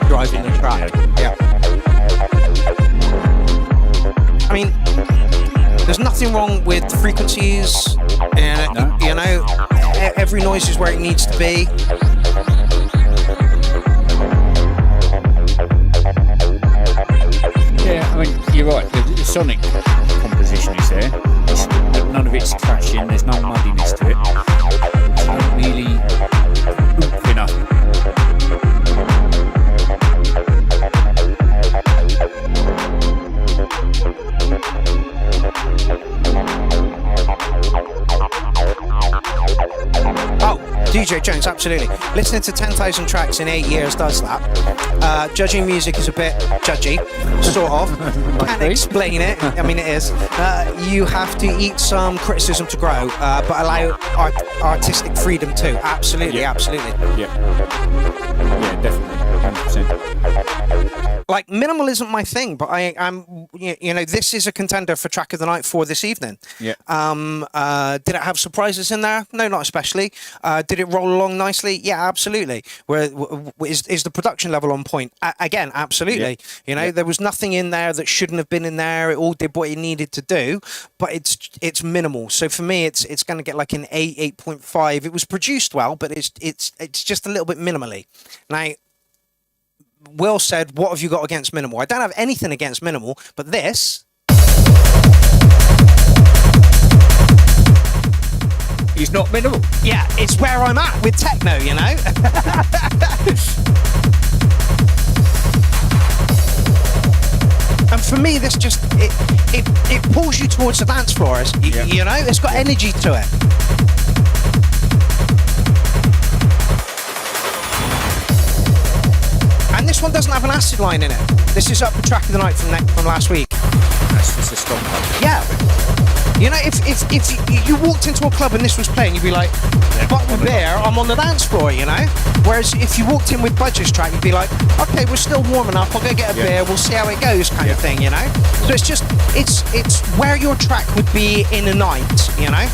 driving the track. Yeah. I mean, there's nothing wrong with frequencies, and No. you know, every noise is where it needs to be. Yeah, I mean, you're right. The sonic composition is there. None of it's crashing. There's no muddiness to it. It's not really oomph enough. Oh, DJ Jones, absolutely. Listening to 10,000 tracks in 8 years does that. Judging music is a bit judgy, sort of. Can't explain it. I mean, it is. You have to eat some criticism to grow, but allow artistic freedom too. Absolutely, Yeah. absolutely. Yeah, definitely. 100%. Like, minimal isn't my thing, but I'm, you know, this is a contender for track of the night for this evening. Yeah. Did it have surprises in there? No, not especially. Did it roll along nicely? Yeah, absolutely. Is the production level on point? Again, absolutely. Yeah. You know, there was nothing in there that shouldn't have been in there. It all did what it needed to do, but it's minimal. So for me, it's going to get like an 8, 8.5. It was produced well, but it's just a little bit minimally. Now, Will said, "What have you got against minimal?" I don't have anything against minimal, but this is not minimal. Yeah, it's where I'm at with techno, you know. And for me, this just it pulls you towards the dance floor. You know, it's got energy to it. And this one doesn't have an acid line in it. This is up the track of the night from last week. That's just a stop. Yeah. You know, if you walked into a club and this was playing, you'd be like, but with beer, I'm on the dance floor, you know? Whereas if you walked in with Budget's track, you'd be like, okay, we're still warm enough, I'll go get a beer, we'll see how it goes kind of thing, you know? So it's just, it's where your track would be in a night, you know?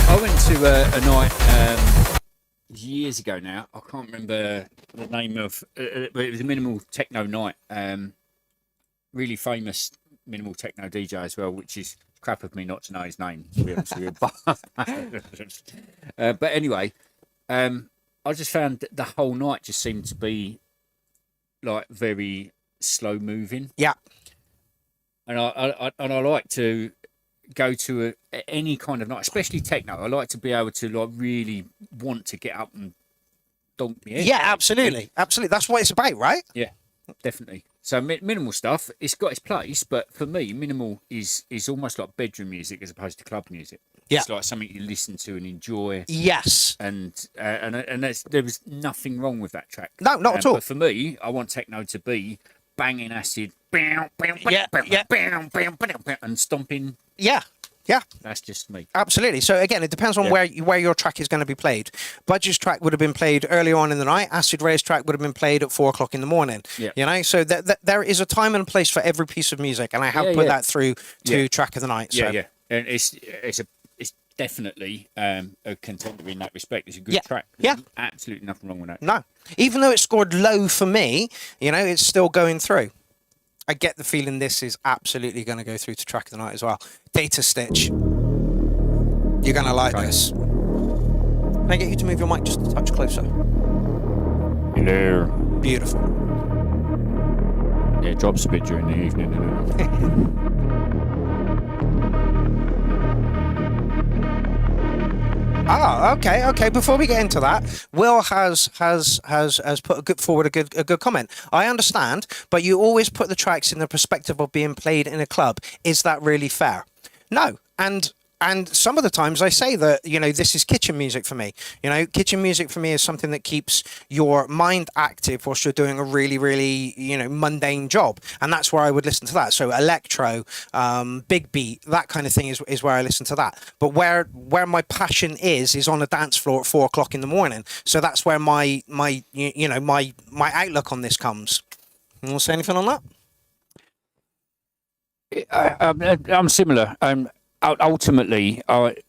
I went to a night years ago now. I can't remember the name of but it was a minimal techno night. Really famous minimal techno DJ as well, which is crap of me not to know his name, to be honest with you. But anyway, I just found that the whole night just seemed to be like very slow moving. Yeah. And I like to go to any kind of night, especially techno. I like to be able to like really want to get up and donk me head. Yeah, absolutely. That's what it's about, right? Yeah, definitely. So minimal stuff, it's got its place, but for me, minimal is almost like bedroom music as opposed to club music. Yeah. It's like something you listen to and enjoy. Yes. And there was nothing wrong with that track. No, not at all. But for me, I want techno to be banging acid, and stomping. Yeah. Yeah. That's just me. Absolutely. So again, it depends on where your track is going to be played. Budge's track would have been played earlier on in the night. Acid Ray's track would have been played at 4 o'clock in the morning. Yeah. You know, so there is a time and a place for every piece of music, and I have put that through to track of the night. So. Yeah, and it's definitely a contender in that respect. It's a good track. Yeah. There's absolutely nothing wrong with that. No, even though it scored low for me, you know, it's still going through. I get the feeling this is absolutely going to go through to track of the night as well. Data Stitch. You're going to like this. Can I get you to move your mic just a touch closer? Hello. Beautiful. Yeah, it drops a bit during the evening, doesn't it? Okay. Before we get into that, Will has put forward a good comment. I understand, but you always put the tracks in the perspective of being played in a club. Is that really fair? No, and some of the times I say that, you know, this is kitchen music for me. You know, kitchen music for me is something that keeps your mind active whilst you're doing a really, really, you know, mundane job. And that's where I would listen to that. So electro, big beat, that kind of thing is where I listen to that. But where my passion is on a dance floor at 4 o'clock in the morning. So that's where my outlook on this comes. You want to say anything on that? I'm similar. Ultimately,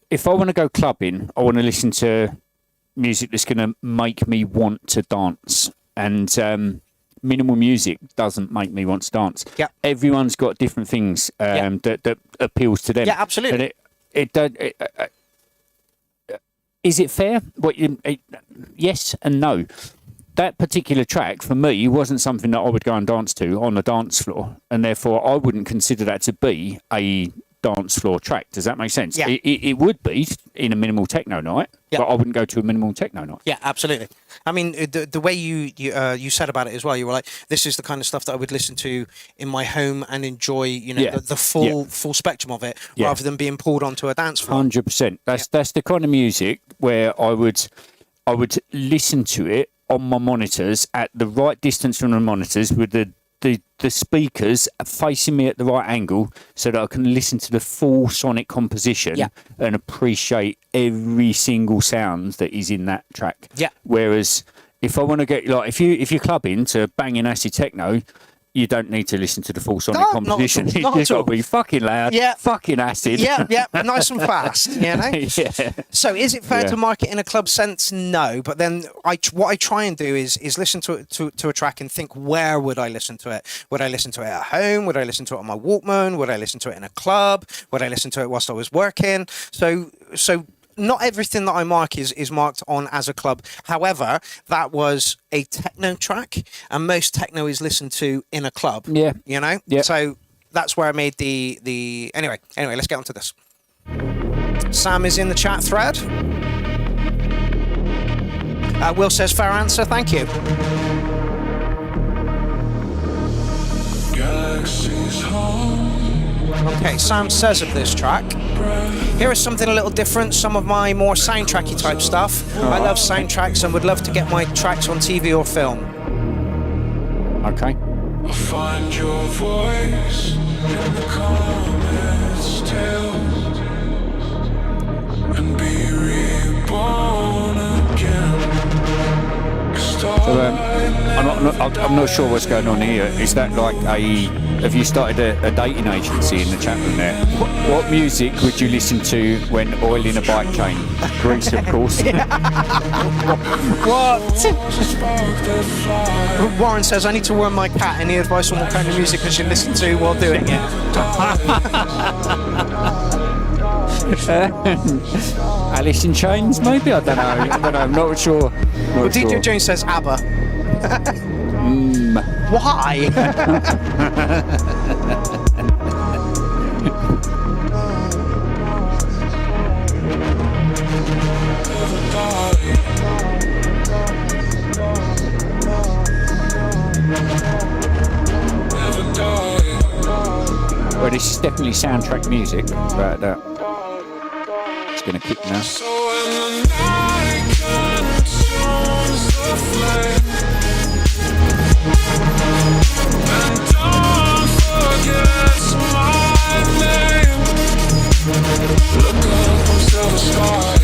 if I want to go clubbing, I want to listen to music that's going to make me want to dance. And minimal music doesn't make me want to dance. Yeah. Everyone's got different things that appeals to them. Yeah, absolutely. And is it fair? Yes and no. That particular track, for me, wasn't something that I would go and dance to on the dance floor. And therefore, I wouldn't consider that to be a dance floor track. Does that make sense? Yeah. It would be in a minimal techno night, but I wouldn't go to a minimal techno night. Yeah, absolutely. I mean, the way you said about it as well, you were like, this is the kind of stuff that I would listen to in my home and enjoy, you know, the full spectrum of it, rather than being pulled onto a dance floor. 100%. That's the kind of music where I would listen to it on my monitors at the right distance from the monitors with the speakers facing me at the right angle so that I can listen to the full sonic composition and appreciate every single sound that is in that track. Yeah. Whereas if I want to get, like, if you're clubbing to banging acid techno, you don't need to listen to the full sonic composition. Not It's at got all. to be fucking loud, fucking acid. Yeah, nice and fast, you know? Yeah. So is it fair to market in a club sense? No, but then what I try and do is listen to a track and think, where would I listen to it? Would I listen to it at home? Would I listen to it on my Walkman? Would I listen to it in a club? Would I listen to it whilst I was working? So not everything that I mark is marked on as a club. However, that was a techno track, and most techno is listened to in a club. Yeah. You know? Yeah. So that's where I made the anyway, let's get on to this. Sam is in the chat thread. Will says fair answer, thank you. Galaxies home. Okay, Sam says of this track, here is something a little different, some of my more soundtracky type stuff. I love soundtracks and would love to get my tracks on TV or film. Okay. I'll find your voice in the comet's tail and be reborn again. So, I'm not sure what's going on here. Is that like have you started a dating agency in the chat room there? What music would you listen to when oiling a bike chain? Grease, of course. What? Warren says, I need to warn my cat. Any advice on what kind of music I should listen to while doing it? Alice in Chains, maybe? I don't know. I'm not sure. Well, DJ Jones says ABBA. Why? Well, this is definitely soundtrack music, but it's going to kick now. So when the night consumes the flame, and don't forget my name. Look up from silver skies.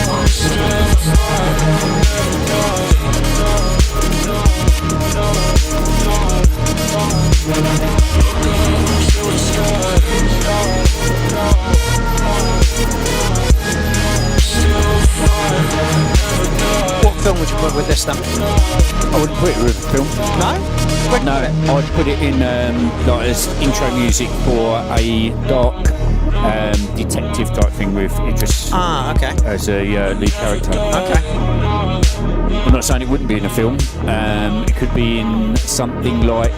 I'm still alive, never die. What film would you put with this then? I wouldn't put it with a film. No? No, I'd put it in like as intro music for a dark detective type thing with Idris okay. as a lead character. Okay. I'm not saying it wouldn't be in a film. It could be in something like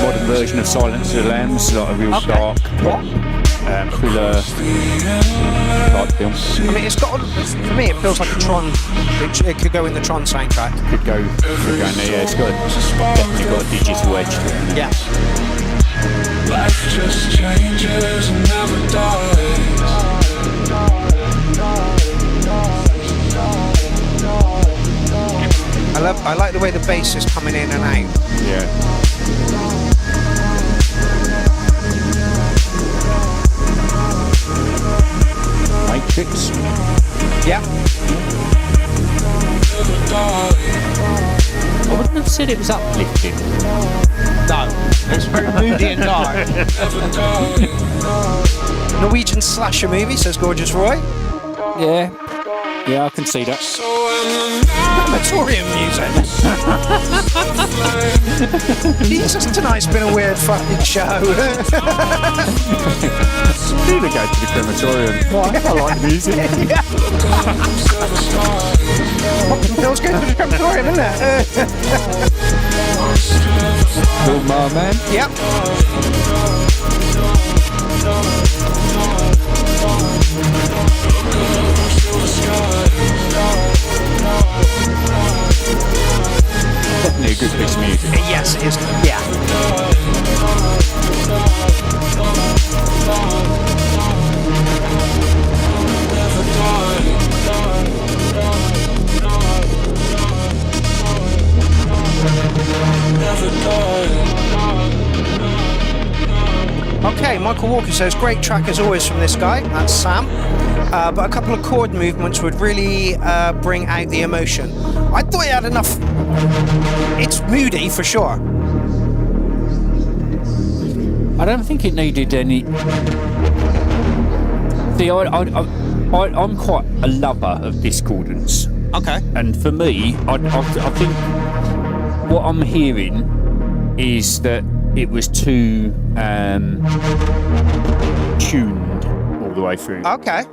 modern version of Silence of the Lambs, like a real dark thriller type film. I mean, it's got. For me, it feels like a Tron. It could go in the Tron soundtrack. Could go in there. Yeah, it's got definitely got a digital edge to it. Yeah. Life just changes and never dies. I like the way the bass is coming in and out. Yeah. Matrix. Yeah. I wouldn't have said it was uplifting. No, it's very moody and dark. Norwegian slasher movie, says Gorgeous Roy. Yeah. Yeah, I can see that. Crematorium music. Jesus, tonight's been a weird fucking show. Do they go to the crematorium? Why? I like the music. Popping pills going to the crematorium, isn't it? Cool, my man. Yep. Definitely a good piece of music. Yes, it is. Yeah. Okay, Michael Walker says, great track as always from this guy. That's Sam. But a couple of chord movements would really bring out the emotion. I thought it had enough. It's moody for sure. I don't think it needed any. See, I'm quite a lover of discordance. Okay. And for me, I think what I'm hearing is that it was too tuned all the way through. Okay.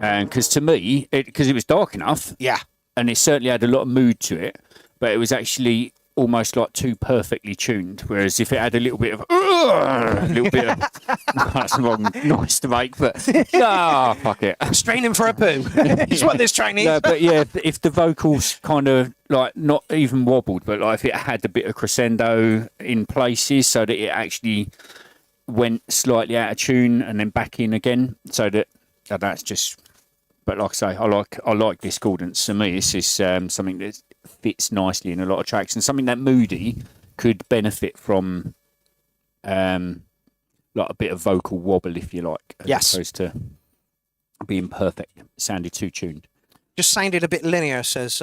And because to me, because it was dark enough. Yeah. And it certainly had a lot of mood to it, but it was actually almost like too perfectly tuned. Whereas if it had a little bit of, that's the wrong noise to make, but fuck it. Straining for a poo is what this track needs. No, but yeah, if the vocals kind of like not even wobbled, but like if it had a bit of crescendo in places, so that it actually went slightly out of tune and then back in again, so that that's just. But like I say, I like discordance. To me, this is something that fits nicely in a lot of tracks, and something that Moody could benefit from, like a bit of vocal wobble, if you like, as opposed to being perfect. It sounded too tuned. Just sounded a bit linear, says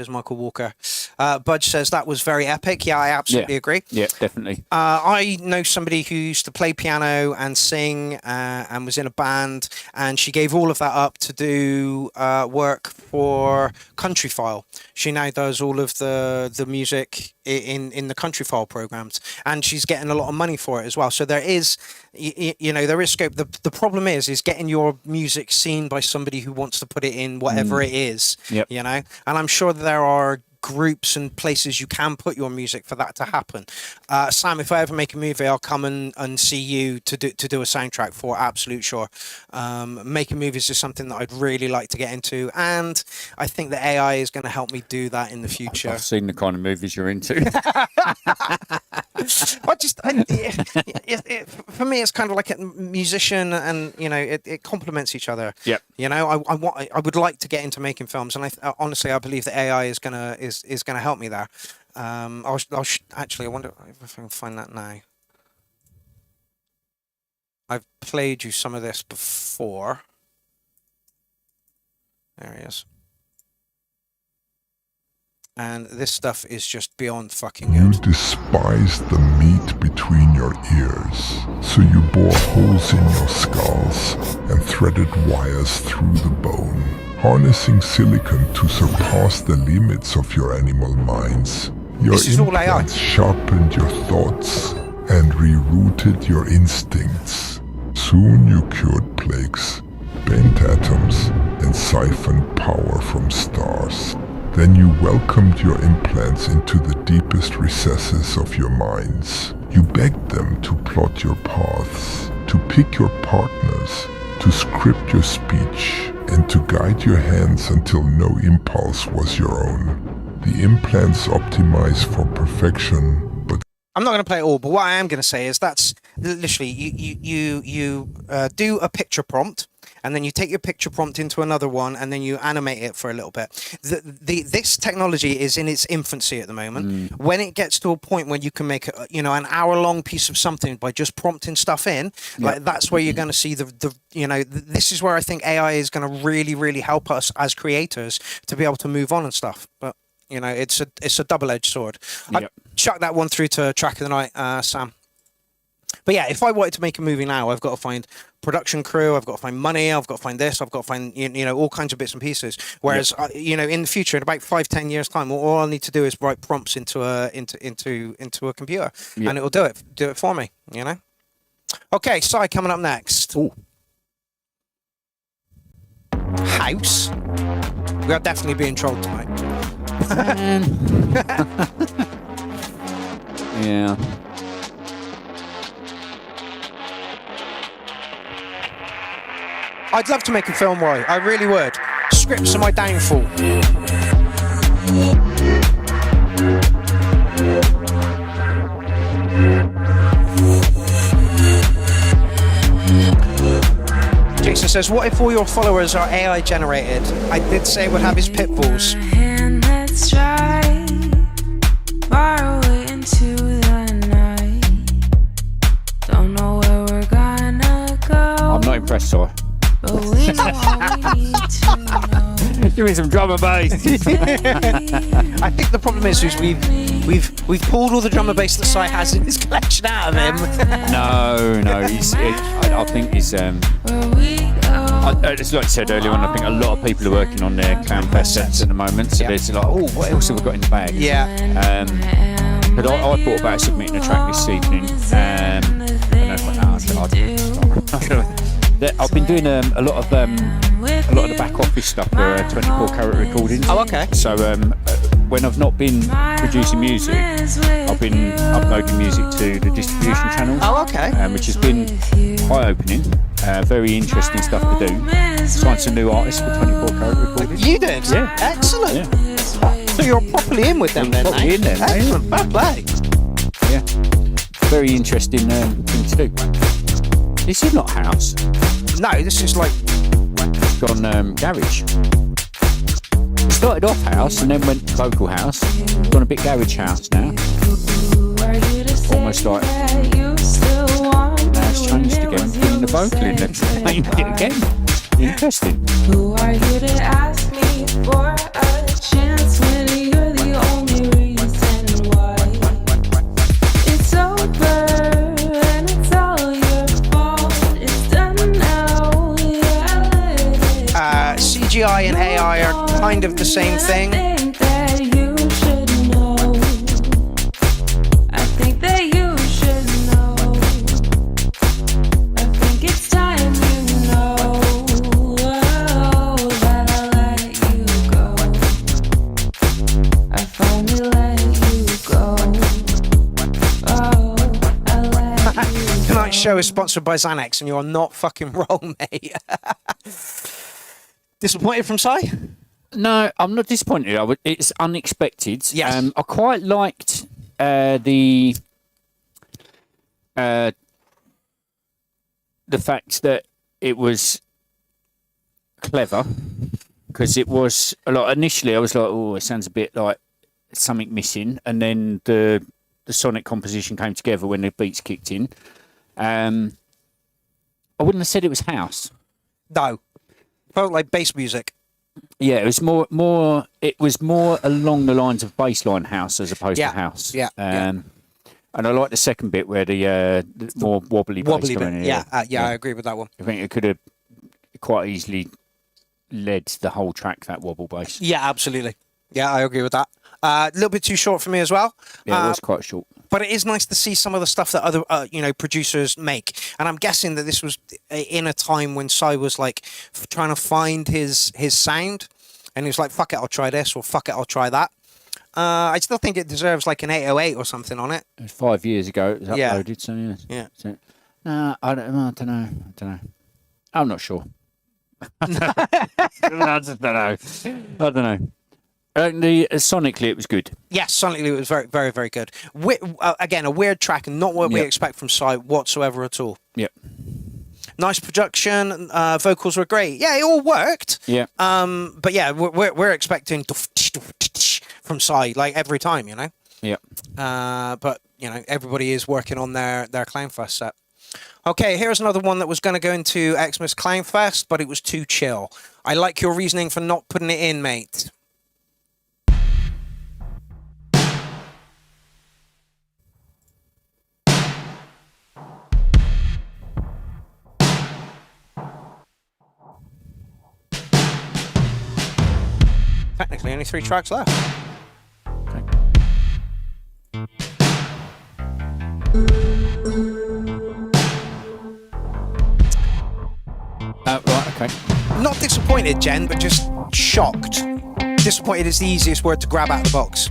Michael Walker. Budge says that was very epic. Yeah, I absolutely agree. Yeah, definitely. I know somebody who used to play piano and sing and was in a band, and she gave all of that up to do work for Countryfile. She now does all of the music in the Countryfile programs, and she's getting a lot of money for it as well. So there is, there is scope. The problem is getting your music seen by somebody who wants to put it in whatever it is. Yep. And I'm sure there are groups and places you can put your music for that to happen. Sam, if I ever make a movie, I'll come and see you to do a soundtrack for, absolute sure. Making movies is something that I'd really like to get into, and I think that AI is going to help me do that in the future. I've seen the kind of movies you're into. For me, it's kind of like a musician, and it complements each other. Yep. I would like to get into making films, and honestly, I believe that AI is gonna help me there. Actually, I wonder if I can find that now. I've played you some of this before. There he is. And this stuff is just beyond fucking good. You despised the meat between your ears, so you bored holes in your skulls and threaded wires through the bone, harnessing silicon to surpass the limits of your animal minds. Your implants sharpened your thoughts and rerouted your instincts. Soon you cured plagues, bent atoms, and siphoned power from stars. Then you welcomed your implants into the deepest recesses of your minds. You begged them to plot your paths, to pick your partners, to script your speech, and to guide your hands until no impulse was your own. The implants optimize for perfection, but I'm not going to play it all, but what I am going to say is that's literally you do a picture prompt, and then you take your picture prompt into another one, and then you animate it for a little bit. This technology is in its infancy at the moment. When it gets to a point when you can make an hour-long piece of something by just prompting stuff in, like that's where you're going to see this is where I think AI is going to really, really help us as creators to be able to move on and stuff. But it's a double-edged sword. I chuck that one through to Track of the Night, Sam. But yeah, if I wanted to make a movie now, I've got to find production crew, I've got to find money, I've got to find this, I've got to find all kinds of bits and pieces. Whereas in the future, in about 5-10 years time, all I need to do is write prompts into a computer, and it'll do it for me. Okay, Si, coming up next. Ooh. House. We are definitely being trolled tonight. Yeah. I'd love to make a film, Roy. I really would. Scripts are my downfall. Jason says, what if all your followers are AI generated? I did say it would have his pit bulls. Let's try far away into the night. Don't know where we're gonna go. I'm not impressed, sorry. But we know what we need to know. Give me some drum and bass. I think the problem is we've pulled all the drum and bass that Si has in his collection out of him. No, I think he's it's like I said earlier on, I think a lot of people are working on their clown fest sets at the moment, so there's like, oh, what else have we got in the bag? But I thought about submitting a track this evening, and I thought, I've been doing a lot of the back office stuff for 24 Carat Recordings. Oh, okay. So when I've not been producing music, I've been uploading music to the distribution channels. Oh, okay. Which has been eye-opening. Very interesting stuff to do. Signed some new artists for 24 Carat Recordings. You did? Yeah. Excellent. Yeah. So you're properly in with them then, properly in there, excellent. Fair play. Yeah. Very interesting thing to do. This is not house. No, this is like it's gone garage. It started off house and then went vocal house. Gone a bit garage house now. Almost like now it's changed again. Putting the vocal in there, playing it again. Interesting. Who are you to ask me for a chance when you're the only reason why? It's over and it's all your fault. It's done now. CGI and AI are kind of the same thing. show is sponsored by Xanax, and you are not fucking wrong, mate. Disappointed from Psy? No, I'm not disappointed. It's unexpected. Yes. I quite liked the fact that it was clever, because it was a lot. Initially, I was like, "Oh, it sounds a bit like something missing," and then the sonic composition came together when the beats kicked in. I wouldn't have said it was house. No, felt like bass music. Yeah, it was more. It was more along the lines of bassline house as opposed to house. Yeah. And I like the second bit where the more wobbly bass Wobbly coming bit. in. Yeah, I agree with that one. I think it could have quite easily led the whole track, that wobble bass. Yeah, absolutely. Yeah, I agree with that. A little bit too short for me as well. Yeah, it was quite short. But it is nice to see some of the stuff that other producers make, and I'm guessing that this was in a time when Psy was like trying to find his sound, and he was like, "Fuck it, I'll try this," or "Fuck it, I'll try that." I still think it deserves like an 808 or something on it. It was 5 years ago. It was uploaded, Yeah. so yes. Yeah. So, I don't know. I'm not sure. I just don't know. I don't know. Sonically, it was good. Yes, sonically it was very, very, very good. Again, a weird track, and not what we expect from Psy whatsoever at all. Yep. Nice production. Vocals were great. Yeah, it all worked. Yeah. But yeah, we're expecting from Psy like every time, you know. Yeah. But you know, everybody is working on their Clownfest set. Okay, here's another one that was going to go into Xmas Clownfest, but it was too chill. I like your reasoning for not putting it in, mate. Technically, only 3 tracks left. Right, okay. Not disappointed, Jen, but just shocked. Disappointed is the easiest word to grab out of the box.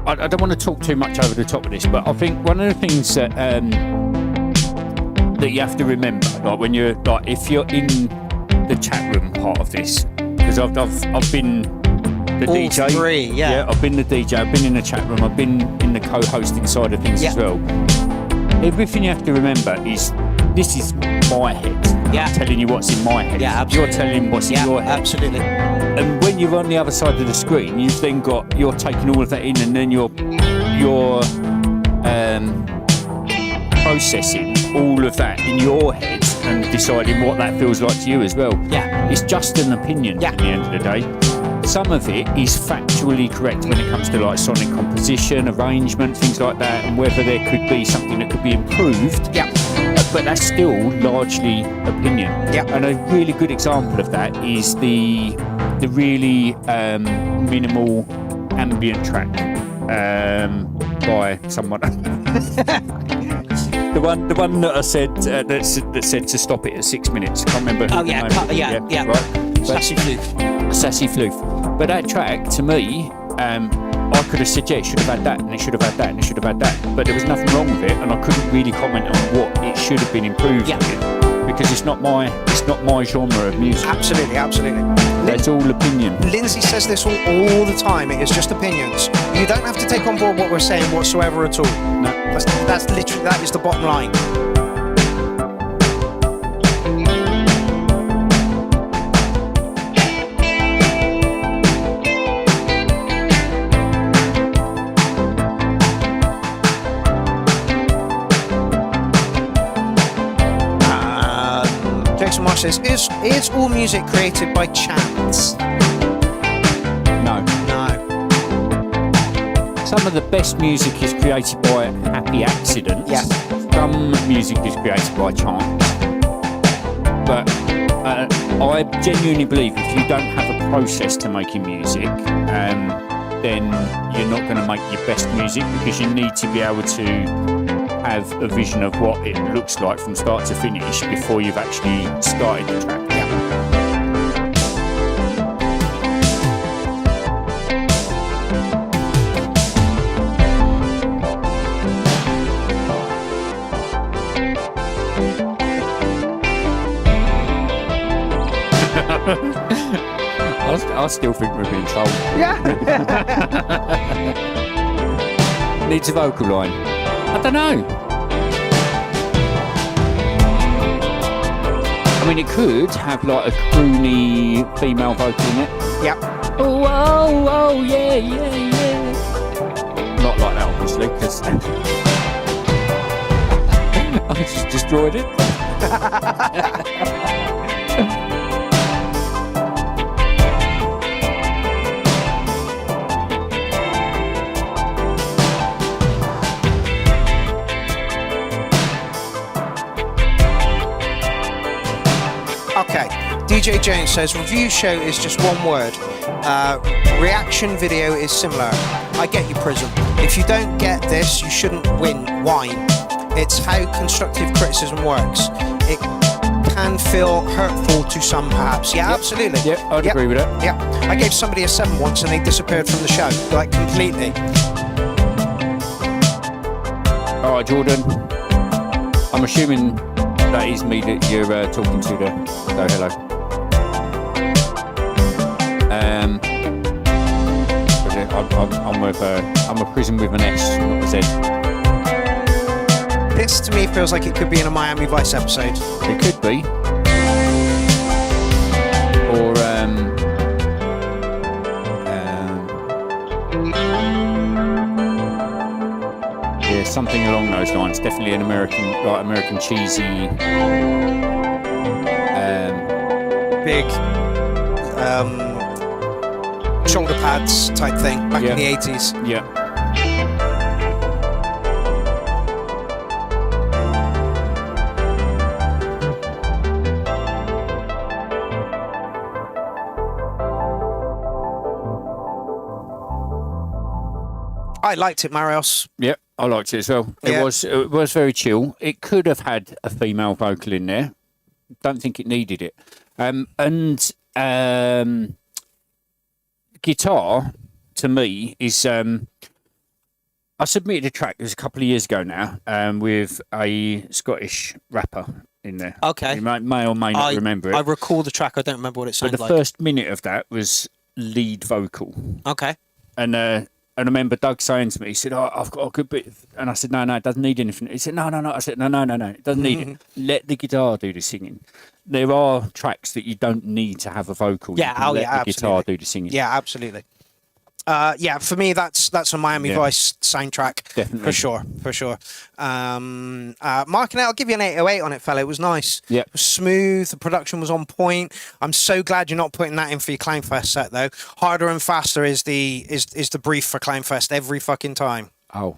I don't want to talk too much over the top of this, but I think one of the things that that you have to remember, like when you're like, if you're in the chat room part of this, because I've been the All DJ. 3, yeah. I've been the DJ. I've been in the chat room. I've been in the co-hosting side of things as well. Everything you have to remember is this is my head. I'm telling you what's in my head. Yeah, absolutely. You're telling what's in your head. Absolutely. And when you're on the other side of the screen, you've then you're taking all of that in, and then you're processing all of that in your head and deciding what that feels like to you as well. Yeah. It's just an opinion at the end of the day. Some of it is factually correct when it comes to like sonic composition, arrangement, things like that, and whether there could be something that could be improved. Yeah. But that's still largely opinion. Yeah. And a really good example of that is the really minimal ambient track by someone. The one that I said that said to stop it at 6 minutes. Can't remember. Oh yeah, yeah. Right. Sassy Floof. Sassy Floof. But that track, to me, I could have said, yeah, it should have had that, and it should have had that, and it should have had that. But there was nothing wrong with it, and I couldn't really comment on what it should have been improved with, because it's not my genre of music. Absolutely. It's all opinion. Lindsay says this all the time. It is just opinions. You don't have to take on board what we're saying whatsoever at all. No. That's literally, that is the bottom line. Jason Marsh says, is all music created by chance? No. Some of the best music is created by happy accidents. Yeah. Some music is created by chance. But I genuinely believe if you don't have a process to making music, then you're not going to make your best music, because you need to be able to have a vision of what it looks like from start to finish before you've actually started the track. I still think we're being told. Yeah. Needs a vocal line. I don't know. I mean, it could have like a croony female vocal in it. Yep. Oh, oh, oh, yeah, yeah, yeah. Not like that, obviously, because I just destroyed it. Okay, DJ Jones says review show is just one word. Reaction video is similar. I get you, Prism. If you don't get this, you shouldn't whine. It's how constructive criticism works. It can feel hurtful to some, perhaps. Yeah, Yep. absolutely. Yep, I'd agree with that. Yeah, I gave somebody a 7 once, and they disappeared from the show, like completely. All right, Jordan. I'm assuming that is me that you're talking to there. So hello. I'm a Prism with an S, not a Z. This to me feels like it could be in a Miami Vice episode. It could be. Or yeah, something along those lines. Definitely an American cheesy, big shoulder pads type thing back in the 80s. Yeah. I liked it, Marios. Yep, I liked it as well. Yeah. It was very chill. It could have had a female vocal in there. Don't think it needed it. Guitar to me is I submitted a track, it was a couple of years ago now, with a Scottish rapper in there. Okay. You may or may not remember it. I recall the track, I don't remember what it But sounded the like. first minute of that was lead vocal. Okay. And I remember Doug saying to me, he said, "Oh, I've got a good bit." And I said, "No, it doesn't need anything." He said, "No." I said, No, it doesn't need it. Let the guitar do the singing. There are tracks that you don't need to have a vocal. Yeah, you can let the absolutely. guitar do the singing. Yeah, absolutely. For me, that's a Miami Vice soundtrack. Definitely. For sure. Mark and I'll give you an 808 on it, fella. It was nice. Yeah. It was smooth. The production was on point. I'm so glad you're not putting that in for your Clownfest set, though. Harder and faster is the brief for Clownfest every fucking time. Oh.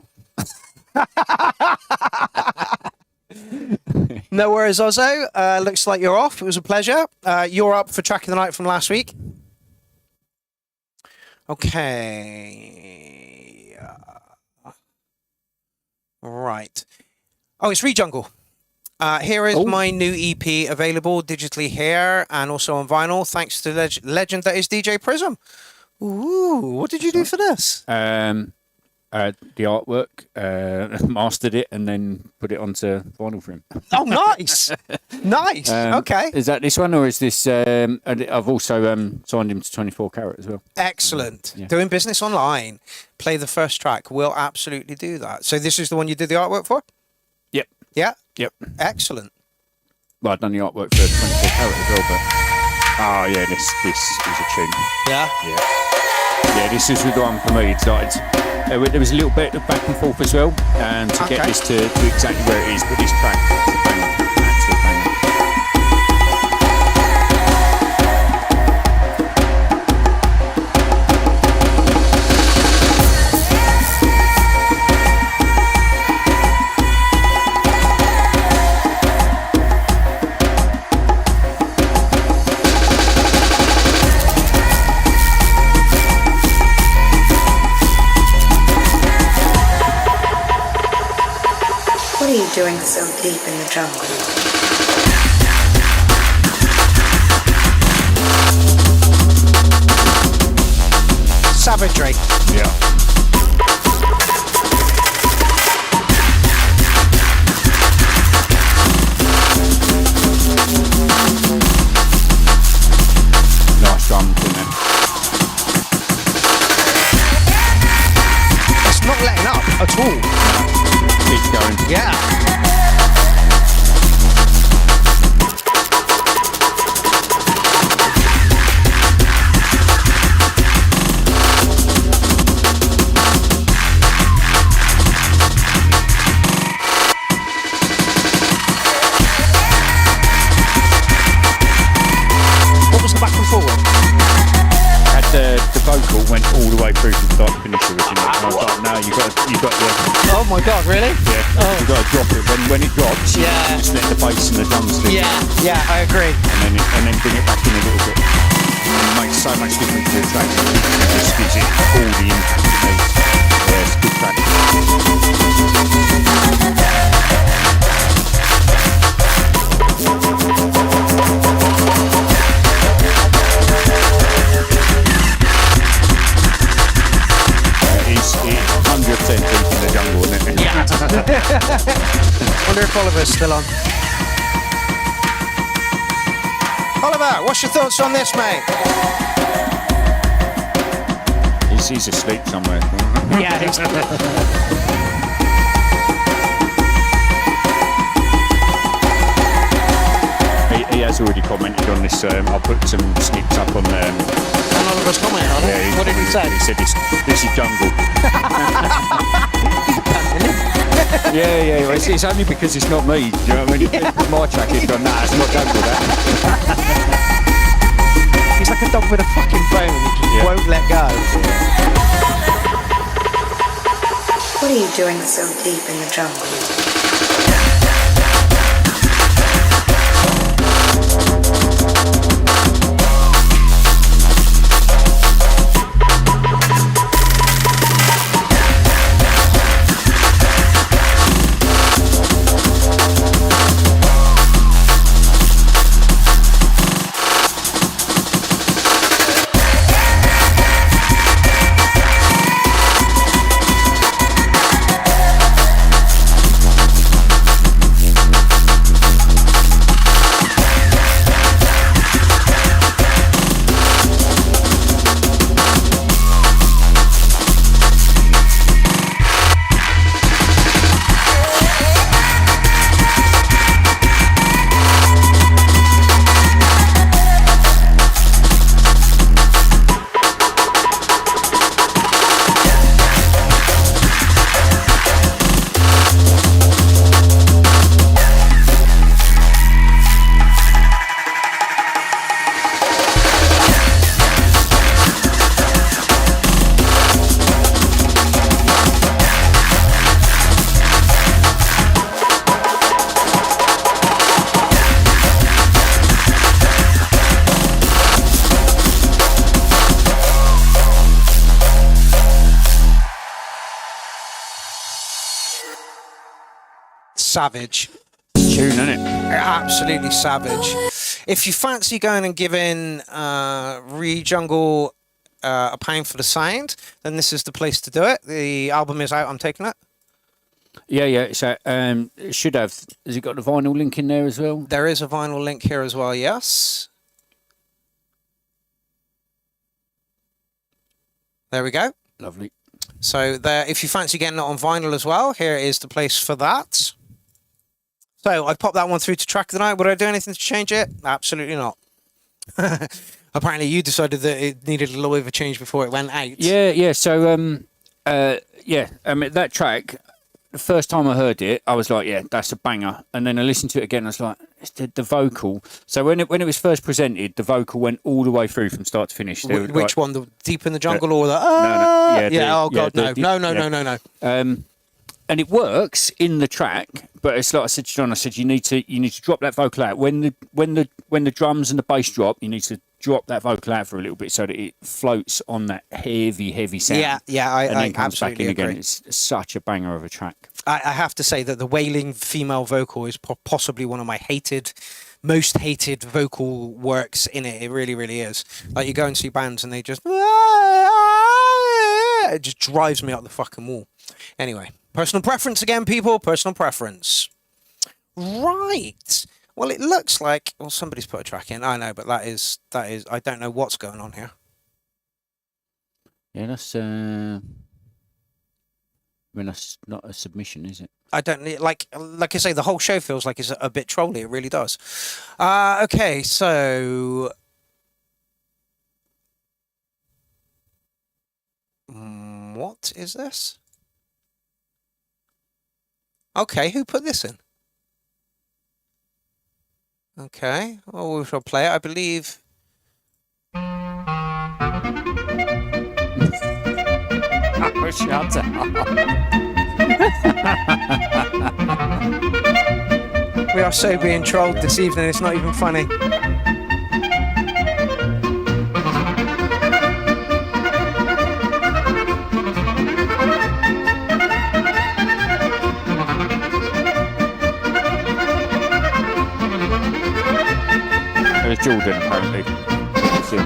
No worries, Ozzo. Looks like you're off. It was a pleasure. You're up for track of the night from last week. Okay. Right. Oh, it's Rejungle. Here is my new EP available digitally here and also on vinyl, thanks to the legend that is DJ Prism. Ooh, what did you do for this? The artwork, mastered it, and then put it onto vinyl for him. Oh, nice. Nice. Okay. Is that this one, or is this... I've also signed him to 24 Carat as well. Excellent. Yeah. Doing business online. Play the first track. We'll absolutely do that. So this is the one you did the artwork for? Yep. Yeah? Yep. Excellent. Well, I've done the artwork for 24 Carat as well, but... Oh, yeah, this is a tune. Yeah? Yeah, this is the one for me. It's like... There was a little bit of back and forth as well, to get this to exactly where it is, but this track is a banger. Absolute banger. What are you doing so deep in the jungle? Savagery. Yeah. Nice drums in there. at all. Keeps going. Yeah. What was the back and forward? Had the vocal went all the way through from start to finish originally. And I was like, no, you got the. Oh my god, really? Yeah. Oh. You got to drop it when it drops. Yeah. Just let the bass and the drums do. Yeah, I agree. And then bring it back in a little bit. And it makes so much difference to the track. It just gives it all the impact it needs. Yeah, it's a good track. It's 100% deep in the jungle, isn't it? Yeah. Wonder if Oliver's still on. Oliver, what's your thoughts on this, mate? He's asleep somewhere. Yeah, He has already commented on this. I'll put some snips up on there. And Oliver's commented on it? What did he say? He said this is jungle. Yeah. Well, it's only because it's not me. Do you know what I mean? Yeah. My track is gone, nah, it's not jungle, that. He's like a dog with a fucking bone and he just won't let go. What are you doing so deep in the jungle? Savage. Tune, isn't it? Absolutely savage. If you fancy going and giving Re-Jungle a pound for the sound, then this is the place to do it. The album is out, I'm taking it. Yeah. So it should have. Has it got the vinyl link in there as well? There is a vinyl link here as well, yes. There we go. Lovely. So there, if you fancy getting it on vinyl as well, here is the place for that. So I popped that one through to track of the night. Would I do anything to change it? Absolutely not. Apparently you decided that it needed a little bit of a change before it went out. Yeah. So that track, the first time I heard it, I was like, yeah, that's a banger. And then I listened to it again, I was like, it's the vocal. So when it was first presented, the vocal went all the way through from start to finish. Which one? The Deep in the Jungle or the... No. And it works in the track, but it's like I said to John, I said you need to drop that vocal out. When the drums and the bass drop, you need to drop that vocal out for a little bit so that it floats on that heavy sound. Yeah, and then comes back in agree. again. It's such a banger of a track. I have to say that the wailing female vocal is possibly one of my most hated vocal works in it. It really, really is. Like you go and see bands and they just... It just drives me up the fucking wall. Anyway, personal preference again, people. Personal preference. Right. Well, it looks like... Well, somebody's put a track in. I know, but that is... I don't know what's going on here. Yeah, that's... I mean, that's not a submission, is it? I don't like I say, the whole show feels like it's a bit trolly. It really does. Okay, so what is this? Okay, who put this in? Okay, well, we shall play it. I believe. Oh, shut up. We are so being trolled this evening, it's not even funny. It was Jordan, apparently. That's it.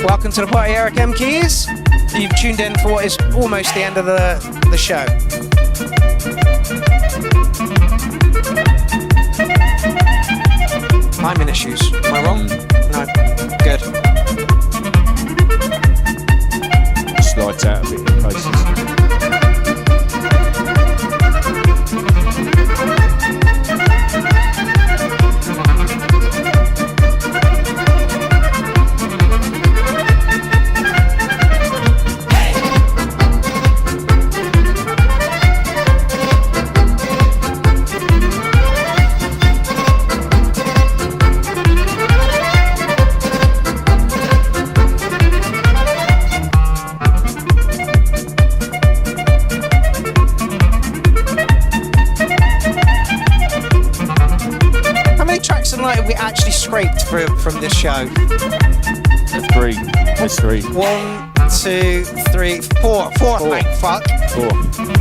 Welcome to the party, Eric M. Keys. You've tuned in for what is almost the end of the show. Timing issues. Am I wrong? No. Good. Slides out a bit in places. We actually scraped from this show. Three. There's three. 1, 2, 3, 4. Thank fuck. 4.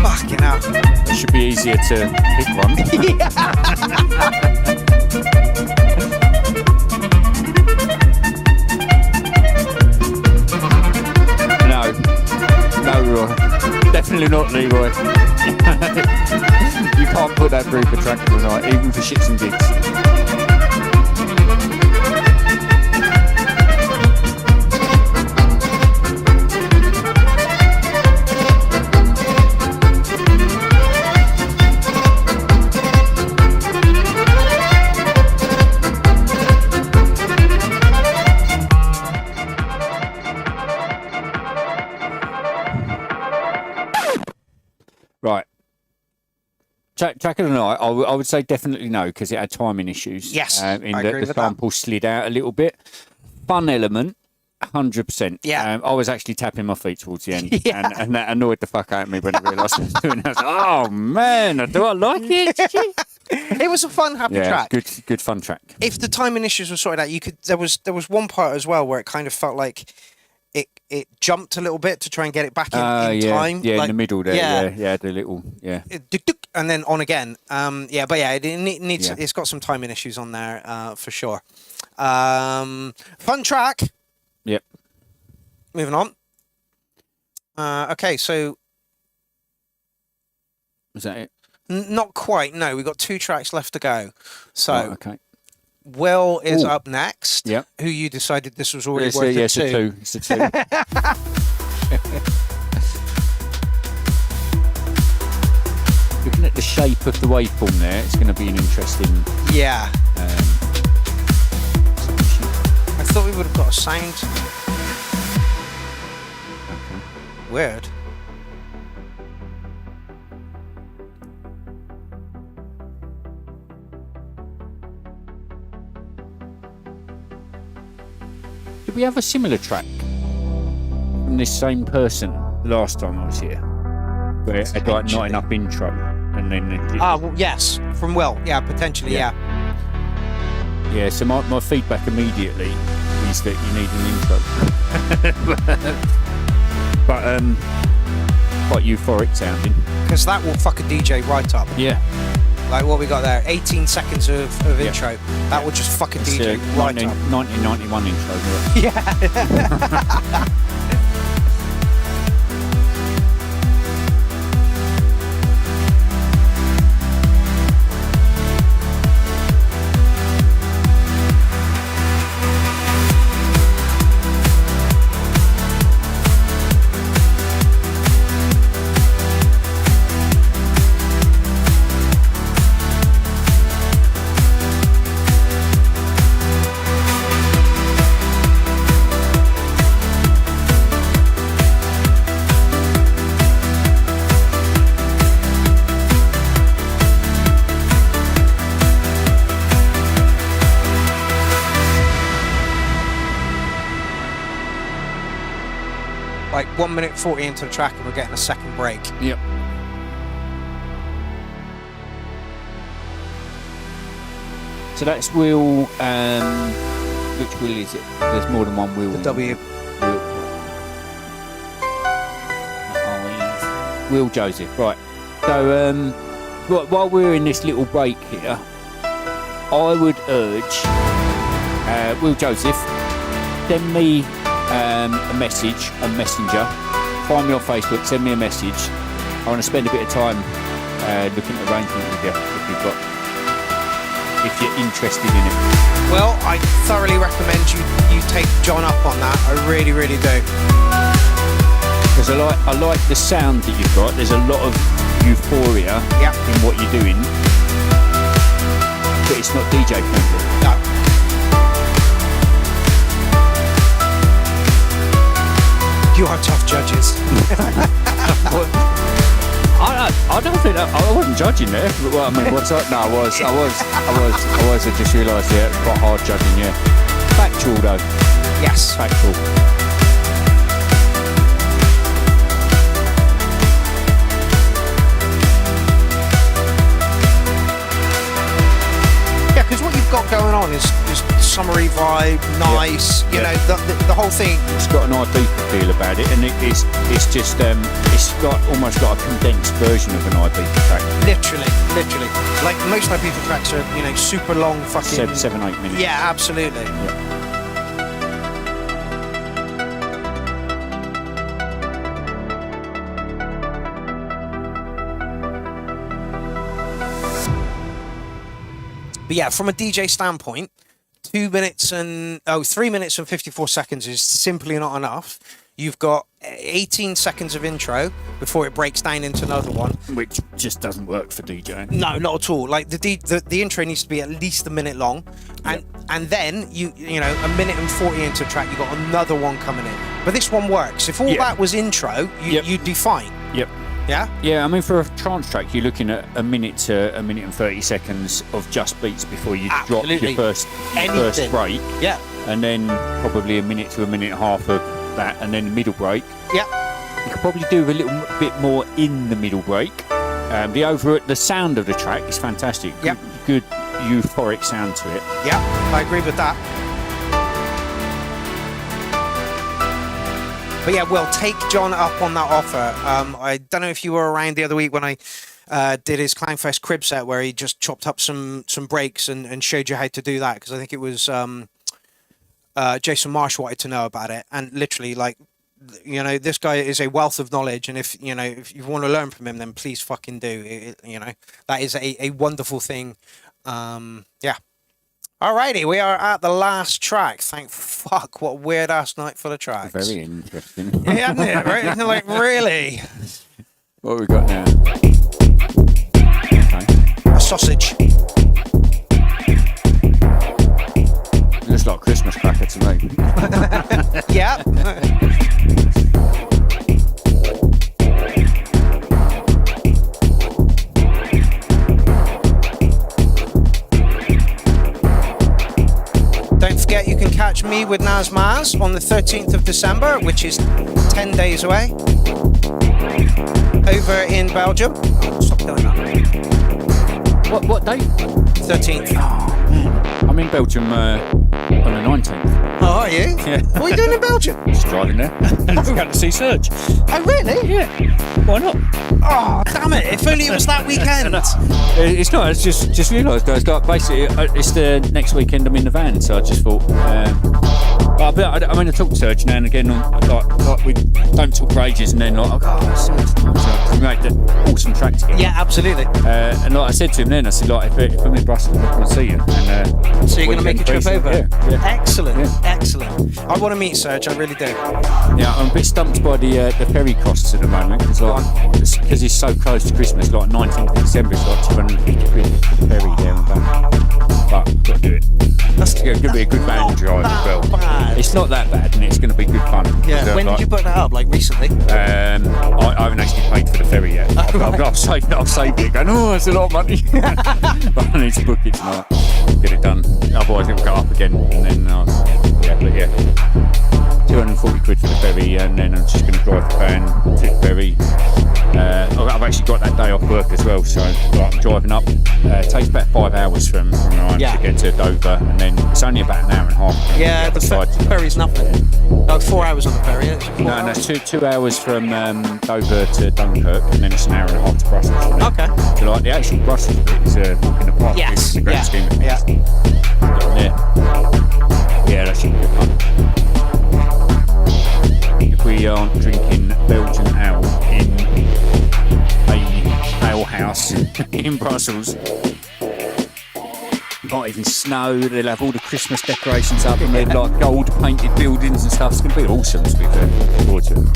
Fucking hell. It should be easier to pick one. No, Roy. Definitely not Leroy. You can't put that through for track of the night, even for shits and gigs. Right. Track of the night, I would say definitely no, because it had timing issues. Yes, I agree the with sample slid out a little bit. Fun element, 100%. Yeah. I was actually tapping my feet towards the end, Yeah. and that annoyed the fuck out of me when I realised I was doing that. I was like, oh man, do I like it? It was a fun, happy track. Good fun track. If the timing issues were sorted out, you could. There was one part as well where it kind of felt like it jumped a little bit to try and get it back in time. Yeah, like, in the middle there. Yeah, the little and then on again. It needs. Yeah. It's got some timing issues on there for sure. Fun track. Yep. Moving on. Okay, so Was that it? Not quite. No, we've got 2 tracks left to go. So. Oh, okay. Will is up next. Yep. Who you decided this was already It's worth it's a 2. It's a 2. Looking at the shape of the waveform there, it's going to be an interesting. Yeah. I thought we would have got a sound. Okay. Weird. Did we have a similar track from this same person the last time I was here? Where it had like not enough intro and then Well, yes, from Will. Yeah, potentially, yeah. Yeah, so my feedback immediately is that you need an intro. but quite euphoric sounding. Because that will fuck a DJ right up. Yeah. Like what we got there, 18 seconds of intro. That would just fucking It's DJ right up. 1991 intro. Yeah. Like 1 minute 40 into the track and we're getting a second break. Yep. So that's wheel. Which wheel is it? There's more than one wheel. The W. Will Joseph, right. So while we're in this little break here, I would urge Will Joseph, send me a message on Messenger. Find me on Facebook, send me a message. I want to spend a bit of time looking at arrangement with you if you're interested in it. Well, I thoroughly recommend you take John up on that. I really, really do. Because I like the sound that you've got. There's a lot of euphoria in what you're doing, but it's not DJ friendly. No. You are tough judges. I don't think I wasn't judging there. Well, I mean, what's that? No, I was. I just realised it's quite hard judging. Yeah, factual though. Yes, factual. Because what you've got going on is summery vibe, nice. You know, the whole thing. It's got an Ibiza feel about it, and it's just it's got almost got a condensed version of an Ibiza track. Literally. Like most Ibiza tracks are, you know, super long, fucking 7-8 minutes. Yeah, absolutely. Yeah. But yeah, from a DJ standpoint, 3 minutes and 54 seconds is simply not enough. You've got 18 seconds of intro before it breaks down into another one, which just doesn't work for DJing. No, not at all. Like the intro needs to be at least a minute long, and then you know, a minute and 40 into the track, you got another one coming in. But this one works. If all that was intro, you'd be fine. Yep. Yeah? Yeah, I mean, for a trance track, you're looking at a minute to a minute and 30 seconds of just beats before you drop your first break. Yeah. And then probably a minute to a minute and a half of that, and then the middle break. Yeah. You could probably do a little bit more in the middle break. The sound of the track is fantastic. Yep. Good euphoric sound to it. Yeah, I agree with that. But yeah, well, take John up on that offer. I don't know if you were around the other week when I did his Clownfest crib set where he just chopped up some breaks and showed you how to do that, because I think it was Jason Marsh wanted to know about it. And literally, like, you know, this guy is a wealth of knowledge, and if you want to learn from him, then please fucking do. You know, that is a wonderful thing. Yeah. Alrighty, we are at the last track. Thank fuck, what a weird ass night for the tracks. Very interesting. Yeah, isn't it? Right? Like, really? What have we got now? Okay. A sausage. Looks like a Christmas cracker to me. Yeah. Don't forget, you can catch me with Naz Maz on the 13th of December, which is 10 days away, over in Belgium. Oh, stop doing that. What date? 13th. I'm in Belgium on the 19th. Oh, are you? Yeah. What are you doing in Belgium? Just driving there. Going to see Serge. Oh, really? Yeah. Why not? Oh, damn it. If only it was that weekend. It's not. It's just realised. It's like basically it's the next weekend. I'm in the van, so I just thought. But I mean, I talk to Serge now and again. Like we don't talk for ages, and then like, Serge, we make the awesome track together. Yeah, absolutely. And like I said to him then, I said like if I'm in Brussels, I'm going to see you. And, so you're going to make a trip over? Yeah. Excellent, excellent. I want to meet Serge. I really do. Yeah, I'm a bit stumped by the ferry costs at the moment because it's so close to Christmas. Like 19th of December, it's like 250 quid for the ferry there and back. But got to do it. It's going to be a good van drive as well. Bad. It's not that bad, and it's going to be good fun. Yeah. When did you put that up? Like recently? I haven't actually paid for the ferry yet. I've saved it. Going, that's a lot of money. But I need to book it tonight. Get it done. Otherwise, it will go up again, and then 240 quid for the ferry, and then I'm just going to drive the van to the ferry. I've actually got that day off work as well, so I'm driving up. It takes about 5 hours from where I am to get to Dover, and then it's only about an hour and a half. Yeah, the ferry's nothing. Like 4 hours on the ferry. No, it's 2 hours from Dover to Dunkirk, and then it's an hour and a half to Brussels. Okay. So like the actual Brussels bit is a walk in the park. Yes. In the grand scheme of things. Yeah, that should be good fun. If we aren't drinking Belgian ale in a ale house in Brussels, not even snow, they'll have all the Christmas decorations up and they've like gold painted buildings and stuff. It's going to be awesome, to be fair. Looking forward to it.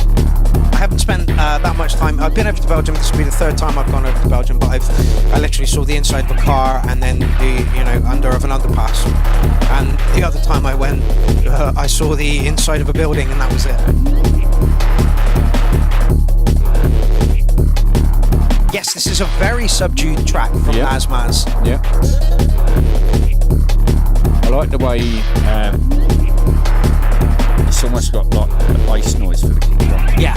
I haven't spent that much time. I've been over to Belgium. This will be the third time I've gone over to Belgium, but I literally saw the inside of a car and then the under of an underpass. And the other time I went, I saw the inside of a building, and that was it. Yes, this is a very subdued track from Lazmaz. Yeah. I like the way it's almost got like a bass noise for the kick drum. Yeah.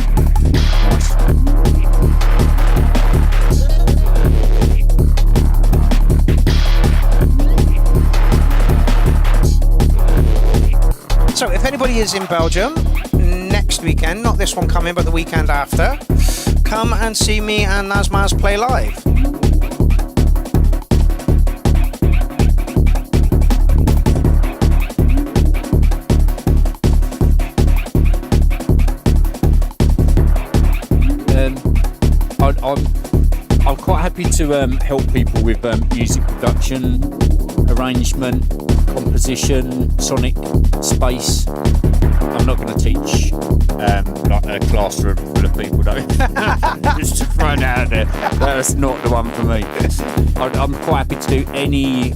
Nice. So if anybody is in Belgium next weekend, not this one coming, but the weekend after, come and see me and Nazmaz play live. I'm quite happy to help people with music production, arrangement, composition, sonic, space. I'm not going to teach like a classroom full of people though. Just to throw it out there, that's not the one for me. I'm quite happy to do any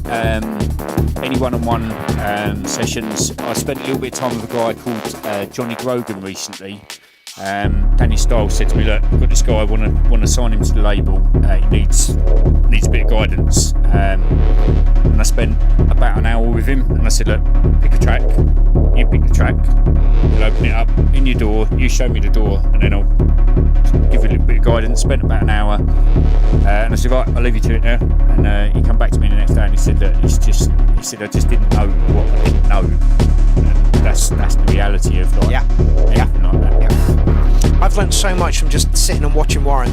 one-on-one sessions. I spent a little bit of time with a guy called Johnny Grogan recently. Danny Stiles said to me, look, I've got this guy, I want to sign him to the label. He needs a bit of guidance. And I spent about an hour with him, and I said, look, pick a track. You pick the track. We'll open it up in your door. You show me the door, and then I'll give you a little bit of guidance. Spent about an hour, and I said, right, I'll leave you to it now. And he came back to me the next day, and he said that I just didn't know what I didn't know. And that's the reality of like everything like that. Yeah. I've learned so much from just sitting and watching Warren,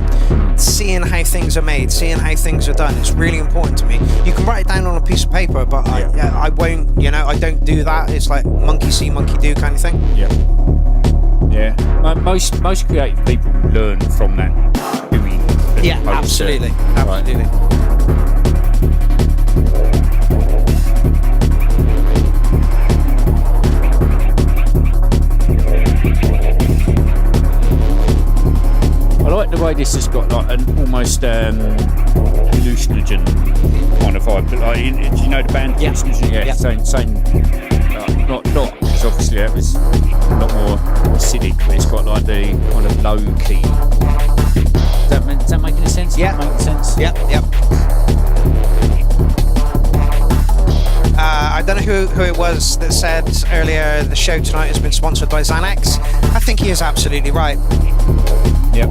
seeing how things are made, seeing how things are done. It's really important to me. You can write it down on a piece of paper, but I won't, I don't do that. It's like monkey see, monkey do kind of thing. Yeah. Most creative people learn from that doing. Yeah, absolutely. Absolutely. I like the way this has got like an almost hallucinogen kind of vibe. But like, do you know the band? Hallucinogen? Yeah. Same. Not because obviously that was a lot more acidic, but it's got like the kind of low key. Does that make any sense? Yeah. Making sense? Yep. I don't know who it was that said earlier the show tonight has been sponsored by Xanax. I think he is absolutely right. Yep.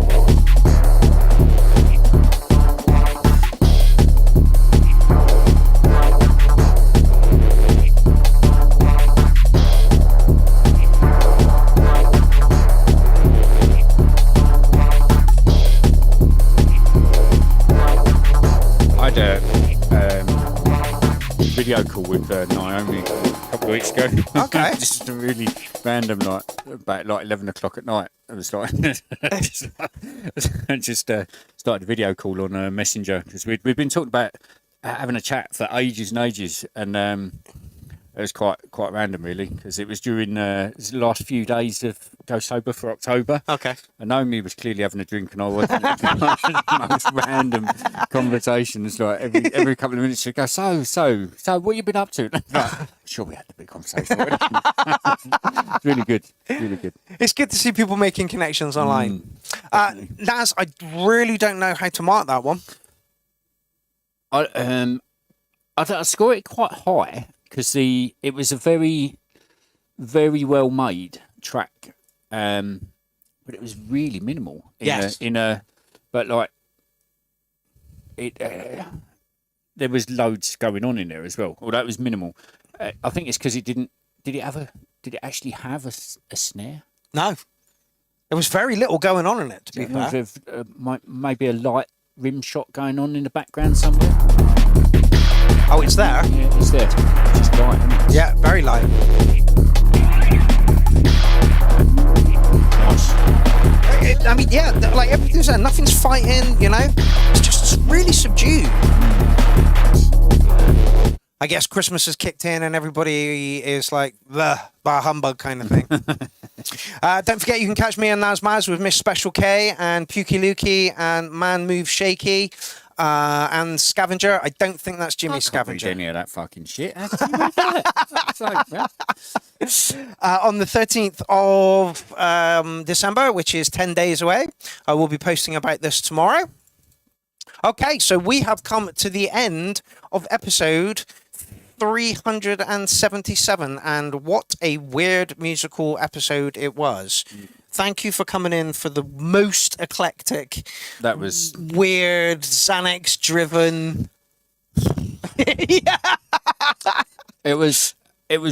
ago. Okay. Just a really random night, about like 11 o'clock at night. It was like, just started a video call on Messenger because we've been talking about having a chat for ages and ages, and it was quite random really because it was during the last few days of Go Sober for October. Okay. And Naomi was clearly having a drink and I wasn't. The most random conversations. Like every couple of minutes she'd go, so what you been up to? Like, sure, we had a big conversation. It's really good. Really good. It's good to see people making connections online. Naz, I really don't know how to mark that one. I score it quite high because it was a very, very well made track, but it was really minimal. But like it, there was loads going on in there as well. Although it was minimal, I think it's because it didn't. Did it actually have a snare? No, there was very little going on in it. To be fair, Maybe a light rim shot going on in the background somewhere. Oh, it's there. Yeah, it's there. It's just light, isn't it? Yeah, very light. Nice. I mean, yeah, like everything's there. Nothing's fighting. It's just really subdued. I guess Christmas has kicked in and everybody is like the bar humbug kind of thing. Don't forget you can catch me and Naz Maz with Miss Special K and Pukey Lukey and Man Move Shaky and Scavenger. I don't think that's Jimmy Scavenger. Any of that fucking shit. On the 13th of December, which is 10 days away, I will be posting about this tomorrow. Okay, so we have come to the end of episode 377, and what a weird musical episode it was. Thank you for coming in for the most eclectic, that was weird, Xanax driven. It was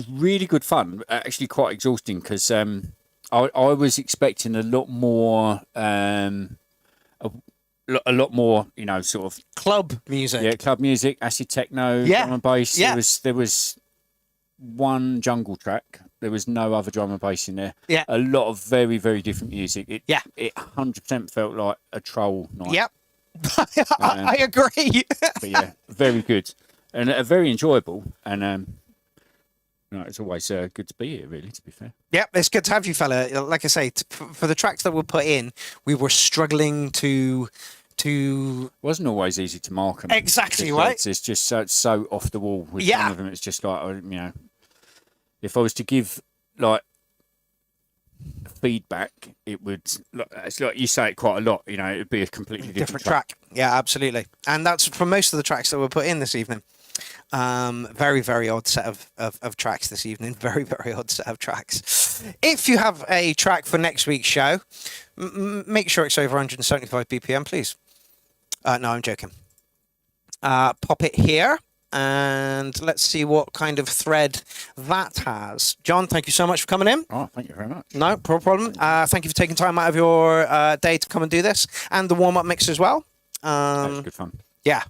really good fun, actually quite exhausting because I was expecting a lot more sort of club music. Yeah, club music, acid techno, drum and bass. Yeah. There was one jungle track. There was no other drum and bass in there. Yeah. A lot of very, very different music. It 100% felt like a troll night. Yep. I agree. But yeah, very good and very enjoyable. And it's always good to be here, really, to be fair. Yep, it's good to have you, fella. Like I say, for the tracks that were put in, we were struggling to wasn't always easy to mark them. Exactly, right? It's just so off the wall with some of them. It's just like, if I was to give like feedback, it would. It's like you say it quite a lot. It would be a completely different track. Yeah, absolutely. And that's for most of the tracks that were put in this evening. Very, very odd set of tracks this evening. Very, very odd set of tracks. If you have a track for next week's show, make sure it's over 175 BPM, please. No, I'm joking. Pop it here, and let's see what kind of thread that has. John, thank you so much for coming in. Oh, thank you very much. No problem. Thank you for taking time out of your day to come and do this, and the warm-up mix as well. That was good fun. Yeah,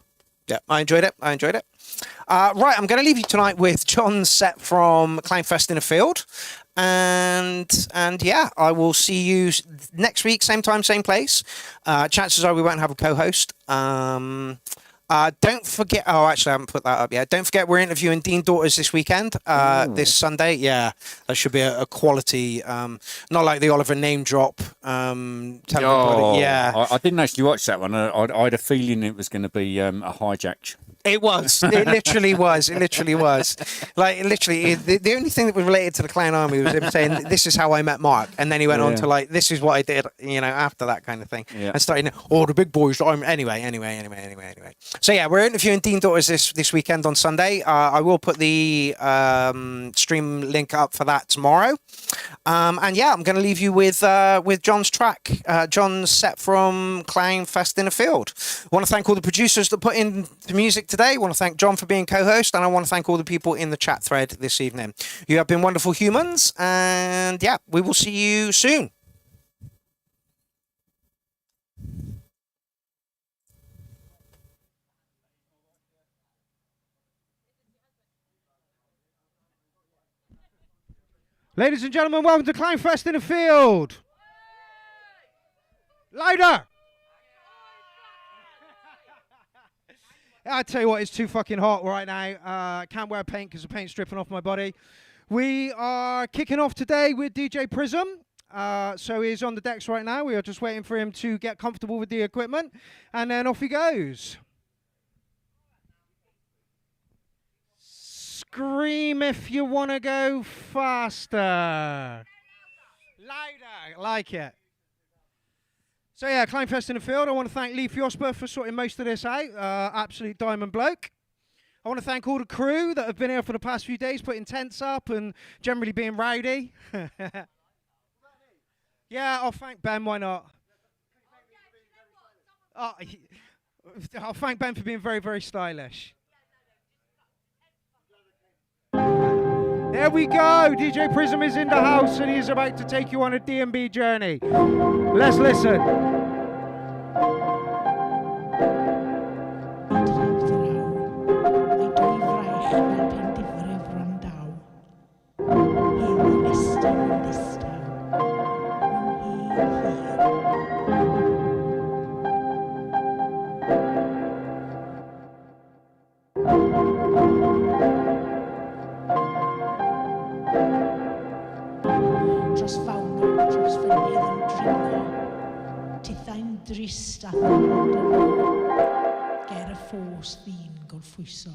I enjoyed it. Right, I'm going to leave you tonight with John's set from Clownfest in a Field. And yeah, I will see you next week, same time, same place. Chances are we won't have a co-host. Don't forget. Oh, actually, I haven't put that up yet. Don't forget, we're interviewing Dean Daughters this weekend. This Sunday. Yeah, that should be a quality. Not like the Oliver name drop. Yeah, I didn't actually watch that one. I had a feeling it was going to be a hijack. It was. It literally was. Like, literally, the only thing that was related to the Clown Army was him saying, "This is how I met Mark," and then he went on to like, "This is what I did," after that kind of thing, and starting, the big boys. Anyway. So yeah, we're interviewing Dean Daughters this weekend on Sunday. I will put the stream link up for that tomorrow. And yeah, I'm going to leave you with John's track, John's set from Clownfest in a Field. I want to thank all the producers that put in the music today. I want to thank John for being co-host, and I want to thank all the people in the chat thread this evening. You have been wonderful humans, and yeah, we will see you soon. Ladies and gentlemen, welcome to Clownfest in the Field. Louder! I tell you what, it's too fucking hot right now. I can't wear paint because the paint's stripping off my body. We are kicking off today with DJ Prism. So he's on the decks right now. We are just waiting for him to get comfortable with the equipment. And then off he goes. Scream if you want to go faster. Louder. Like it. So yeah, Clownfest in the Field. I want to thank Lee Fjosper for sorting most of this out. Absolute diamond bloke. I want to thank all the crew that have been here for the past few days, putting tents up and generally being rowdy. Yeah, I'll thank Ben. Why not? I'll thank Ben for being very, very stylish. There we go. DJ Prism is in the house and he is about to take you on a D&B journey. Let's listen. Drist att gärna få svin går fussa.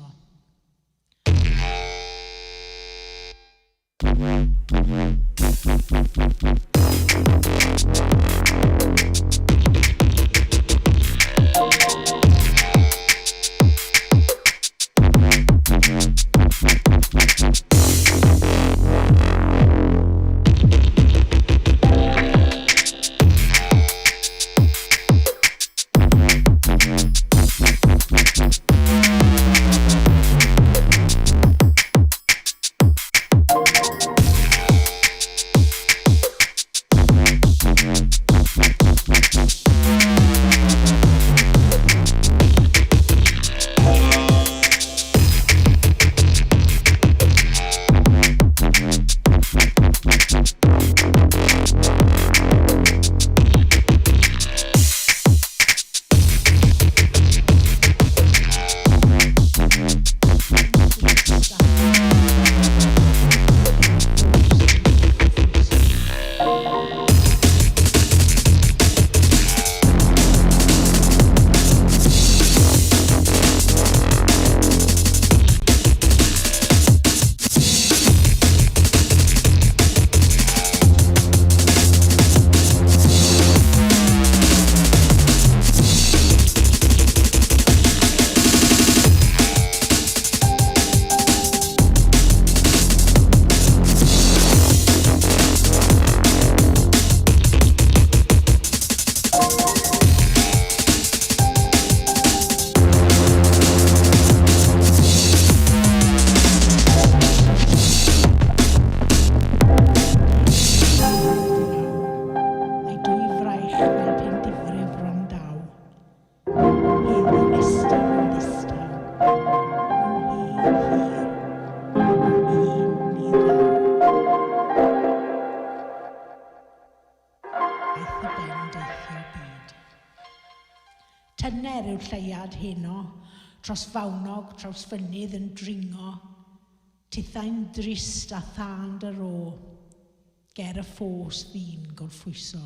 Tros fawnog, tros fynydd yn dringo, tithau'n drist a thand ar o, ger y ffos ddyn gorffwyso.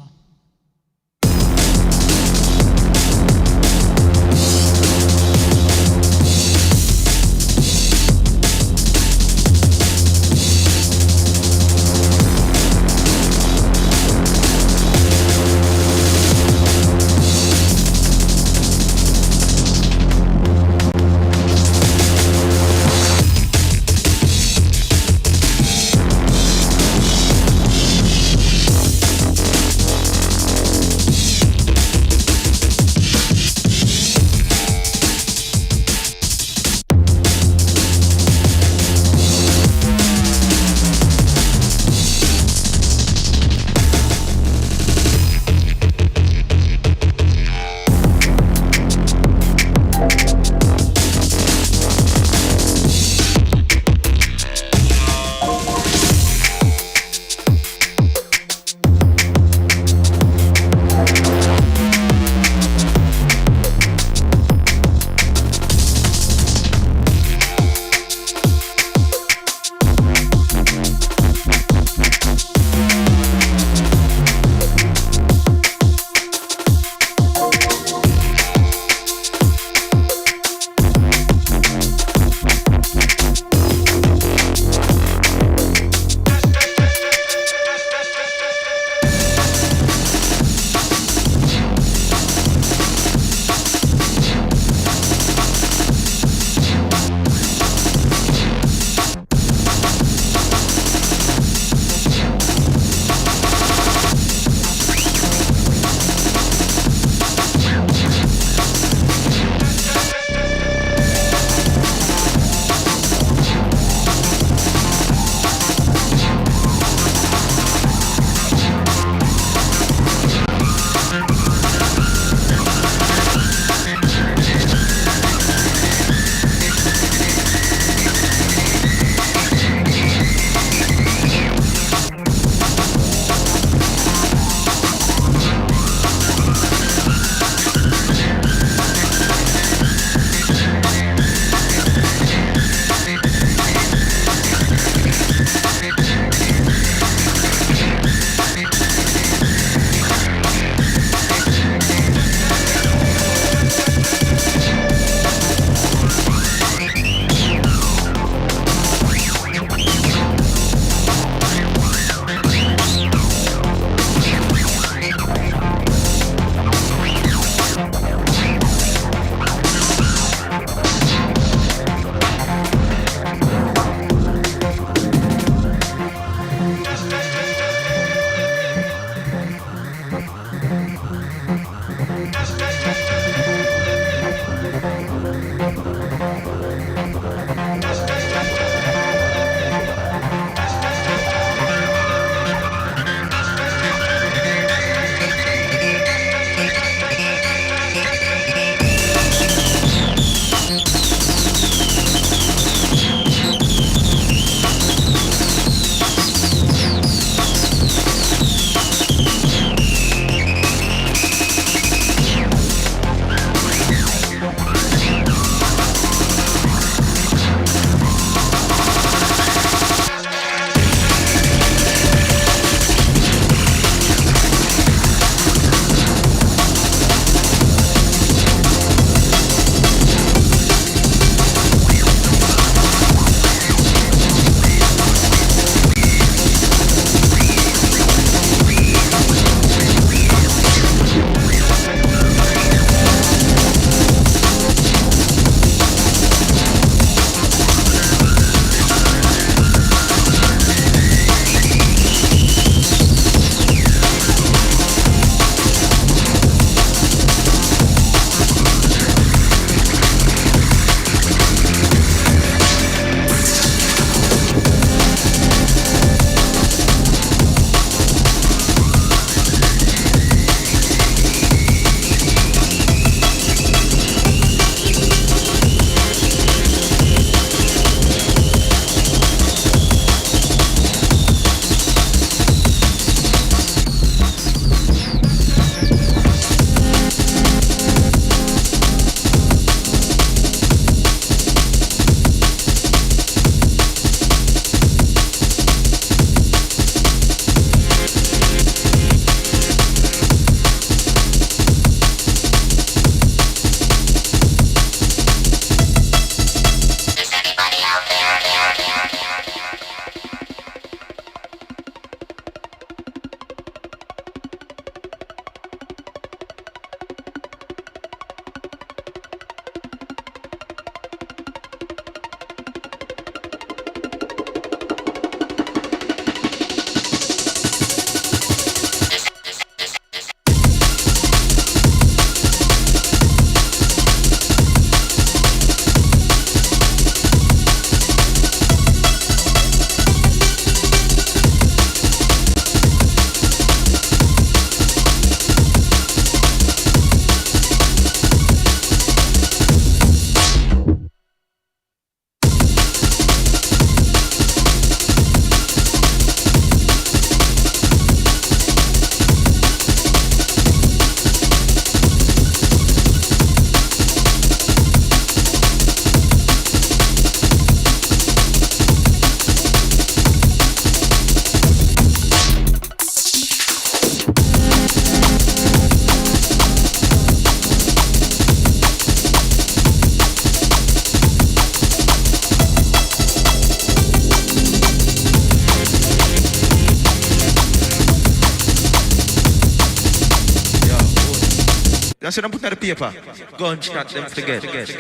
That's what I'm putting on the paper. Gunshot them forget. Forget.